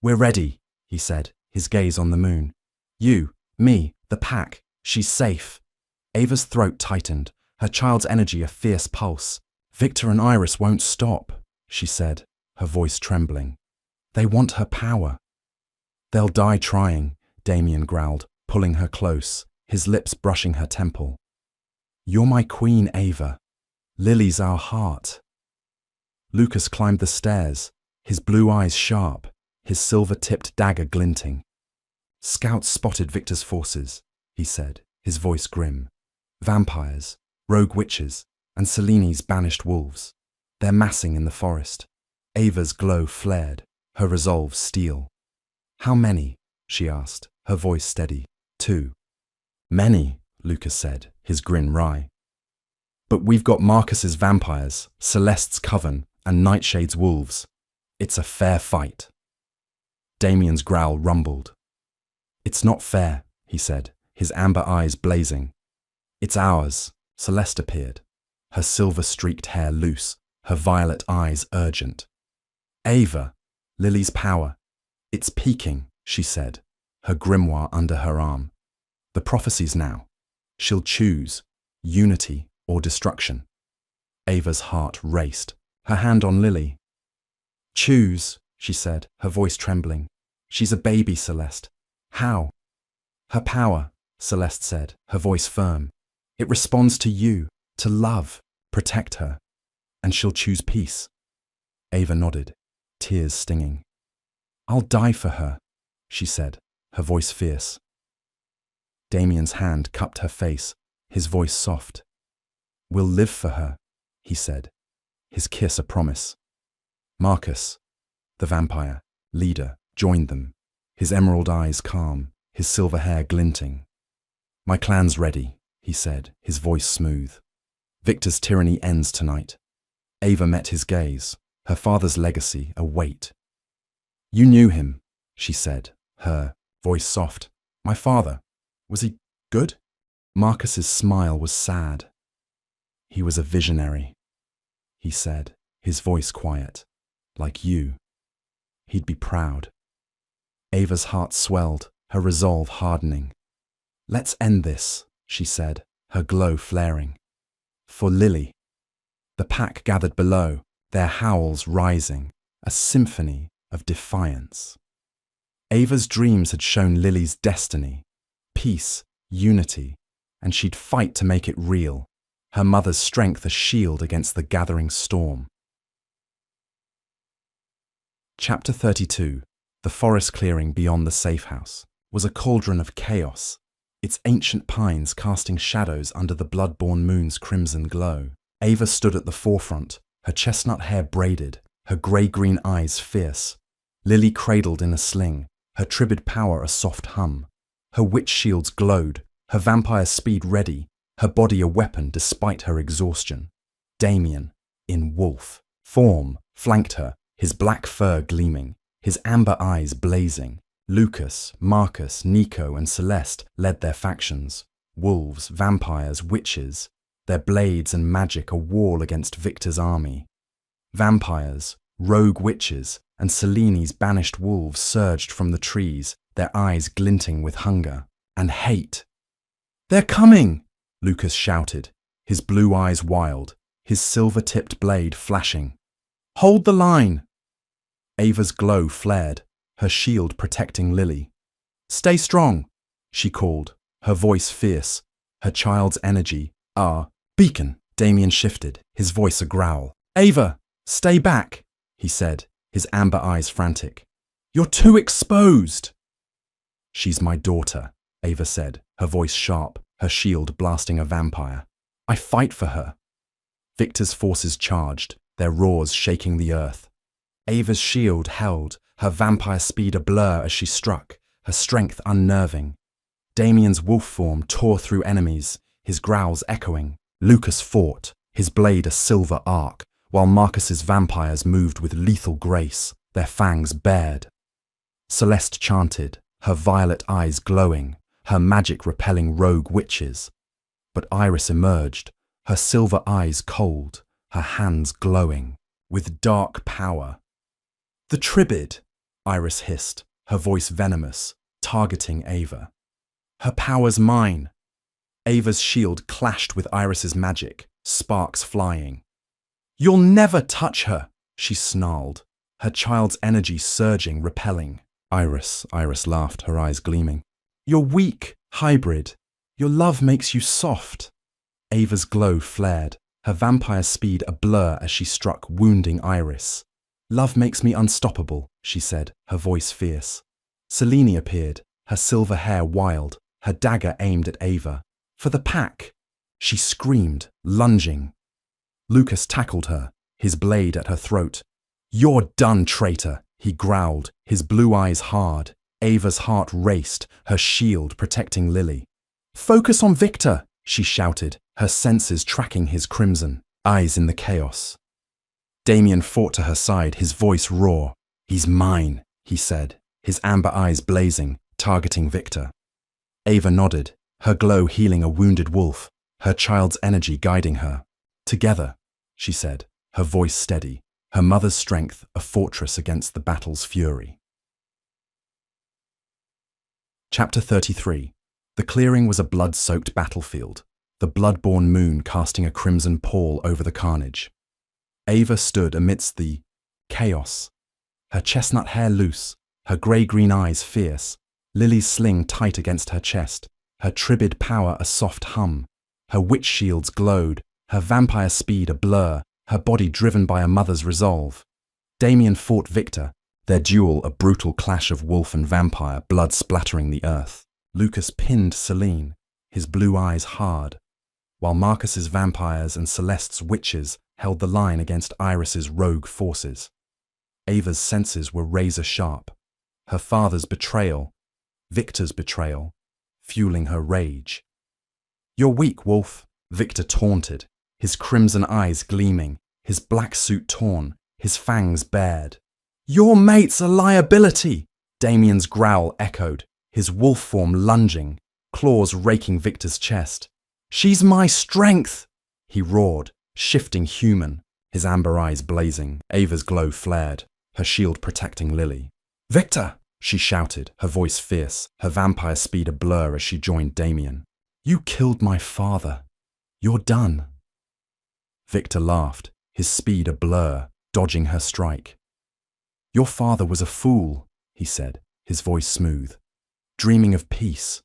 "We're ready," he said, his gaze on the moon. "You, me, the pack. She's safe." Ava's throat tightened, her child's energy a fierce pulse. "Victor and Iris won't stop," she said, her voice trembling. "They want her power." "They'll die trying," Damien growled, pulling her close, his lips brushing her temple. "You're my queen, Ava. Lily's our heart." Lucas climbed the stairs, his blue eyes sharp, his silver-tipped dagger glinting. "Scouts spotted Victor's forces," he said, his voice grim. "Vampires, rogue witches, and Seleni's banished wolves. They're massing in the forest." Ava's glow flared, her resolve steel. "How many?" she asked, her voice steady. "2. "Many," Lucas said, his grin wry. "But we've got Marcus's vampires, Celeste's coven, and Nightshade's wolves. It's a fair fight." Damien's growl rumbled. "It's not fair," he said, his amber eyes blazing. "It's ours." Celeste appeared, her silver-streaked hair loose, her violet eyes urgent. "Ava, Lily's power. It's peaking," she said, her grimoire under her arm. "The prophecies now. She'll choose unity or destruction." Ava's heart raced, her hand on Lily. "Choose," she said, her voice trembling. "She's a baby, Celeste." "How?" "Her power," Celeste said, her voice firm. "It responds to you, to love. Protect her. And she'll choose peace." Ava nodded, tears stinging. "I'll die for her," she said, her voice fierce. Damien's hand cupped her face, his voice soft. "We'll live for her," he said, his kiss a promise. Marcus, the vampire, leader, joined them, his emerald eyes calm, his silver hair glinting. "My clan's ready," he said, his voice smooth. "Victor's tyranny ends tonight." Ava met his gaze, her father's legacy a weight. "You knew him," she said, her voice soft. "My father, was he good?" Marcus's smile was sad. "He was a visionary," he said, his voice quiet. "Like you. He'd be proud." Ava's heart swelled, her resolve hardening. "Let's end this," she said, her glow flaring. "For Lily." The pack gathered below, their howls rising, a symphony of defiance. Ava's dreams had shown Lily's destiny, peace, unity, and she'd fight to make it real, her mother's strength a shield against the gathering storm. Chapter 32, the forest clearing beyond the safe house, was a cauldron of chaos, its ancient pines casting shadows under the blood-born moon's crimson glow. Ava stood at the forefront, her chestnut hair braided, her grey-green eyes fierce. Lily cradled in a sling, her Tribid power a soft hum. Her witch shields glowed, her vampire speed ready, her body a weapon despite her exhaustion. Damien, in wolf form, flanked her, his black fur gleaming, his amber eyes blazing. Lucas, Marcus, Nico, and Celeste led their factions. Wolves, vampires, witches, their blades and magic a wall against Victor's army. Vampires, rogue witches, and Seleni's banished wolves surged from the trees, their eyes glinting with hunger and hate. "They're coming!" Lucas shouted, his blue eyes wild, his silver-tipped blade flashing. "Hold the line!" Ava's glow flared, her shield protecting Lily. "Stay strong," she called, her voice fierce, her child's energy. Beacon." Damien shifted, his voice a growl. "Ava, stay back," he said, his amber eyes frantic. "You're too exposed." "She's my daughter," Ava said, her voice sharp, her shield blasting a vampire. "I fight for her." Victor's forces charged, their roars shaking the earth. Ava's shield held, her vampire speed a blur as she struck, her strength unnerving. Damien's wolf form tore through enemies, his growls echoing. Lucas fought, his blade a silver arc, while Marcus's vampires moved with lethal grace, their fangs bared. Celeste chanted, her violet eyes glowing, her magic repelling rogue witches. But Iris emerged, her silver eyes cold, her hands glowing, with dark power. "The Tribid," Iris hissed, her voice venomous, targeting Ava. "Her power's mine." Ava's shield clashed with Iris's magic, sparks flying. "You'll never touch her," she snarled, her child's energy surging, repelling. Iris laughed, her eyes gleaming. "You're weak, hybrid. Your love makes you soft." Ava's glow flared, her vampire speed a blur as she struck, wounding Iris. "Love makes me unstoppable," she said, her voice fierce. Selene appeared, her silver hair wild, her dagger aimed at Ava. "For the pack!" She screamed, lunging. Lucas tackled her, his blade at her throat. "You're done, traitor," he growled, his blue eyes hard. Ava's heart raced, her shield protecting Lily. "Focus on Victor," she shouted, her senses tracking his crimson, eyes in the chaos. Damien fought to her side, his voice raw. "He's mine," he said, his amber eyes blazing, targeting Victor. Ava nodded, her glow healing a wounded wolf, her child's energy guiding her. "Together," she said, her voice steady, her mother's strength a fortress against the battle's fury. Chapter 33. The clearing was a blood-soaked battlefield, the blood-born moon casting a crimson pall over the carnage. Ava stood amidst the chaos, her chestnut hair loose, her grey-green eyes fierce, Lily's sling tight against her chest, her Tribid power a soft hum. Her witch shields glowed, her vampire speed a blur, her body driven by a mother's resolve. Damien fought Victor, their duel a brutal clash of wolf and vampire, blood splattering the earth. Lucas pinned Selene, his blue eyes hard, while Marcus's vampires and Celeste's witches held the line against Iris's rogue forces. Ava's senses were razor sharp, her father's betrayal, Victor's betrayal, fueling her rage. "You're weak, Wolf," Victor taunted, his crimson eyes gleaming, his black suit torn, his fangs bared. "Your mate's a liability," Damien's growl echoed, his wolf form lunging, claws raking Victor's chest. "She's my strength," he roared, shifting human, his amber eyes blazing. Ava's glow flared, her shield protecting Lily. "Victor!" she shouted, her voice fierce, her vampire speed a blur as she joined Damien. "You killed my father. You're done." Victor laughed, his speed a blur, dodging her strike. "Your father was a fool," he said, his voice smooth. "Dreaming of peace.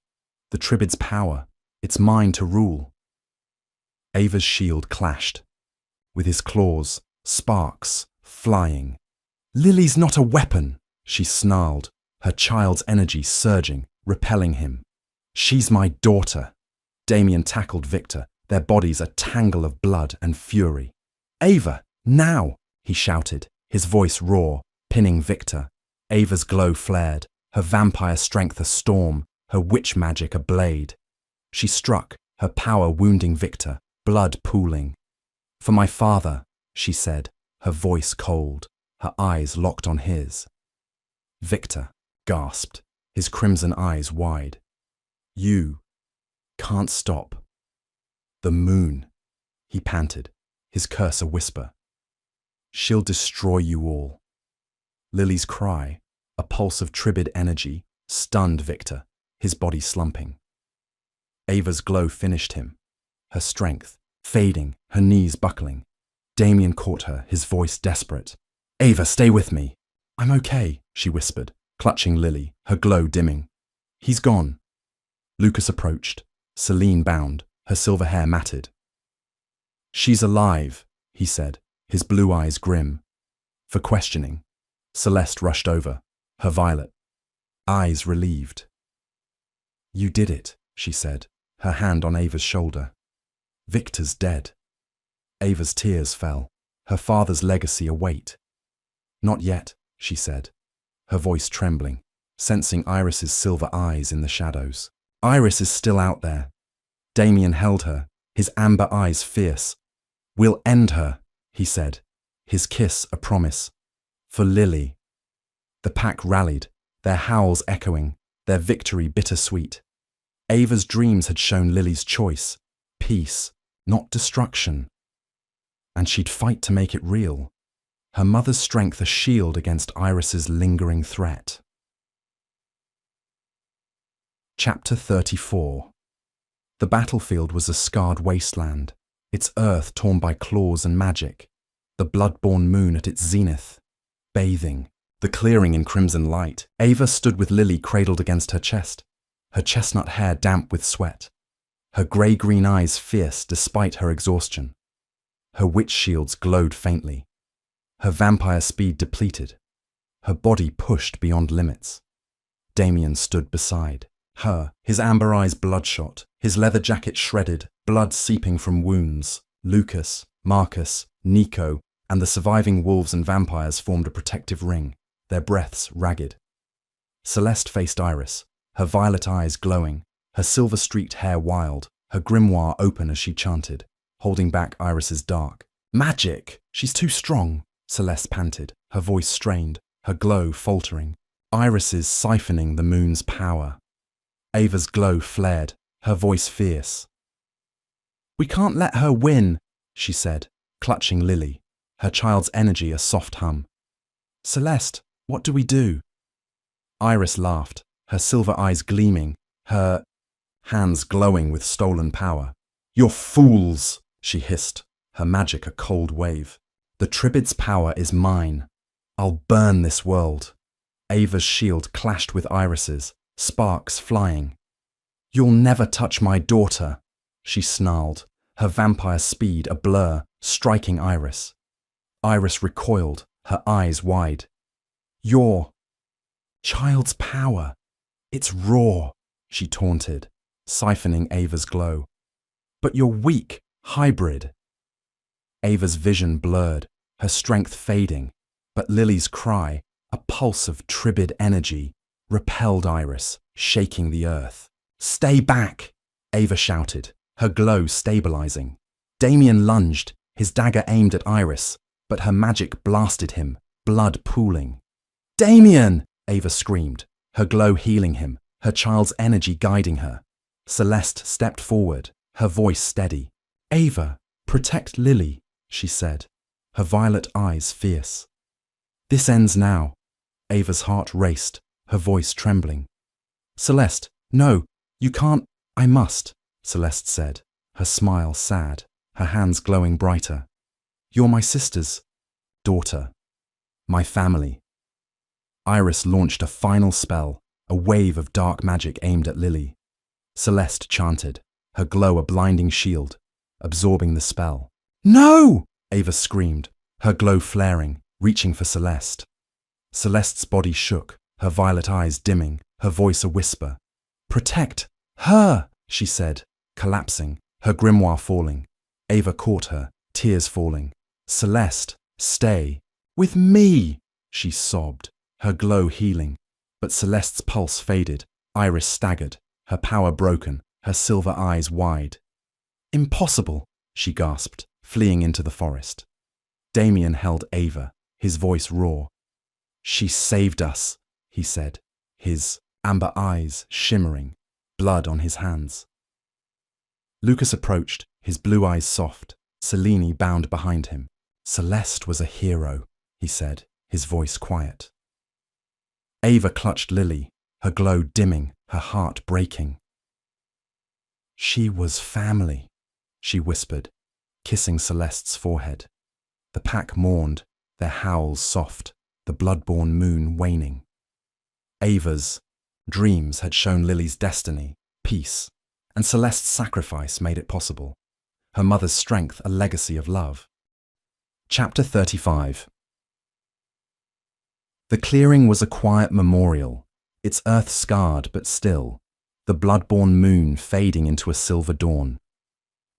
The Tribid's power, it's mine to rule." Ava's shield clashed, with his claws, sparks, flying. "Lily's not a weapon," she snarled, her child's energy surging, repelling him. "She's my daughter." Damien tackled Victor, their bodies a tangle of blood and fury. "Ava, now!" he shouted, his voice raw, pinning Victor. Ava's glow flared, her vampire strength a storm, her witch magic a blade. She struck, her power wounding Victor, blood pooling. "For my father," she said, her voice cold, her eyes locked on his. Victor gasped, his crimson eyes wide. "You can't stop the moon," he panted, his curse a whisper. "She'll destroy you all." Lily's cry, a pulse of Tribid energy, stunned Victor, his body slumping. Ava's glow finished him, her strength fading, her knees buckling. Damien caught her, his voice desperate. "Ava, stay with me." "I'm okay," she whispered, clutching Lily, her glow dimming. "He's gone." Lucas approached, Selene bound, her silver hair matted. "She's alive," he said, his blue eyes grim. For questioning, Celeste rushed over, her violet eyes relieved. "You did it," she said, her hand on Ava's shoulder. "Victor's dead." Ava's tears fell, her father's legacy a weight. "Not yet," she said, her voice trembling, sensing Iris's silver eyes in the shadows. "Iris is still out there." Damien held her, his amber eyes fierce. "We'll end her," he said, his kiss a promise. For Lily. The pack rallied, their howls echoing, their victory bittersweet. Ava's dreams had shown Lily's choice, peace, not destruction. And she'd fight to make it real, her mother's strength a shield against Iris's lingering threat. Chapter 34. The battlefield was a scarred wasteland, its earth torn by claws and magic, the blood-born moon at its zenith, bathing, the clearing in crimson light. Ava stood with Lily cradled against her chest, her chestnut hair damp with sweat, her grey-green eyes fierce despite her exhaustion. Her witch shields glowed faintly, her vampire speed depleted, her body pushed beyond limits. Damien stood beside her, his amber eyes bloodshot, his leather jacket shredded, blood seeping from wounds. Lucas, Marcus, Nico, and the surviving wolves and vampires formed a protective ring, their breaths ragged. Celeste faced Iris, her violet eyes glowing, her silver-streaked hair wild, her grimoire open as she chanted, holding back Iris's dark. "Magic! She's too strong," Celeste panted, her voice strained, her glow faltering. Iris's siphoning the moon's power. Ava's glow flared, her voice fierce. "We can't let her win," she said, clutching Lily, her child's energy a soft hum. "Celeste, what do we do?" Iris laughed, her silver eyes gleaming, her hands glowing with stolen power. "You're fools," she hissed, her magic a cold wave. "The Tribid's power is mine. I'll burn this world." Ava's shield clashed with Iris's, sparks flying. "You'll never touch my daughter," she snarled, her vampire speed a blur, striking Iris. Iris recoiled, her eyes wide. "Your child's power. It's raw," she taunted, siphoning Ava's glow. "But you're weak, hybrid." Ava's vision blurred, her strength fading, but Lily's cry, a pulse of Tribid energy, repelled Iris, shaking the earth. "Stay back!" Ava shouted, her glow stabilizing. Damien lunged, his dagger aimed at Iris, but her magic blasted him, blood pooling. "Damien!" Ava screamed, her glow healing him, her child's energy guiding her. Celeste stepped forward, her voice steady. "Ava, protect Lily," she said, her violet eyes fierce. "This ends now." Ava's heart raced, her voice trembling. "Celeste, no, you can't." "I must," Celeste said, her smile sad, her hands glowing brighter. "You're my sister's daughter, my family." Iris launched a final spell, a wave of dark magic aimed at Lily. Celeste chanted, her glow a blinding shield, absorbing the spell. "No!" Ava screamed, her glow flaring, reaching for Celeste. Celeste's body shook, her violet eyes dimming, her voice a whisper. "Protect her," she said, collapsing, her grimoire falling. Ava caught her, tears falling. "Celeste, stay. With me," she sobbed, her glow healing. But Celeste's pulse faded, Iris staggered, her power broken, her silver eyes wide. "Impossible," she gasped, fleeing into the forest. Damien held Ava, his voice raw. "She saved us," he said, his amber eyes shimmering, blood on his hands. Lucas approached, his blue eyes soft, Selene bound behind him. "Celeste was a hero," he said, his voice quiet. Ava clutched Lily, her glow dimming, her heart breaking. "She was family," she whispered, kissing Celeste's forehead. The pack mourned, their howls soft, the blood-born moon waning. Ava's dreams had shown Lily's destiny, peace, and Celeste's sacrifice made it possible. Her mother's strength a legacy of love. Chapter 35. The clearing was a quiet memorial, its earth scarred but still, the blood-born moon fading into a silver dawn.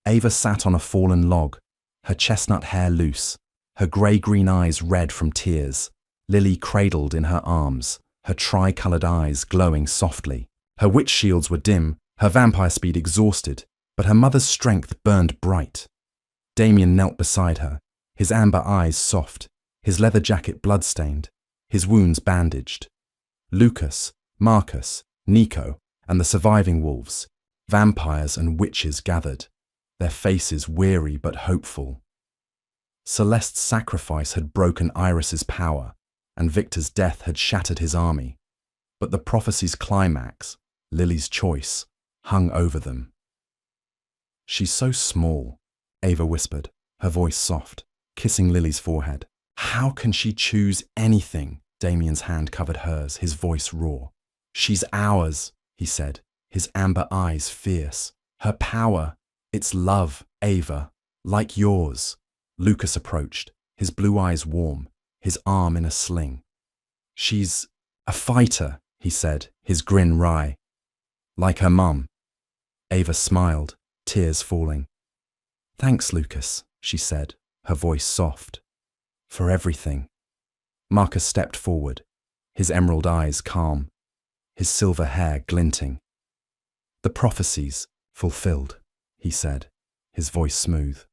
Ava sat on a fallen log, her chestnut hair loose, her grey-green eyes red from tears, Lily cradled in her arms, her tri-coloured eyes glowing softly. Her witch shields were dim, her vampire speed exhausted, but her mother's strength burned bright. Damien knelt beside her, his amber eyes soft, his leather jacket blood-stained, his wounds bandaged. Lucas, Marcus, Nico, and the surviving wolves, vampires and witches gathered, their faces weary but hopeful. Celeste's sacrifice had broken Iris's power, and Victor's death had shattered his army. But the prophecy's climax, Lily's choice, hung over them. "She's so small," Ava whispered, her voice soft, kissing Lily's forehead. "How can she choose anything?" Damien's hand covered hers, his voice raw. "She's ours," he said, his amber eyes fierce. "Her power, it's love, Ava, like yours." Lucas approached, his blue eyes warm, his arm in a sling. "She's a fighter," he said, his grin wry. "Like her mum." Ava smiled, tears falling. "Thanks, Lucas," she said, her voice soft. "For everything." Marcus stepped forward, his emerald eyes calm, his silver hair glinting. "The prophecies fulfilled," he said, his voice smooth.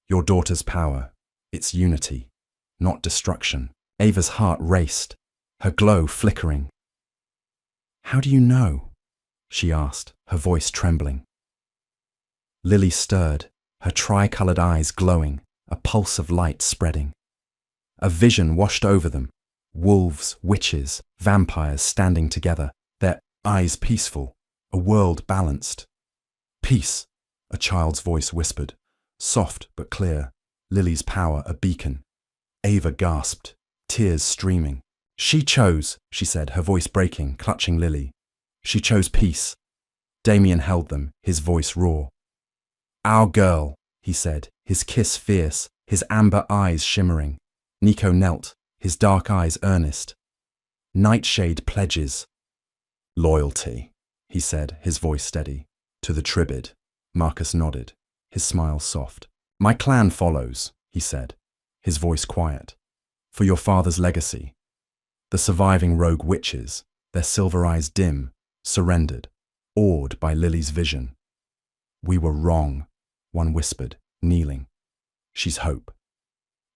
"Your daughter's power, it's unity, not destruction." Ava's heart raced, her glow flickering. "How do you know?" she asked, her voice trembling. Lily stirred, her tri-coloured eyes glowing, a pulse of light spreading. A vision washed over them, wolves, witches, vampires standing together, their eyes peaceful, a world balanced. "Peace," a child's voice whispered, soft but clear, Lily's power a beacon. Ava gasped, tears streaming. "She chose," she said, her voice breaking, clutching Lily. "She chose peace." Damien held them, his voice raw. "Our girl," he said, his kiss fierce, his amber eyes shimmering. Nico knelt, his dark eyes earnest. "Nightshade pledges." "Loyalty," he said, his voice steady. "To the Tribid." Marcus nodded, his smile soft. "My clan follows," he said, his voice quiet. "For your father's legacy." The surviving rogue witches, their silver eyes dim, surrendered, awed by Lily's vision. "We were wrong," one whispered, kneeling. "She's hope."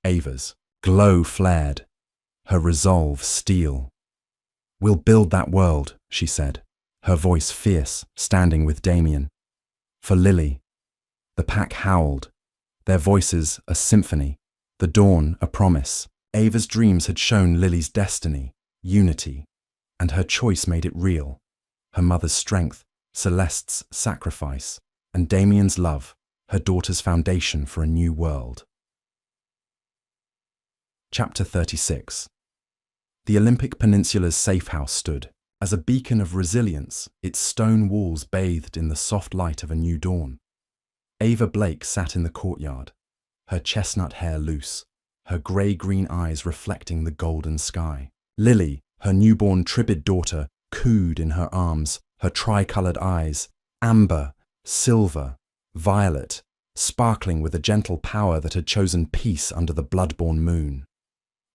Ava's glow flared, her resolve steel. "We'll build that world," she said, her voice fierce, standing with Damien. "For Lily." The pack howled, their voices a symphony, the dawn a promise. Ava's dreams had shown Lily's destiny, unity, and her choice made it real. Her mother's strength, Celeste's sacrifice, and Damien's love, her daughter's foundation for a new world. Chapter 36. The Olympic Peninsula's safe house stood, as a beacon of resilience, its stone walls bathed in the soft light of a new dawn. Ava Blake sat in the courtyard, her chestnut hair loose, her grey-green eyes reflecting the golden sky. Lily, her newborn Tribid daughter, cooed in her arms, her tri-coloured eyes, amber, silver, violet, sparkling with a gentle power that had chosen peace under the blood-born moon.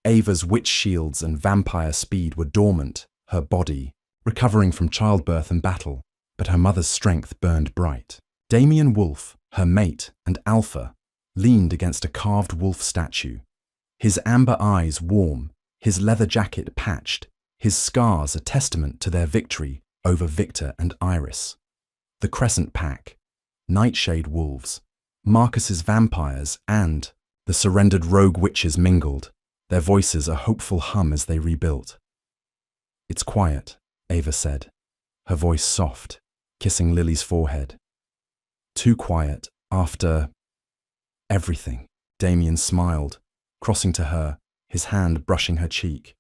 Ava's witch shields and vampire speed were dormant, her body, recovering from childbirth and battle, but her mother's strength burned bright. Damien Wolf, her mate and alpha, leaned against a carved wolf statue, his amber eyes warm, his leather jacket patched, his scars a testament to their victory over Victor and Iris. The Crescent Pack, Nightshade wolves, Marcus's vampires, and the surrendered rogue witches mingled, their voices a hopeful hum as they rebuilt. "It's quiet," Ava said, her voice soft, kissing Lily's forehead. "Too quiet after everything." Damien smiled, crossing to her, his hand brushing her cheek.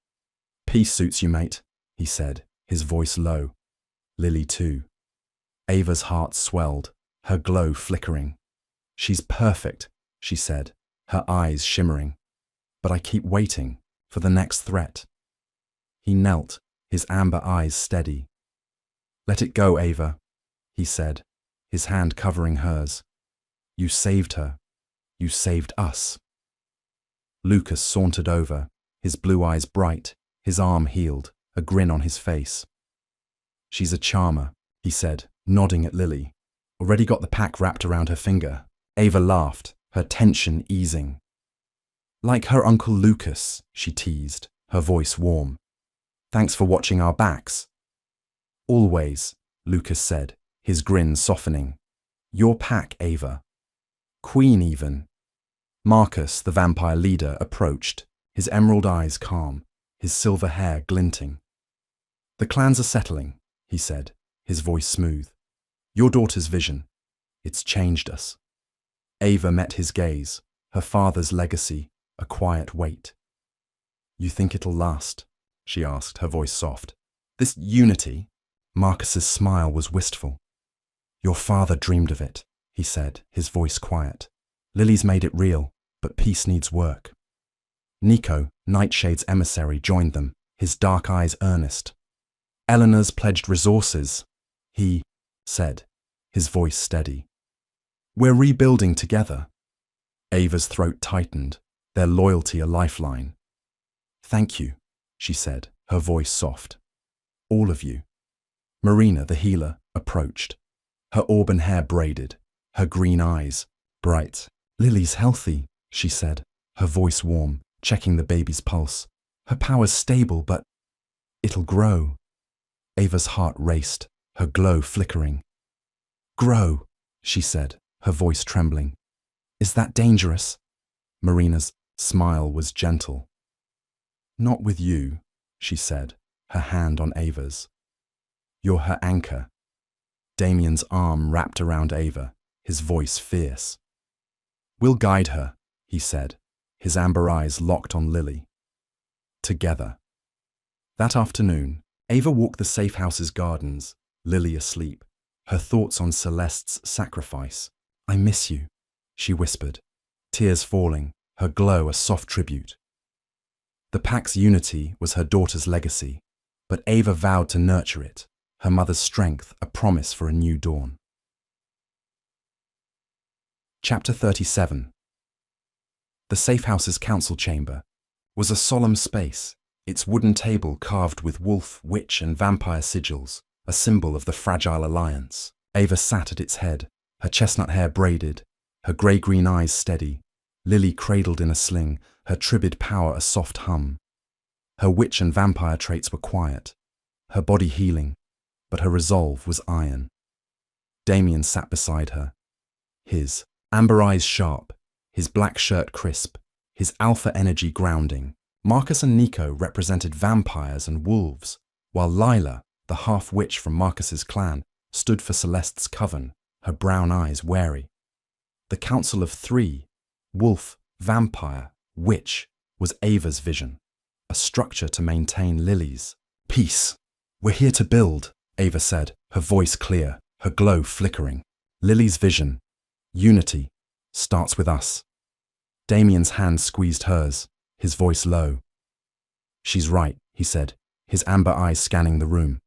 "Peace suits you, mate," he said, his voice low. Lily too. Ava's heart swelled, her glow flickering. "She's perfect," she said, her eyes shimmering. "But I keep waiting for the next threat." He knelt, his amber eyes steady. "Let it go, Ava," he said, his hand covering hers. "You saved her. You saved us." Lucas sauntered over, his blue eyes bright, his arm healed, a grin on his face. "She's a charmer," he said, nodding at Lily. "Already got the pack wrapped around her finger." Ava laughed, her tension easing. Like her Uncle Lucas, she teased, her voice warm. Thanks for watching our backs. Always, Lucas said, his grin softening. Your pack, Ava. Queen, even. Marcus, the vampire leader, approached, his emerald eyes calm, his silver hair glinting. The clans are settling, he said, his voice smooth. Your daughter's vision. It's changed us. Ava met his gaze, her father's legacy, a quiet weight. You think it'll last? She asked, her voice soft. This unity? Marcus's smile was wistful. Your father dreamed of it, he said, his voice quiet. Lily's made it real, but peace needs work. Nico, Nightshade's emissary, joined them, his dark eyes earnest. Eleanor's pledged resources, he said, his voice steady. We're rebuilding together. Ava's throat tightened, their loyalty a lifeline. Thank you, she said, her voice soft. All of you. Marina, the healer, approached, her auburn hair braided, her green eyes bright. Lily's healthy, she said, her voice warm, checking the baby's pulse. Her power's stable, but it'll grow. Ava's heart raced, her glow flickering. Grow, she said, her voice trembling. Is that dangerous? Marina's smile was gentle. Not with you, she said, her hand on Ava's. You're her anchor. Damien's arm wrapped around Ava, his voice fierce. We'll guide her, he said, his amber eyes locked on Lily. Together. That afternoon, Ava walked the safe house's gardens, Lily asleep, her thoughts on Celeste's sacrifice. I miss you, she whispered, tears falling, her glow a soft tribute. The pack's unity was her daughter's legacy, but Ava vowed to nurture it, her mother's strength a promise for a new dawn. Chapter 37. The safe house's council chamber was a solemn space, its wooden table carved with wolf, witch, and vampire sigils, a symbol of the fragile alliance. Ava sat at its head, her chestnut hair braided, her grey-green eyes steady, Lily cradled in a sling, her Tribid power a soft hum. Her witch and vampire traits were quiet, her body healing, but her resolve was iron. Damien sat beside her, his amber eyes sharp, his black shirt crisp, his alpha energy grounding. Marcus and Nico represented vampires and wolves, while Lila, the half-witch from Marcus's clan, stood for Celeste's coven, her brown eyes wary. The council of three, wolf, vampire, witch, was Ava's vision, a structure to maintain Lily's. Peace. We're here to build, Ava said, her voice clear, her glow flickering. Lily's vision, unity, starts with us. Damien's hand squeezed hers, his voice low. She's right, he said, his amber eyes scanning the room.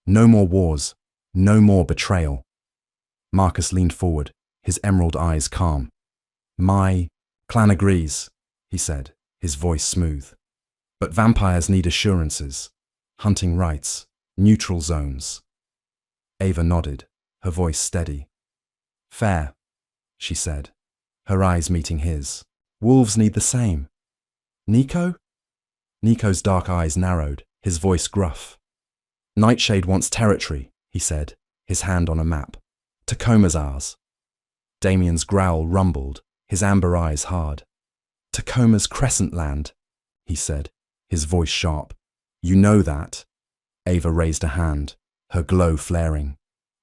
No more wars, no more betrayal. Marcus leaned forward, his emerald eyes calm. My clan agrees, he said, his voice smooth. But vampires need assurances, hunting rights, neutral zones. Ava nodded, her voice steady. Fair, she said, her eyes meeting his. Wolves need the same. Nico? Nico's dark eyes narrowed, his voice gruff. Nightshade wants territory, he said, his hand on a map. Tacoma's ours. Damien's growl rumbled, his amber eyes hard. Tacoma's crescent land, he said, his voice sharp. You know that. Ava raised a hand, her glow flaring.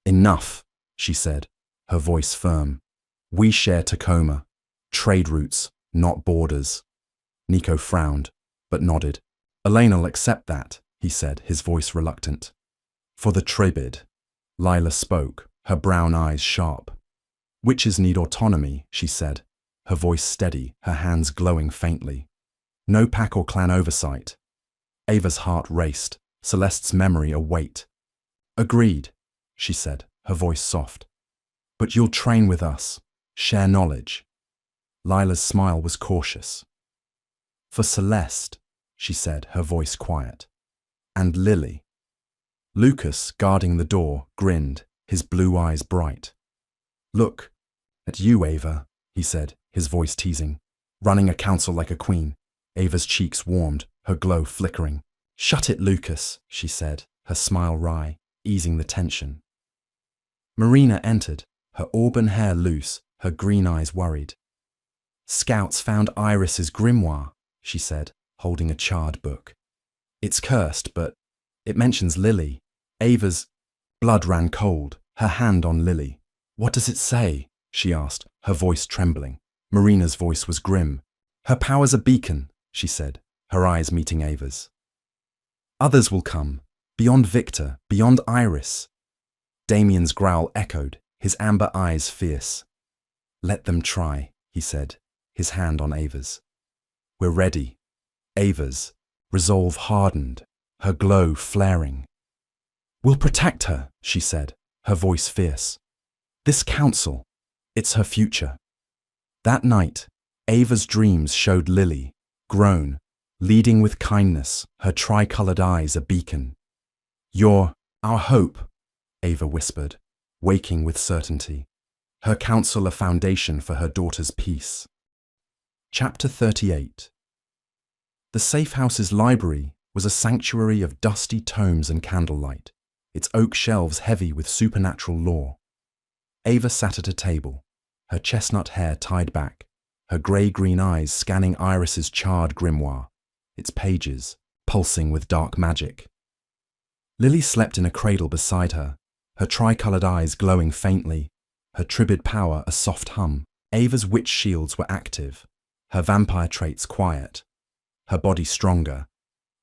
Enough, she said, her voice firm. We share Tacoma. Trade routes, not borders. Nico frowned, but nodded. Elena'll accept that, he said, his voice reluctant. For the Tribid. Lila spoke, her brown eyes sharp. Witches need autonomy, she said, her voice steady, her hands glowing faintly. No pack or clan oversight. Ava's heart raced, Celeste's memory a weight. Agreed, she said, her voice soft. But you'll train with us, share knowledge. Lila's smile was cautious. For Celeste, she said, her voice quiet. And Lily. Lucas, guarding the door, grinned, his blue eyes bright. Look, at you, Ava, he said, his voice teasing. running a council like a queen. Ava's cheeks warmed, her glow flickering. "Shut it, Lucas," she said, her smile wry, easing the tension. Marina entered, her auburn hair loose, her green eyes worried. "Scouts found Iris's grimoire," she said, holding a charred book. "It's cursed, but it mentions Lily." Ava's blood ran cold, her hand on Lily. "What does it say?" she asked, her voice trembling. Marina's voice was grim. "Her power's a beacon," she said, her eyes meeting Ava's. "Others will come, beyond Victor, beyond Iris." Damien's growl echoed, his amber eyes fierce. "Let them try," he said, his hand on Ava's. "We're ready." Ava's resolve hardened, her glow flaring. "We'll protect her," she said, her voice fierce. "This council, it's her future." That night, Ava's dreams showed Lily, grown, leading with kindness, her tricolored eyes a beacon. "You're our hope," Ava whispered, waking with certainty. Her counsel a foundation for her daughter's peace. Chapter 38. The safe house's library was a sanctuary of dusty tomes and candlelight, its oak shelves heavy with supernatural lore. Ava sat at a table, her chestnut hair tied back, her grey-green eyes scanning Iris's charred grimoire, its pages pulsing with dark magic. Lily slept in a cradle beside her, her tricolored eyes glowing faintly, her Tribid power a soft hum. Ava's witch shields were active, her vampire traits quiet, her body stronger,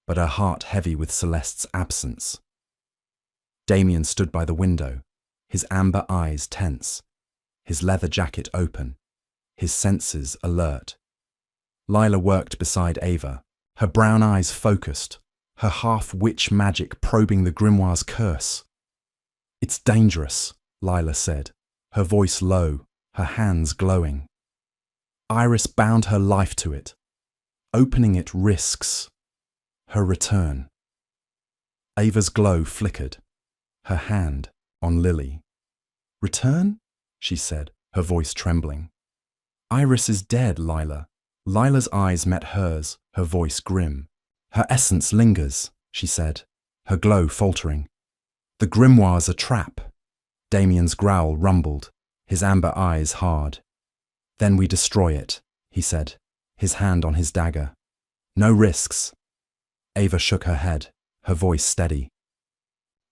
but her heart heavy with Celeste's absence. Damien stood by the window, his amber eyes tense, his leather jacket open, his senses alert. Lila worked beside Ava, her brown eyes focused, her half-witch magic probing the grimoire's curse. "It's dangerous," Lila said, her voice low, her hands glowing. Iris bound her life to it. Opening it risks her return. Ava's glow flickered, her hand on Lily. "Return?" she said, her voice trembling. "Iris is dead, Lila." Lila's eyes met hers, her voice grim. "Her essence lingers," she said, her glow faltering. "The grimoire's a trap." Damien's growl rumbled, his amber eyes hard. "Then we destroy it," he said, his hand on his dagger. "No risks." Ava shook her head, her voice steady.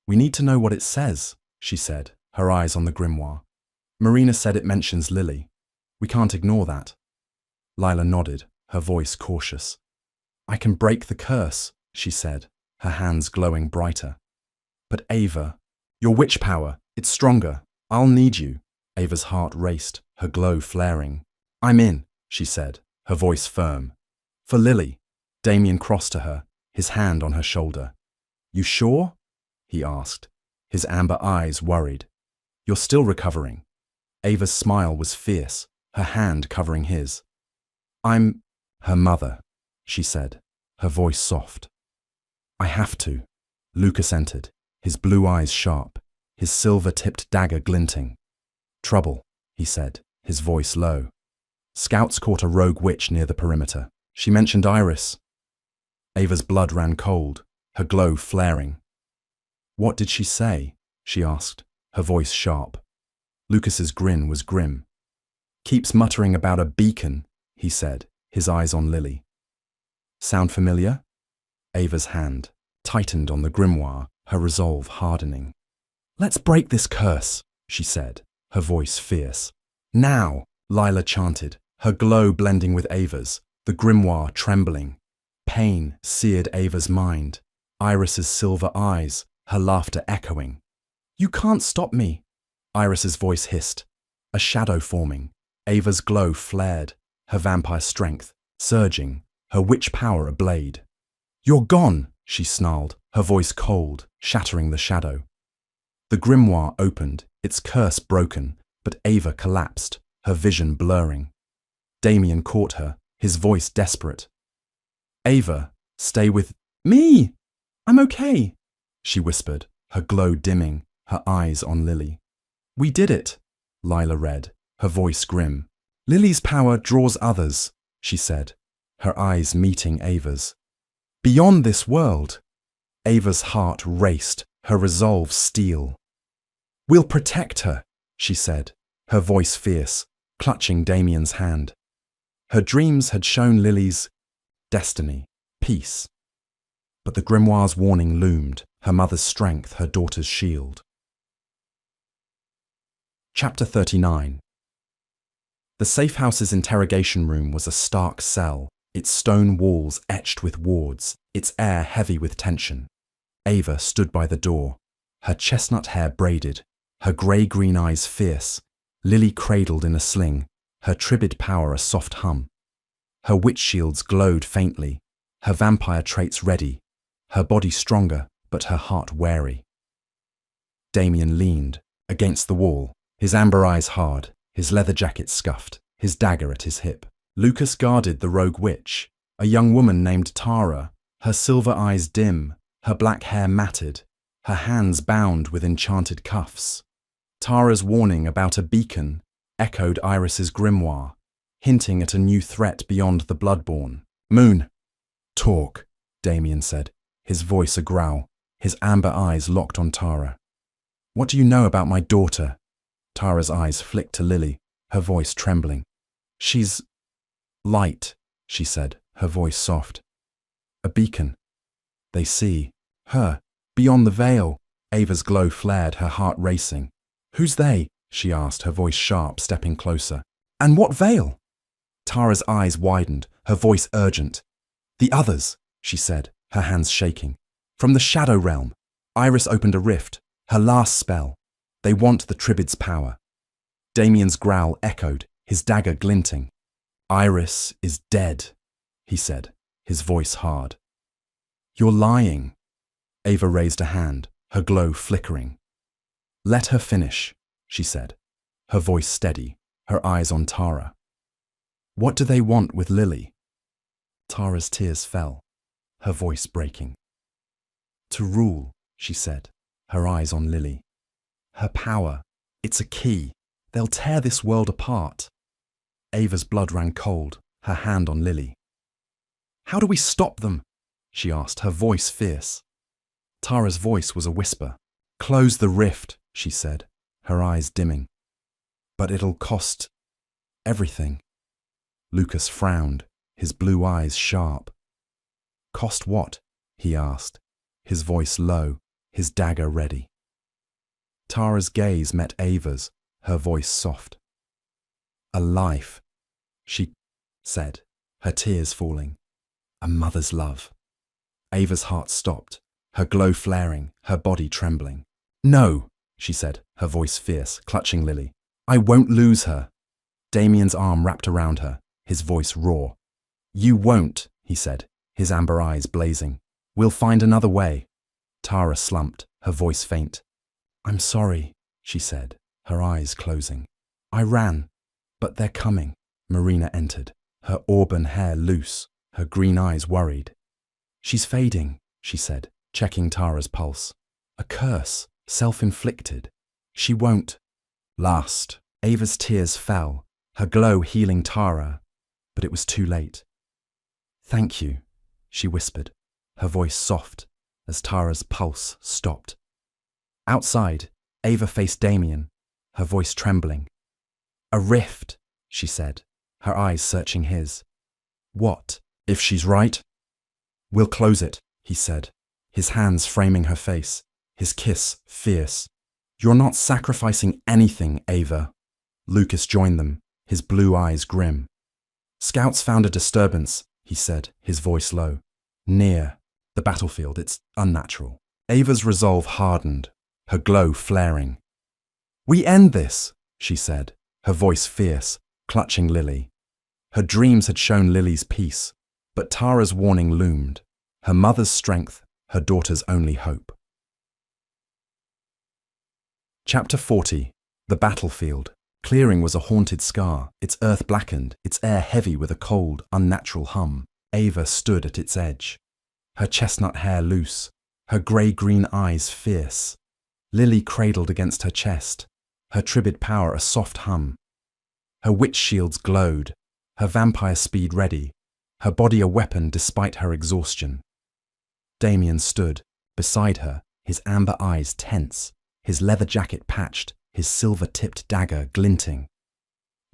"We need to know what it says," she said, her eyes on the grimoire. "Marina said it mentions Lily. We can't ignore that." Lila nodded, her voice cautious. "I can break the curse," she said, her hands glowing brighter. "But Ava, your witch power, it's stronger. I'll need you." Ava's heart raced, her glow flaring. "I'm in," she said, her voice firm. "For Lily." Damien crossed to her, his hand on her shoulder. "You sure?" he asked, his amber eyes worried. "You're still recovering." Ava's smile was fierce, her hand covering his. "I'm her mother," she said, her voice soft. "I have to." Lucas entered, his blue eyes sharp, his silver-tipped dagger glinting. "Trouble," he said, his voice low. "Scouts caught a rogue witch near the perimeter. She mentioned Iris." Ava's blood ran cold, her glow flaring. "What did she say?" she asked, her voice sharp. Lucas's grin was grim. "Keeps muttering about a beacon," he said, his eyes on Lily. "Sound familiar?" Ava's hand tightened on the grimoire, her resolve hardening. "Let's break this curse," she said, her voice fierce. "Now!" Lila chanted, her glow blending with Ava's, the grimoire trembling. Pain seared Ava's mind, Iris's silver eyes, her laughter echoing. "You can't stop me!" Iris's voice hissed, a shadow forming. Ava's glow flared, her vampire strength surging, her witch power ablade. "You're gone!" she snarled, her voice cold, shattering the shadow. The grimoire opened, its curse broken, but Ava collapsed, her vision blurring. Damien caught her, his voice desperate. "Ava, stay with me! I'm okay," she whispered, her glow dimming, her eyes on Lily. "We did it," Lila read, her voice grim. "Lily's power draws others. she said, her eyes meeting Ava's. Beyond this world. Ava's heart raced, her resolve steel. We'll protect her, she said, her voice fierce, clutching Damien's hand. Her dreams had shown Lily's destiny, peace. But the grimoire's warning loomed, her mother's strength, her daughter's shield. Chapter 39. The safe house's interrogation room was a stark cell, its stone walls etched with wards, its air heavy with tension. Ava stood by the door, her chestnut hair braided, her grey-green eyes fierce, Lily cradled in a sling, her Tribid power a soft hum. Her witch shields glowed faintly, her vampire traits ready, her body stronger, but her heart wary. Damien leaned, against the wall, his amber eyes hard, his leather jacket scuffed, his dagger at his hip. Lucas guarded the rogue witch, a young woman named Tara, her silver eyes dim, her black hair matted, her hands bound with enchanted cuffs. Tara's warning about a beacon echoed Iris's grimoire, hinting at a new threat beyond the bloodborne. Moon! Talk, Damien said, his voice a growl, his amber eyes locked on Tara. What do you know about my daughter? Tara's eyes flicked to Lily, her voice trembling. She's light, she said, her voice soft. A beacon. They see her, beyond the veil. Ava's glow flared, her heart racing. Who's they? She asked, her voice sharp, stepping closer. And what veil? Tara's eyes widened, her voice urgent. The others, she said, her hands shaking. From the shadow realm. Iris opened a rift, her last spell. They want the Tribid's power. Damien's growl echoed, his dagger glinting. Iris is dead, he said, his voice hard. You're lying. Ava raised a hand, her glow flickering. Let her finish, she said, her voice steady, her eyes on Tara. What do they want with Lily? Tara's tears fell, her voice breaking. To rule, she said, her eyes on Lily. Her power, it's a key. They'll tear this world apart. Ava's blood ran cold, her hand on Lily. How do we stop them? She asked, her voice fierce. Tara's voice was a whisper. Close the rift, she said, her eyes dimming. But it'll cost everything. Lucas frowned, his blue eyes sharp. Cost what? He asked, his voice low, his dagger ready. Tara's gaze met Ava's, her voice soft. A life, she said, her tears falling. A mother's love. Ava's heart stopped, her glow flaring, her body trembling. No, she said, her voice fierce, clutching Lily. I won't lose her. Damien's arm wrapped around her, his voice raw. You won't, he said, his amber eyes blazing. We'll find another way. Tara slumped, her voice faint. I'm sorry, she said, her eyes closing. I ran, but they're coming. Marina entered, her auburn hair loose, her green eyes worried. She's fading, she said, checking Tara's pulse. A curse, self-inflicted. She won't last. Ava's tears fell, her glow healing Tara, but it was too late. Thank you, she whispered, her voice soft as Tara's pulse stopped. Outside, Ava faced Damien, her voice trembling. A rift, she said, her eyes searching his. What, if she's right? We'll close it, he said, his hands framing her face, his kiss fierce. You're not sacrificing anything, Ava. Lucas joined them, his blue eyes grim. Scouts found a disturbance, he said, his voice low. Near the battlefield, it's unnatural. Ava's resolve hardened, her glow flaring. We end this, she said, her voice fierce, clutching Lily. Her dreams had shown Lily's peace, but Tara's warning loomed, her mother's strength, her daughter's only hope. Chapter 40. The Battlefield. Clearing was a haunted scar, its earth blackened, its air heavy with a cold, unnatural hum. Ava stood at its edge, her chestnut hair loose, her grey-green eyes fierce. Lily cradled against her chest, her Tribid power a soft hum. Her witch shields glowed, her vampire speed ready, her body a weapon despite her exhaustion. Damien stood beside her, his amber eyes tense, his leather jacket patched, his silver-tipped dagger glinting.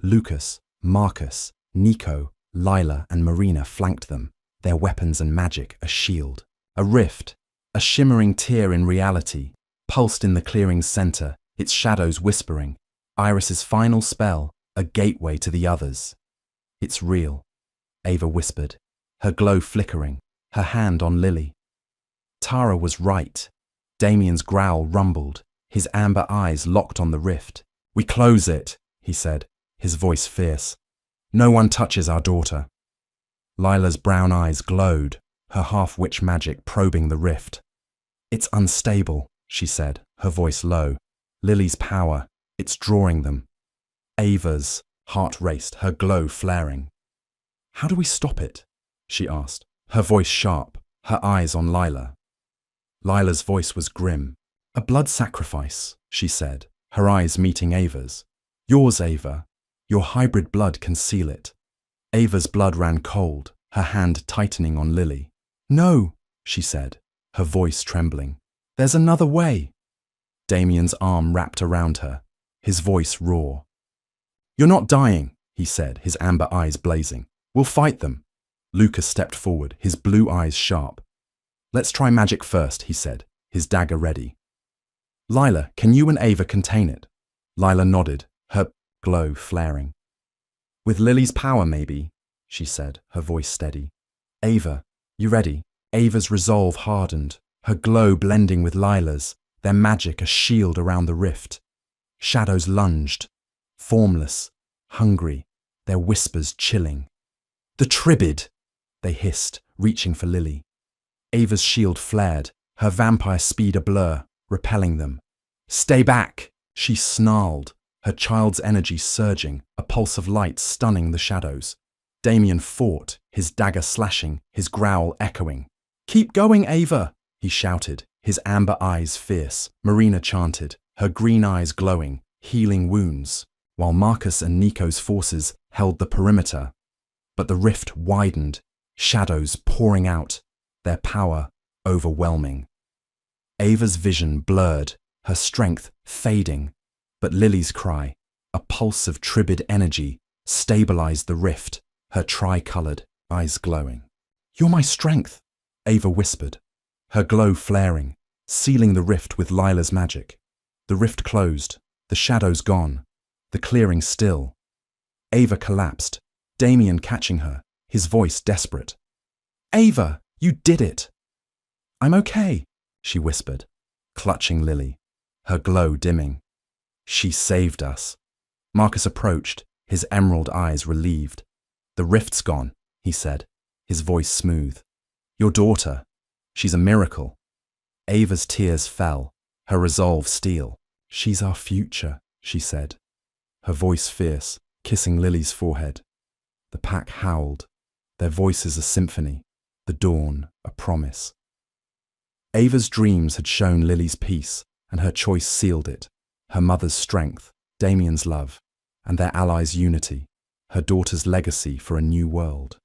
Lucas, Marcus, Nico, Lila and Marina flanked them, their weapons and magic a shield. A rift, a shimmering tear in reality, pulsed in the clearing's center, its shadows whispering. Iris's final spell, a gateway to the others. It's real, Ava whispered, her glow flickering, her hand on Lily. Tara was right. Damien's growl rumbled, his amber eyes locked on the rift. We close it, he said, his voice fierce. No one touches our daughter. Lila's brown eyes glowed, her half-witch magic probing the rift. It's unstable, she said, her voice low. Lily's power, it's drawing them. Ava's heart raced, her glow flaring. How do we stop it? She asked, her voice sharp, her eyes on Lila. Lila's voice was grim. A blood sacrifice, she said, her eyes meeting Ava's. Yours, Ava. Your hybrid blood can seal it. Ava's blood ran cold, her hand tightening on Lily. No, she said, her voice trembling. There's another way. Damien's arm wrapped around her, his voice raw. You're not dying, he said, his amber eyes blazing. We'll fight them. Lucas stepped forward, his blue eyes sharp. Let's try magic first, he said, his dagger ready. Lila, can you and Ava contain it? Lila nodded, her glow flaring. With Lily's power, maybe, she said, her voice steady. Ava, you ready? Ava's resolve hardened, her glow blending with Lila's, their magic a shield around the rift. Shadows lunged, formless, hungry, their whispers chilling. The Tribid, they hissed, reaching for Lily. Ava's shield flared, her vampire speed a blur, repelling them. Stay back, she snarled, her child's energy surging, a pulse of light stunning the shadows. Damien fought, his dagger slashing, his growl echoing. Keep going, Ava, he shouted, his amber eyes fierce. Marina chanted, her green eyes glowing, healing wounds, while Marcus and Nico's forces held the perimeter. But the rift widened, shadows pouring out, their power overwhelming. Ava's vision blurred, her strength fading, but Lily's cry, a pulse of Tribid energy, stabilized the rift, her tri-colored eyes glowing. You're my strength, Ava whispered, her glow flaring, sealing the rift with Lila's magic. The rift closed, the shadows gone, the clearing still. Ava collapsed, Damien catching her, his voice desperate. Ava, you did it! I'm okay, she whispered, clutching Lily, her glow dimming. She saved us. Marcus approached, his emerald eyes relieved. The rift's gone, he said, his voice smooth. Your daughter, she's a miracle. Ava's tears fell, her resolve steel. She's our future, she said, her voice fierce, kissing Lily's forehead. The pack howled, their voices a symphony, the dawn a promise. Ava's dreams had shown Lily's peace, and her choice sealed it. Her mother's strength, Damien's love, and their allies' unity, her daughter's legacy for a new world.